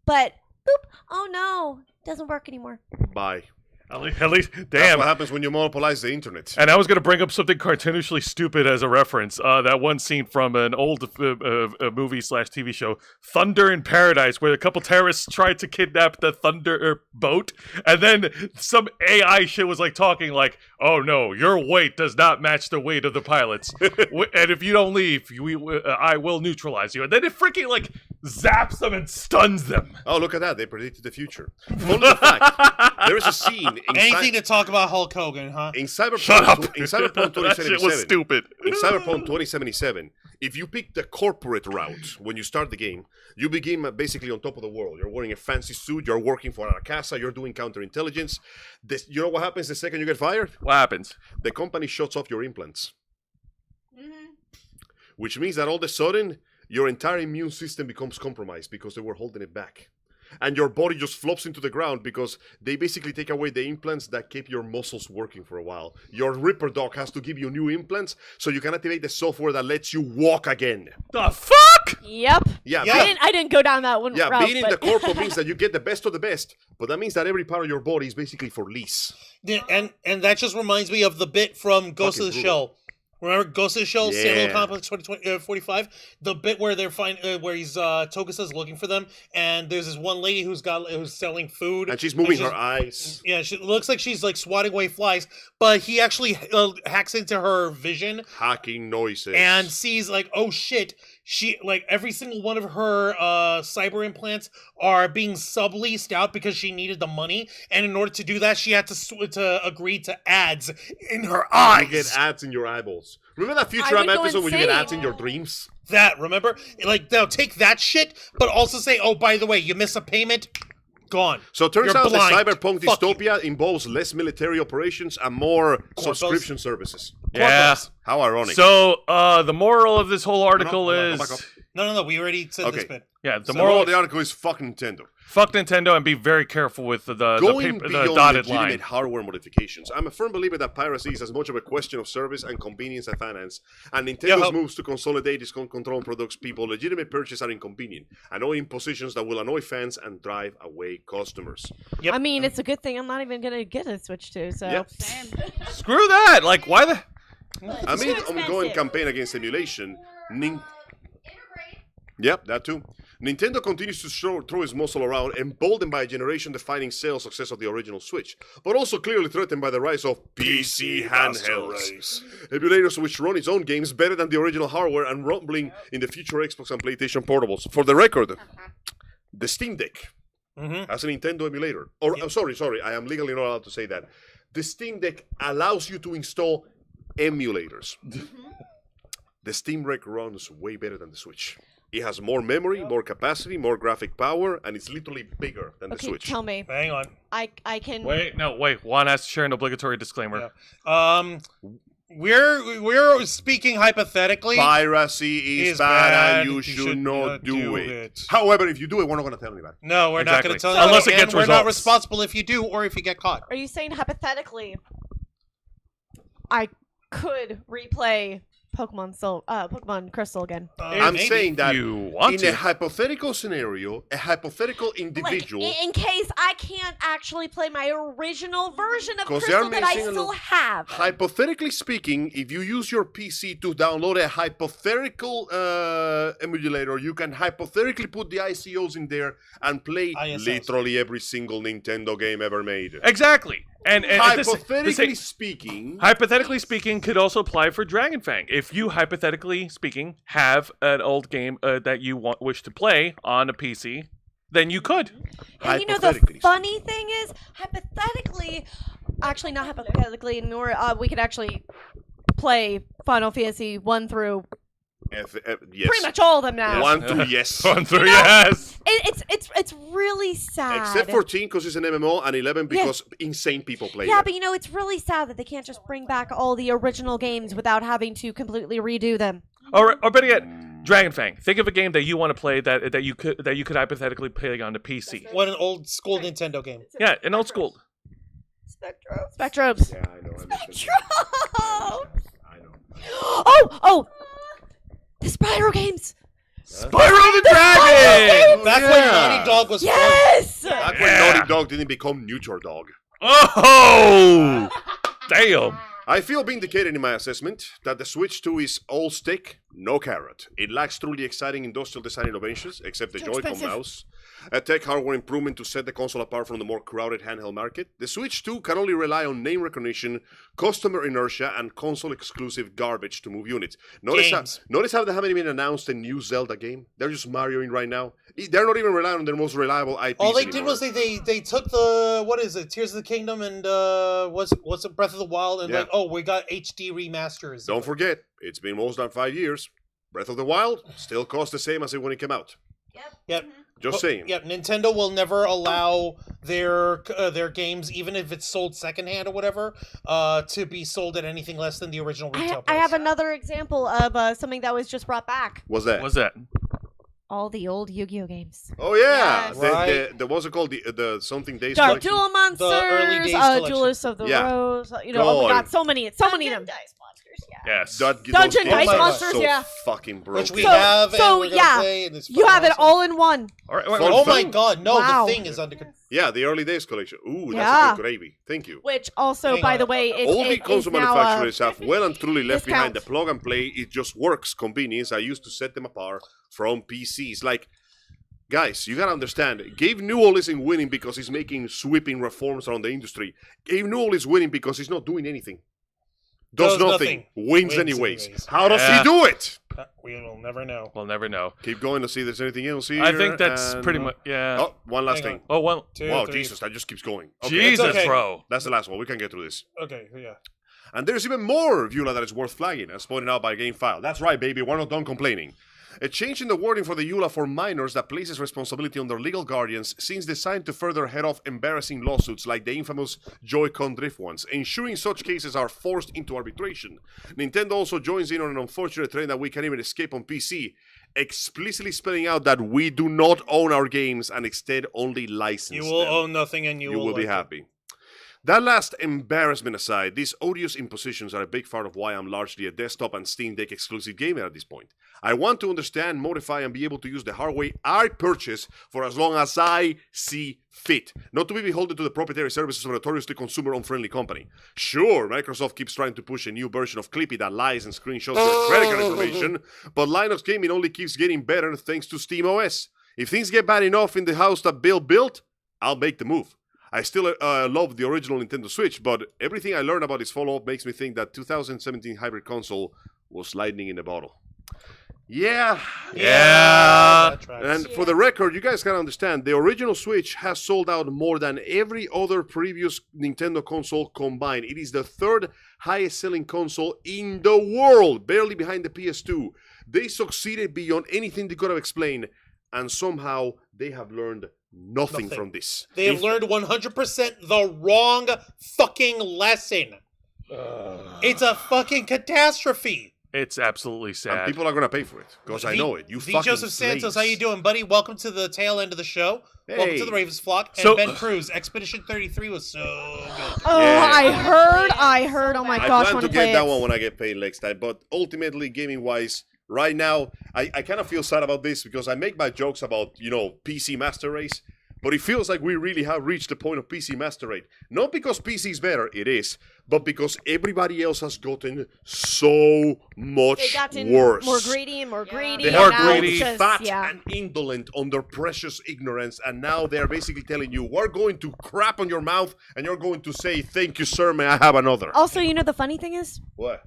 but boop. Oh no, doesn't work anymore. though, bye. At least, That's damn. what happens when you monopolize the internet. And I was going to bring up something cartoonishly stupid as a reference. That one scene from an old movie / TV show, Thunder in Paradise, where a couple terrorists tried to kidnap the Thunder boat, and then some AI shit was like talking like, "Oh no, your weight does not match the weight of the pilots, and if you don't leave, I will neutralize you." And then it freaking like zaps them and stuns them. Oh, look at that. They predicted the future. Fun fact, there is a scene in, Anything to talk about Hulk Hogan, huh? in Cyberpunk, Shut up. in Cyberpunk That shit was 2077. stupid. In Cyberpunk 2077, if you pick the corporate route when you start the game, you begin basically on top of the world. You're wearing a fancy suit, you're working for Aracasa, you're doing counterintelligence. You know what happens the second you get fired? What happens? The company shuts off your implants. Which means that all of a sudden, your entire immune system becomes compromised because they were holding it back. And your body just flops into the ground because they basically take away the implants that keep your muscles working for a while. Your Ripper Doc has to give you new implants so you can activate the software that lets you walk again. The fuck? Yep. Yeah, Yeah. I didn't go down that one yeah, route. being in the but- corporate means that you get the best of the best, but that means that every part of your body is basically for lease. Yeah, and that just reminds me of the bit from Ghost of the Fucking Shell. Remember Ghost of the Shell, Yeah. Samuel Complex 45? The bit where they're where he's Togusa's looking for them, and there's this one lady who's selling food, And she's moving her eyes. Yeah, she looks like she's like swatting away flies, but he actually hacks into her vision Hacking noises. and sees like, oh shit, she like every single one of her cyber implants are being subleased out because she needed the money, and in order to do that, she had to agree to ads in her eyes. you get ads in your eyeballs. Remember that I Futurama would go episode where you get insane. ads in your dreams? That, remember? Like, they'll take that shit, but also say, oh, by the way, you miss a payment, gone. So it turns You're out blind. that cyberpunk Fuck you. dystopia involves less military operations and more subscription services. Yeah. How ironic. So, the moral of this whole article No, is back up. No. We already said this Okay. bit. Yeah, the The moral moral of the article is fuck Nintendo. fuck Nintendo and be very careful with the Going the beyond dotted legitimate line. hardware modifications, I'm a firm believer that piracy is as much of a question of service and convenience as finance, and Nintendo's moves to consolidate its control on products people legitimate purchase are inconvenient, annoying positions that will annoy fans and drive away customers. Yep. I mean, it's a good thing I'm not even gonna get a Switch 2. So Yep. Screw that! Like, why the? Amid too ongoing expensive. campaign against emulation, Yep, that too. Nintendo continues to throw its muscle around, emboldened by a generation-defining sales success of the original Switch, but also clearly threatened by the rise of PC handhelds. Emulators which run its own games better than the original hardware and rumbling in the future Xbox and PlayStation portables. For the record, the Steam Deck as a Nintendo emulator. Or sorry, I am legally not allowed to say that. The Steam Deck allows you to install emulators. The Steam Deck runs way better than the Switch. It has more memory, more capacity, more graphic power, and it's literally bigger than the okay, Switch. tell me. Hang on. I can. Wait. Juan has to share an obligatory disclaimer. Yeah. We're speaking hypothetically. Piracy is bad and you should not do it. However, if you do it, we're not going to tell anybody. No, we're not going Exactly. to tell you. Unless it and gets we're not results. responsible if you do or if you get caught. Are you saying hypothetically, I could replay Pokemon Crystal again? I'm Maybe. saying that You want in to. a hypothetical scenario, a hypothetical individual... Like, in case I can't actually play my original version of 'Cause they are Crystal that I missing a still little- have. Hypothetically speaking, if you use your PC to download a hypothetical emulator, you can hypothetically put the ICOs in there and play ISOs. literally every single Nintendo game ever made. Exactly. And Hypothetically speaking, hypothetically speaking, could also apply for Dragon Fang. If you hypothetically speaking have an old game that you wish to play on a PC, then you could. And you know the hypothetically funny thing is, hypothetically, actually not hypothetically, nor we could actually play Final Fantasy 1 through yes. pretty much all of them now. 1, 2, yes. 1 through You know, yes. It's really sad. Except 14 because it's an MMO and 11 because insane people play Yeah, it. but you know, it's really sad that they can't just bring back all the original games without having to completely redo them. Or better yet, Dragon Fang. Think of a game that you want to play that you could hypothetically play on the PC. What an old school Nintendo game. Yeah, an old school. Spectrobes. Yeah, I know. Spectrobes! I know. Oh! The Spyro games! Spyro the Dragon! Back when Naughty Dog was Yes! Back when Yeah. Naughty Dog didn't become Neutral Dog. Oh! Damn. I feel vindicated in my assessment that the Switch 2 is all stick, no carrot. It lacks truly exciting industrial design innovations, except the Joy-Con mouse, a tech hardware improvement to set the console apart from the more crowded handheld market. The Switch 2 can only rely on name recognition, customer inertia, and console-exclusive garbage to move units. Notice how they haven't even announced a new Zelda game? They're just Marioing right now. They're not even relying on their most reliable IPs All they anymore. did was they took the, what is it, Tears of the Kingdom and what's it, Breath of the Wild, and Yeah. we got HD remasters. Don't forget, it's been more than 5 years. Breath of the Wild still costs the same as it when it came out. Yep. Just saying. Yep. Nintendo will never allow their games, even if it's sold secondhand or whatever, to be sold at anything less than the original retail I price. have another example of something that was just brought back. What's that? What's that? All the old Yu-Gi-Oh games. Oh yeah, Yes. Right. the what's it called? The something days Dark collection? Duel Monsters, early days collection. Duelists of the Yeah. Rose. You know, oh my God. god, so many of them. Dice monsters, yeah. Yes. Those Dungeon games Dice are Monsters, so yeah. fucking broken. Which we So- have, so, and we're gonna yeah, play, and it's You fucking have it awesome. all in one. All right, Fun Oh my fact. god, no, Wow. the thing is under control. Yeah, the early days collection. Ooh, that's Yeah. a good gravy. Thank you. Which also, Hang by on. the way, All the is console now, manufacturers have well and truly left behind the discount. plug and play. It just works. Convenience. I used to set them apart from PCs. Like, guys, you gotta understand. Gabe Newell isn't winning because he's making sweeping reforms around the industry. Gabe Newell is winning because he's not doing anything. Does nothing. Wins anyways. anyways. How does Yeah. he do it? We will never know. We'll never know. Keep going to see if there's anything else here. I think that's and- pretty much, yeah. Oh, one last Hang thing. on. Oh, well. 2, Wow, 3. Jesus, that just keeps going. Okay, Jesus, okay. bro. that's the last one. We can get through this. Okay, yeah. And there's even more, Vula, that is worth flagging, as pointed out by GameFile. That's right, baby. We're not done complaining. A change in the wording for the EULA for minors that places responsibility on their legal guardians seems designed to further head off embarrassing lawsuits like the infamous Joy-Con drift ones, ensuring such cases are forced into arbitration. Nintendo also joins in on an unfortunate trend that we can't even escape on PC, explicitly spelling out that we do not own our games and instead only license them. You will own nothing and you will be happy. That last embarrassment aside, these odious impositions are a big part of why I'm largely a desktop and Steam Deck exclusive gamer at this point. I want to understand, modify, and be able to use the hardware I purchase for as long as I see fit, not to be beholden to the proprietary services of a notoriously consumer-unfriendly company. Sure, Microsoft keeps trying to push a new version of Clippy that lies and screenshots your credit card information, but Linux gaming only keeps getting better thanks to SteamOS. If things get bad enough in the house that Bill built, I'll make the move. I still love the original Nintendo Switch, but everything I learned about its follow-up makes me think that 2017 hybrid console was lightning in a bottle. Yeah. And for the record, you guys gotta understand, the original Switch has sold out more than every other previous Nintendo console combined. It is the third highest selling console in the world, barely behind the PS2. They succeeded beyond anything they could have explained, and somehow they have learned nothing from this. They have learned 100% the wrong fucking lesson. It's a fucking catastrophe. It's absolutely sad. And people are gonna pay for it because I know it. You fucking Joseph Santos, slaves. how you doing, buddy? Welcome to the tail end of the show. Hey. Welcome to the Ravens flock. And So- Ben Cruz, Expedition 33 was so good. Oh, Yeah. I heard. Oh my I gosh, I plan want to to play get that it. one when I get paid next time. But ultimately, gaming-wise, right now, I kind of feel sad about this because I make my jokes about, PC Master Race. But it feels like we really have reached the point of PC Master Race. Not because PC is better, it is, but because everybody else has gotten so much They gotten worse. more greedy and more greedy. They and have now grown it's just- fat yeah. and indolent on their precious ignorance, and now they're basically telling you, we're going to crap on your mouth, and you're going to say, thank you, sir, may I have another? Also, the funny thing is, What?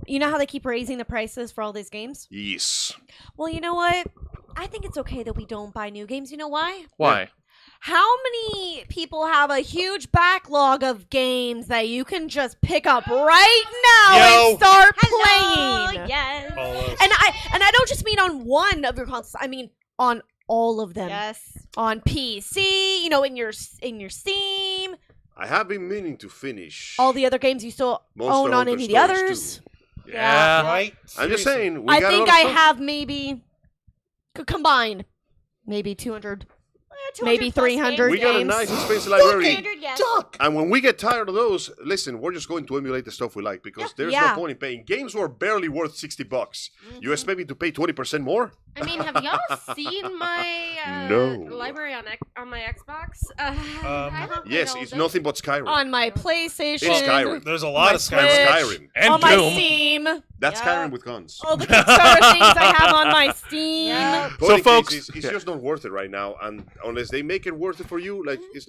you know how they keep raising the prices for all these games? Yes. Well, you know what? I think it's okay that we don't buy new games. You know why? Why? How many people have a huge backlog of games that you can just pick up right now and start playing? Yes. And I don't just mean on one of your consoles. I mean on all of them. Yes. On PC, in your Steam, I have been meaning to finish. all the other games you still Monster own on Hunter any of the Stories others. 2. Yeah. Right? I'm just Seriously. saying, we I got a think lot I of stuff. have maybe combined maybe 200, maybe 300 We got a games. nice expensive library. 200, yes. Duck! And when we get tired of those, listen, we're just going to emulate the stuff we like because there's Yeah. no point in paying. Games were barely worth $60. You expect me to pay 20% more? I mean, have y'all seen my No. library on my Xbox? I don't Yes, know, it's they- nothing but Skyrim. On my PlayStation. It's Skyrim. There's a lot of Switch. Skyrim. And on my Doom. Steam. That's Yeah. Skyrim with guns. All the Kickstarter things I have on my Steam. Yeah. But So, in folks- case it's just not worth it right now. And unless they make it worth it for you,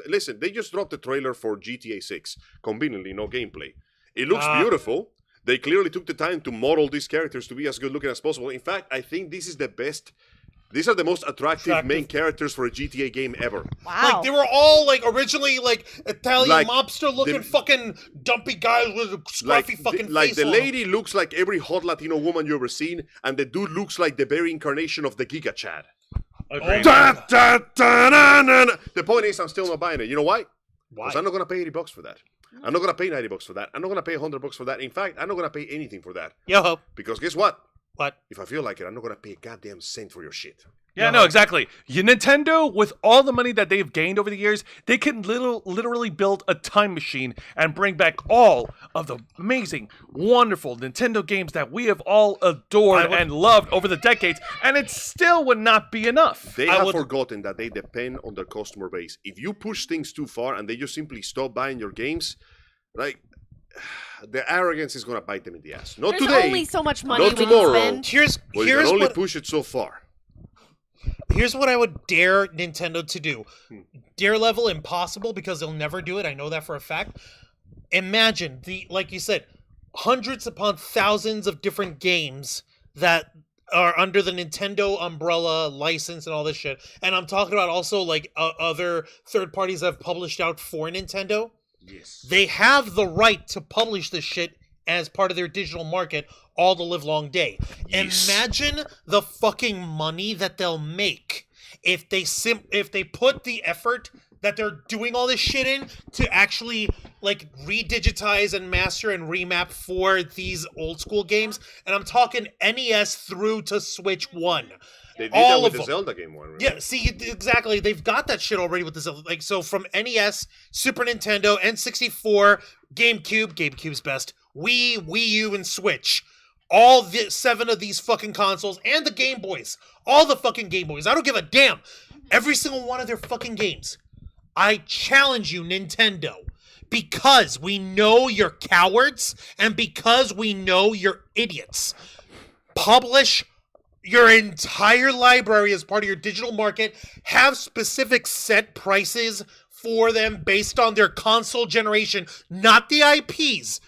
listen, they just dropped the trailer for GTA 6. Conveniently, no gameplay. It looks beautiful. They clearly took the time to model these characters to be as good looking as possible. In fact, I think this is the best. These are the most attractive main characters for a GTA game ever. Wow. Like, they were all, originally, Italian Like, mobster-looking the- fucking dumpy guys with a scruffy fucking face the on lady looks like every hot Latino woman you've ever seen, and the dude looks like the very incarnation of the Giga Chad. Agreed. The point is, I'm still not buying it. You know why? Why? Because I'm not gonna pay $80 for that. I'm not gonna pay $90 for that. I'm not gonna pay $100 for that. In fact, I'm not gonna pay anything for that. Yo-ho. Because guess what? What? If I feel like it, I'm not gonna pay a goddamn cent for your shit. Yeah, no, exactly. Nintendo, with all the money that they've gained over the years, they can literally build a time machine and bring back all of the amazing, wonderful Nintendo games that we have all adored and loved over the decades, and it still would not be enough. They have forgotten that they depend on their customer base. If you push things too far and they just simply stop buying your games, the arrogance is gonna bite them in the ass. Not There's today. only so much money not we can tomorrow. spend. Here's Well, you can only what push it so far. here's what I would dare Nintendo to do. Dare level impossible because they'll never do it. I know that for a fact. Imagine like you said, hundreds upon thousands of different games that are under the Nintendo umbrella license and all this shit. And I'm talking about also other third parties that have published out for Nintendo. Yes. They have the right to publish this shit as part of their digital market all the live long day. Yes. Imagine the fucking money that they'll make if they put the effort that they're doing all this shit in to actually like redigitize and master and remap for these old school games. And I'm talking NES through to Switch 1. They did all that with of the them. Zelda game one. Remember? Yeah, see, exactly. They've got that shit already with the Zelda. Like, so from NES, Super Nintendo, N64, GameCube's best, Wii U, and Switch. All 7 of these fucking consoles and the Game Boys. All the fucking Game Boys. I don't give a damn. Every single one of their fucking games. I challenge you, Nintendo. Because we know you're cowards and because we know you're idiots. Publish your entire library as part of your digital market. Have specific set prices for them based on their console generation, not the IPs.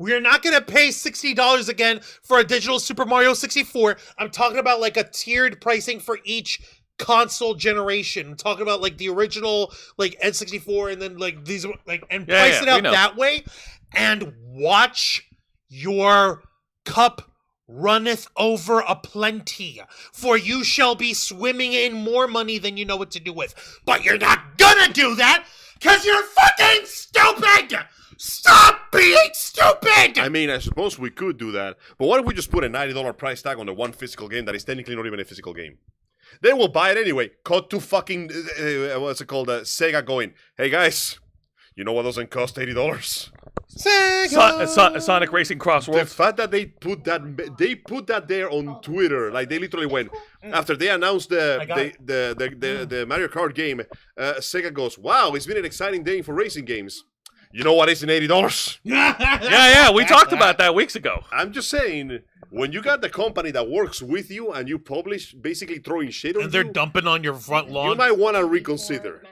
We're not going to pay $60 again for a digital Super Mario 64. I'm talking about like a tiered pricing for each console generation. I'm talking about like the original like N64 and then like these like and price it out that way and watch your cup runneth over a plenty, for you shall be swimming in more money than you know what to do with. But you're not gonna do that because you're fucking stupid! Stop being stupid! I mean, I suppose we could do that, but what if we just put a $90 price tag on the one physical game that is technically not even a physical game? Then we'll buy it anyway. Cut to fucking, what's it called, Sega going, hey guys, you know what doesn't cost $80? Sega! Sonic Racing Cross The Worlds. fact that they put that there on Twitter, like they literally went after they announced the Mario Kart game. Sega goes, "Wow, it's been an exciting day for racing games." You know what isn't $80? Yeah, we talked about that weeks ago. I'm just saying, when you got the company that works with you and you publish basically throwing shit on And they're you, dumping on your front lawn. you might want to reconsider.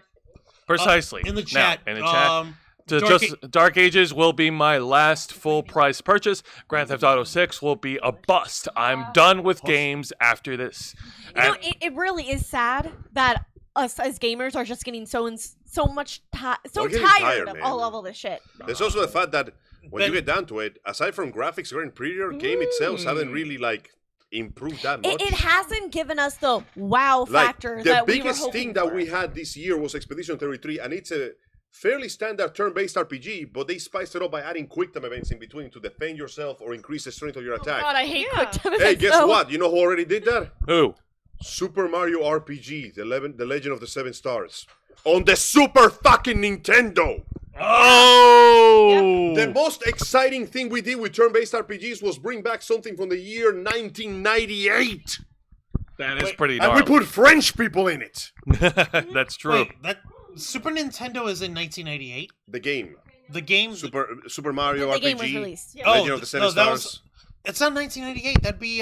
Precisely. In the chat. Now, in the chat. Dark Dark Ages will be my last full price purchase. Grand Theft Auto 6 will be a bust. I'm done with games after this. You know, it really is sad that us as gamers are just getting so much We're so getting tired tired, of man. all of this shit. There's also the fact that when But- you get down to it, aside from graphics getting prettier, game itself haven't really like improved that much. It hasn't given us the wow Like, factor the that we were biggest hoping thing that for. we had this year was Expedition 33, and it's a fairly standard turn-based RPG, but they spiced it up by adding quick time events in between to defend yourself or increase the strength of your attack. God, I hate quick time Hey, events, guess though. what? You know who already did that? Who? Super Mario RPG, the Legend of the Seven Stars, on the Super fucking Nintendo. Oh! The most exciting thing we did with turn-based RPGs was bring back something from the year 1998, That is pretty and we gnarly. put French people in it. That's true. Wait, that Super Nintendo is in 1998. The game, The game. Super Mario The RPG, game was released. Yeah. Legend of the Seven that Stars. was. It's not 1998. That'd be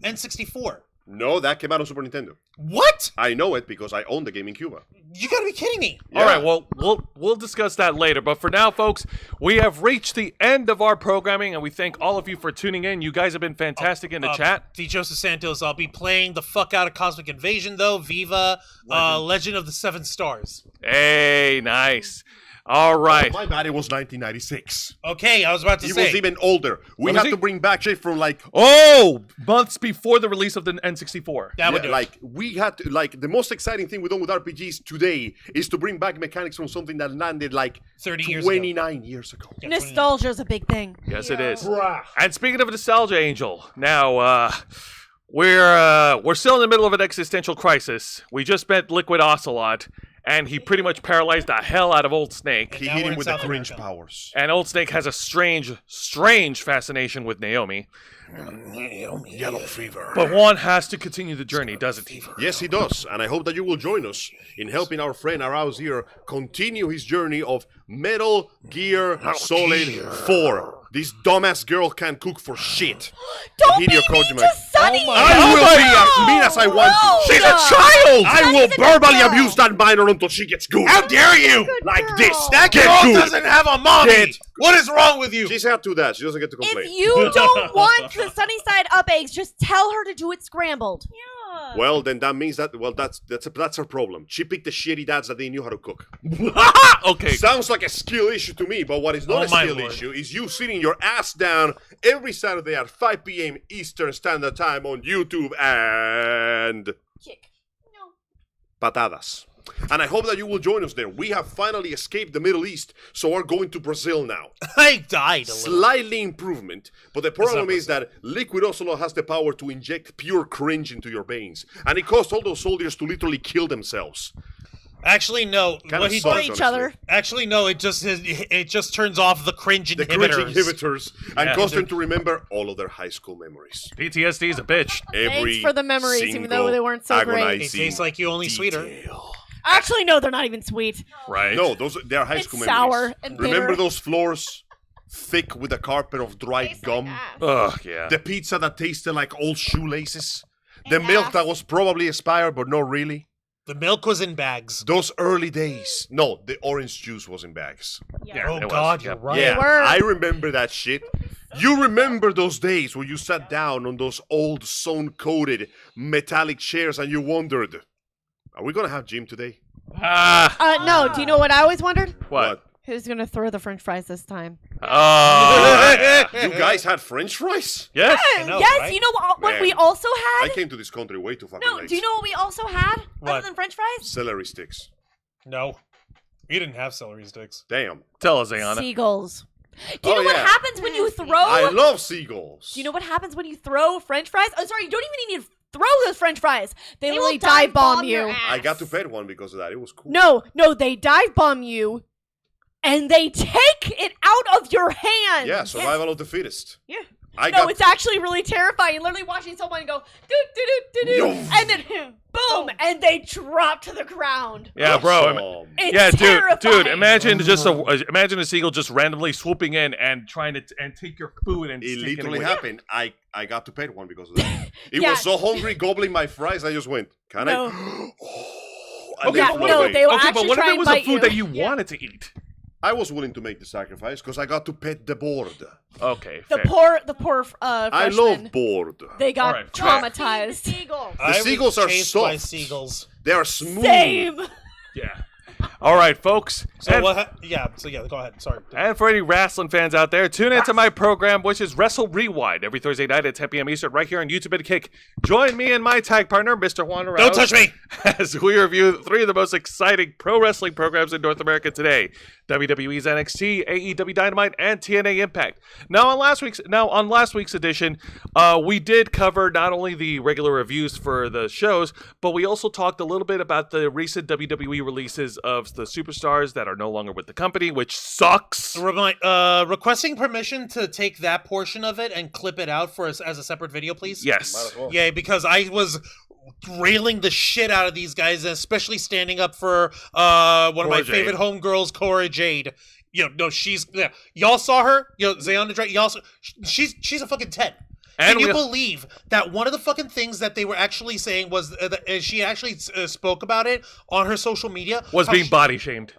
N64. No, that came out on Super Nintendo. What? I know it because I own the game in Cuba. You gotta be kidding me! All right, well, we'll discuss that later. But for now, folks, we have reached the end of our programming, and we thank all of you for tuning in. You guys have been fantastic in the chat. Joseph Santos, I'll be playing the fuck out of Cosmic Invasion, though. Viva Legend of the Seven Stars. Hey, nice. All right. My bad, it was 1996. Okay, I was about to He say. was even older. We When was have he? to bring back shit from like Oh, months before the release of the N64. That would yeah, do like we had to, like the most exciting thing we've done with RPGs today is to bring back mechanics from something that landed like 30 years ago. 29 years ago. Yeah, Nostalgia's a big thing. Yes, it is. Bruh. And speaking of nostalgia, Angel, now we're still in the middle of an existential crisis. We just met Liquid Ocelot, and he pretty much paralyzed the hell out of Old Snake. He now hit we're him in with the South cringe America. powers. And Old Snake has a strange fascination with Naomi. Yellow fever. But one has to continue the journey, doesn't he? Yes, he does, and I hope that you will join us in helping our friend Arouse here continue his journey of Metal Gear Solid 4. This dumbass girl can't cook for shit. Don't be Hideo mean Kojima. to Sunny! I will be as mean as I want to. She's a child! I will verbally abuse that minor until she gets good. How dare you! Like this. That Get girl good. doesn't have a mommy! Get What is wrong with you? She's had to that. She doesn't get to complain. If you don't want the sunny side up eggs, just tell her to do it scrambled. Yeah. Well, then that means that that's her problem. She picked the shitty dads that they knew how to cook. Okay. Sounds like a skill issue to me, but what is not Oh, a my skill Lord. issue is you sitting your ass down every Saturday at 5 p.m. Eastern Standard Time on YouTube and Kick. No. patadas. And I hope that you will join us there. We have finally escaped the Middle East, so we're going to Brazil now. I died a little. Slightly improvement, but the problem is that Liquid Ocelot has the power to inject pure cringe into your veins, and it caused all those soldiers to literally kill themselves. Actually, no. Kinda What he sucks, each honestly. other. Actually, no. It just turns off the cringe The inhibitors. cringe inhibitors and Yeah. cause them to remember all of their high school memories. PTSD is a bitch. Every Thanks for the memories, even though single they weren't so great. It agonizing tastes like you, only sweeter. detail. Actually, no, they're not even sweet. Right. No, they're high It's school sour memories. and Remember bitter. those floors thick with a carpet of dried gum? Ugh, yeah. The pizza that tasted like old shoelaces? The milk that was probably expired but not really? The milk was in bags. Those early days. No, the orange juice was in bags. Yeah, Oh it was. God, Yep. you're right. Yeah, were. I remember that shit. You remember those days where you sat down on those old stone-coated metallic chairs and you wondered, are we going to have gym today? Ah. No, do you know what I always wondered? What? Who's gonna throw the french fries this time? Oh. You guys had french fries? Yes. know, yes, right? you know what Man. we also I had? came to this country way too fucking No, late. do you know what we also had? What? Other than french fries? Celery sticks. No, we didn't have celery sticks. Damn. Tell us, Ayana. Seagulls. Do you Oh, know what yeah. happens when you throw... I love seagulls. Do you know what happens when you throw french fries? Oh, sorry, you don't even need to throw those french fries. They They literally will dive bomb your you. ass. I got to pet one because of that. It was cool. No, they dive bomb you, and they take it out of your hand. Yeah, survival of the fittest. Yeah. I No, got it's actually really terrifying. Literally watching someone go do do do do do, Yo. and then boom, and they drop to the ground. Yeah, bro. Awesome. It's Yeah, terrifying. dude. Imagine a seagull just randomly swooping in and trying to and take your food and It stick literally away. happened. I got to pet one because of that. It Yeah. was so hungry gobbling my fries, I just went, can No. I? Okay, Yeah, but flew what no, away. they will Okay, actually but what if try it and was a bite food you. that you wanted to eat? I was willing to make the sacrifice because I got to pet the board. Okay, The fair. poor I freshmen, love board. they got Alright, traumatized. Seagulls. I was seagulls are chased by soft. seagulls. They are smooth. Same. Yeah. All right, folks. So and, what? So yeah, go ahead. Sorry. and for any wrestling fans out there, tune into my program, which is Wrestle Rewind, every Thursday night at 10 p.m. Eastern, right here on YouTube and Kick. Join me and my tag partner, Mr. Juan Rouse, Don't touch me. as we review three of the most exciting pro wrestling programs in North America today: WWE's NXT, AEW Dynamite, and TNA Impact. Now on last week's edition, we did cover not only the regular reviews for the shows, but we also talked a little bit about the recent WWE releases of the superstars that are no longer with the company, which sucks. Requesting permission to take that portion of it and clip it out for us as a separate video, please. Yes. Yeah, because I was railing the shit out of these guys, especially standing up for one of my Cora Jade. favorite homegirls, Cora Jade. No, she's y'all saw her. Zayana Drake. She's a fucking 10. And Can you we- believe that one of the fucking things that they were actually saying was that she actually spoke about it on her social media Was how being she- body shamed.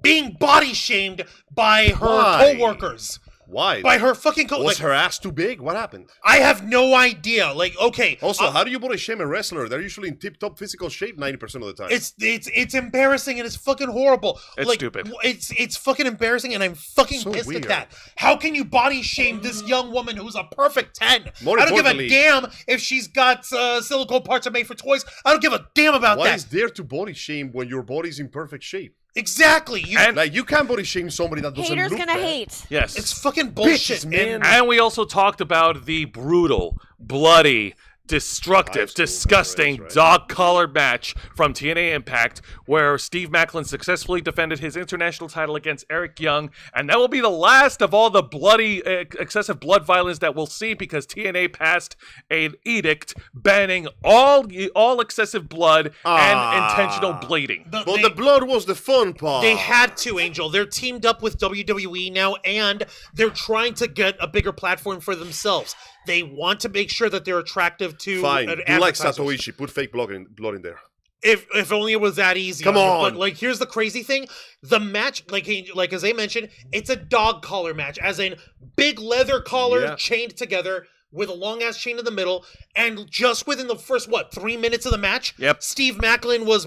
being body shamed by her Why? co-workers, Why? by her fucking Was her ass too big? What happened? I have no idea. Like, okay, Also, how do you body shame a wrestler? They're usually in tip-top physical shape 90% of the time. it's embarrassing and it's fucking horrible. It's like, stupid. It's fucking embarrassing and I'm fucking So pissed weird. at that. How can you body shame this young woman who's a perfect 10? More I don't give a importantly- damn if she's got silicone parts are made for toys. I don't give a damn about What that. is there to body shame when your body's in perfect shape? Exactly. Like, you can't body shame somebody that doesn't Haters look gonna bad. hate. Yes. It's fucking bullshit, Bitches, man. And we also talked about the brutal, bloody, destructive, High school, disgusting, right. dog-collared match from TNA Impact, where Steve Macklin successfully defended his international title against Eric Young, and that will be the last of all the bloody, excessive blood violence that we'll see, because TNA passed an edict banning all excessive blood and intentional bleeding. But the blood was the fun part. They had to, Angel. They're teamed up with WWE now, and they're trying to get a bigger platform for themselves. They want to make sure that they're attractive to Fine. Do like advertisers. Satoichi. Put fake blood in there. If only it was that easy. Come on. But, like, here's the crazy thing. The match, like as I mentioned, it's a dog collar match, as in big leather collar Yeah. chained together, with a long-ass chain in the middle, and just within the first, 3 minutes of the match, Yep. Steve Macklin was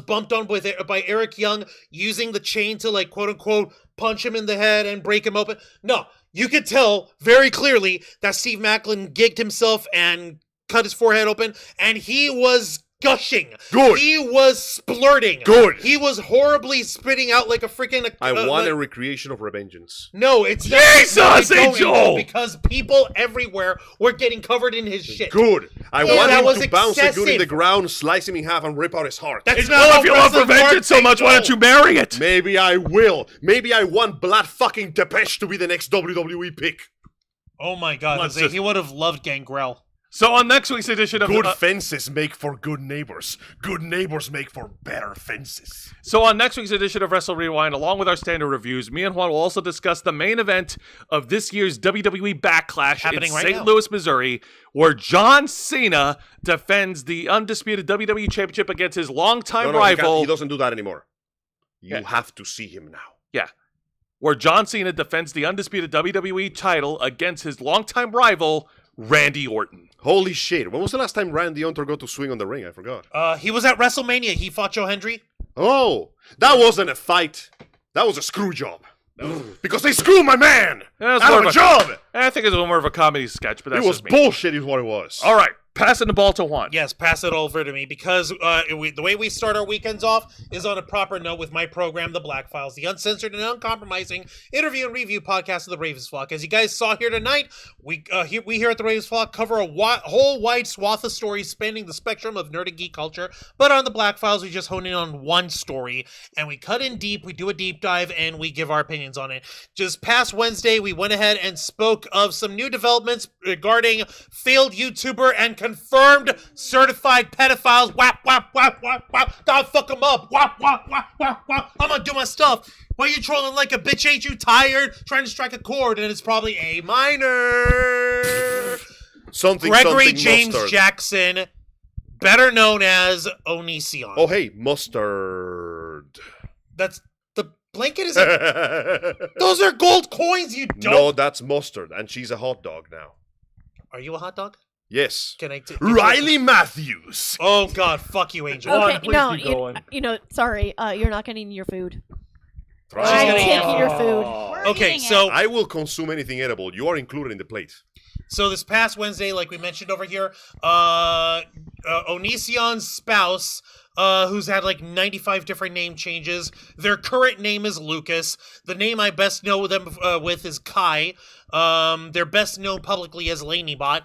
bumped on by Eric Young using the chain to, like, quote-unquote, punch him in the head and break him open. No, you could tell very clearly that Steve Macklin gigged himself and cut his forehead open, and he was gushing. Good. He was splurting. Good. He was horribly spitting out like a freaking... I want a recreation of revengeance. No, it's Jesus, not. I don't, Angel! because people everywhere were getting covered in his shit. Good. I Yeah, want that him was to bounce a good in excessive. the ground, slice him in half, and rip out his heart. That's not Well, how if you love wrestling vengeance works, so much, why don't you Angel. marry it? Maybe I will. Maybe I want Blood fucking Depeche to be the next WWE pick. Oh my god, Let's Jose, just- he would have loved Gangrel. So on next week's edition of Good fences make for good neighbors. Good neighbors make for better fences. So on next week's edition of Wrestle Rewind, along with our standard reviews, me and Juan will also discuss the main event of this year's WWE Backlash Happening in right St. now. Louis, Missouri, where John Cena defends the undisputed WWE Championship against his longtime No, rival. he doesn't do that anymore. You Yeah. have to see him now. Yeah. Where John Cena defends the undisputed WWE title against his longtime rival, Randy Orton. Holy shit. When was the last time Randy Orton got to swing on the ring? I forgot. He was at WrestleMania. He fought Joe Hendry. Oh, that wasn't a fight. That was a screw job. Because they screwed my man Yeah, it's out more of a of a- job. I think it's more of a comedy sketch, but It that's was just me. bullshit is what it was. All right, passing the ball to Juan. Yes, pass it over to me because the way we start our weekends off is on a proper note with my program, The Black Files, the uncensored and uncompromising interview and review podcast of the Ravens Flock. As you guys saw here tonight, we here at the Ravens Flock cover a whole wide swath of stories spanning the spectrum of nerd and geek culture. But on The Black Files, we just hone in on one story and we cut in deep. We do a deep dive and we give our opinions on it. Just past Wednesday, we went ahead and spoke of some new developments regarding failed YouTuber and confirmed certified pedophiles. Whap, whap, whap, whap, whap. God, fuck them up. Whap, whap, whap, whap, whap. I'm gonna do my stuff. Why you trolling like a bitch? Ain't you tired? Trying to strike a chord, and it's probably A minor. Something, Gregory something James mustard. Jackson, better known as Onision. Oh, hey, mustard. That's the blanket is. Those are gold coins. You don't. No, that's mustard, and she's a hot dog now. Are you a hot dog? Yes. Can I? Riley Matthews. Oh God, fuck you, Angel. Juan, Okay, please no, keep going. sorry, you're not getting your food. She's I'm gonna eat taking it. your food. We're Okay, eating so I will consume anything edible. You are included in the plate. So this past Wednesday, like we mentioned over here, Onision's spouse, who's had like 95 different name changes. Their current name is Lucas. The name I best know them with is Kai. They're best known publicly as Lanybot.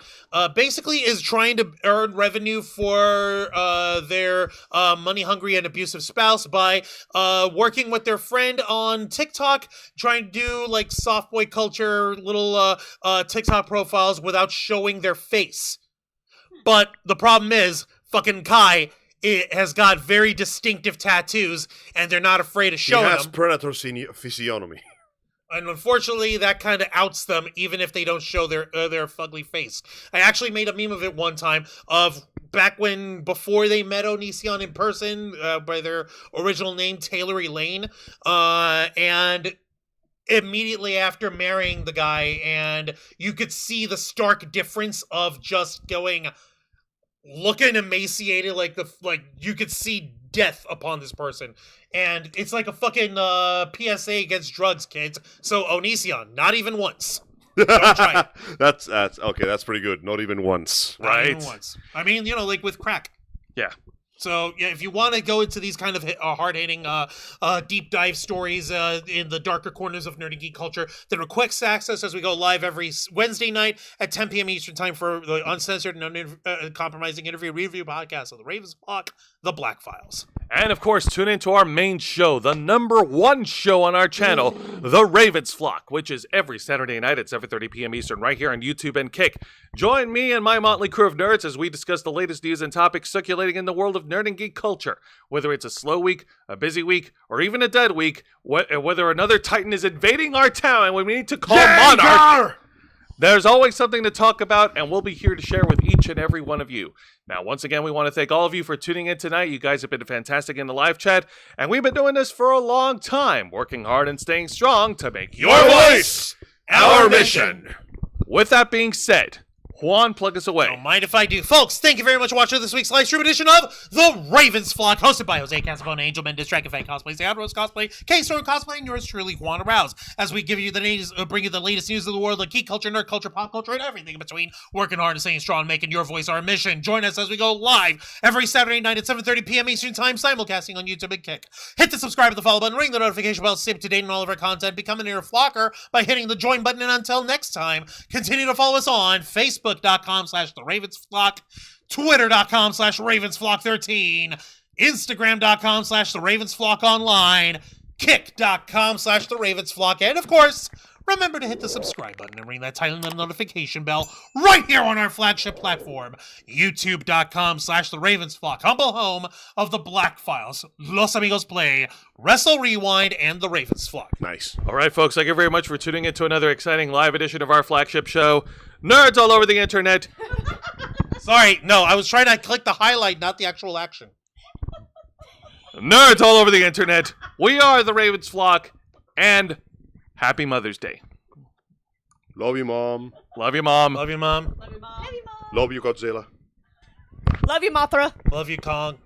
Basically is trying to earn revenue for their money-hungry and abusive spouse by working with their friend on TikTok, trying to do like soft boy culture little TikTok profiles without showing their face. But the problem is, fucking Kai has got very distinctive tattoos, and they're not afraid of He showing has them. predator physiognomy. And unfortunately, that kind of outs them, even if they don't show their fugly face. I actually made a meme of it one time of back when, before they met Onision in person by their original name, Taylor Elaine, and immediately after marrying the guy, and you could see the stark difference of just looking emaciated, like you could see death upon this person. And it's like a fucking PSA against drugs, kids. So Onision, not even once. Don't try it. That's okay. That's pretty good. Not even once. Not even Right. once. I mean, like with crack. Yeah. So, yeah, if you want to go into these kind of hard-hitting, deep dive stories in the darker corners of nerdy geek culture, then request access as we go live every Wednesday night at 10 p.m. Eastern Time for the uncensored and uncompromising interview review podcast of the Ravens Flock, The Black Files. And of course, tune into our main show, the #1 show on our channel, The Ravens Flock, which is every Saturday night at 7:30 p.m. Eastern, right here on YouTube and Kick. Join me and my motley crew of nerds as we discuss the latest news and topics circulating in the world of nerd and geek culture. Whether it's a slow week, a busy week, or even a dead week, whether another Titan is invading our town and we need to call Monarch, there's always something to talk about, and we'll be here to share with each and every one of you. Now, once again, we want to thank all of you for tuning in tonight. You guys have been fantastic in the live chat, and we've been doing this for a long time, working hard and staying strong to make your voice our mission. With that being said, Juan, plug us away. Don't mind if I do. Folks, thank you very much for watching this week's live stream edition of The Ravens Flock, hosted by Jose Casabona, Angel Mendez, Dragon Fan Cosplay, Seattle Rose Cosplay, K-Storm Cosplay, and yours truly, Juan Arouse. As we give you the latest, bring you the latest news of the world, like geek culture, nerd culture, pop culture, and everything in between. Working hard and staying strong, making your voice our mission. Join us as we go live every Saturday night at 7:30 p.m. Eastern Time, simulcasting on YouTube and Kick. Hit the subscribe and the follow button, ring the notification bell, stay up to date on all of our content, become an ear flocker by hitting the join button, and until next time, continue to follow us on Facebook.com/TheRavensFlock, Twitter.com/RavensFlock13, Instagram.com/TheRavensFlockOnline, Kick.com/TheRavensFlock, and of course, remember to hit the subscribe button and ring that tiny little notification bell right here on our flagship platform, YouTube.com/TheRavensFlock, humble home of the Black Files, Los Amigos Play, Wrestle Rewind, and The Ravens Flock. Nice. All right, folks, thank you very much for tuning in to another exciting live edition of our flagship show, Nerds All Over the Internet. Sorry, no, I was trying to click the highlight, not the actual action. Nerds all over the internet. We are the Ravens Flock, and happy Mother's Day. Love you, Mom. Love you, Mom. Love you, Mom. Love you, Mom. Love you, Godzilla. Love you, Mothra. Love you, Kong.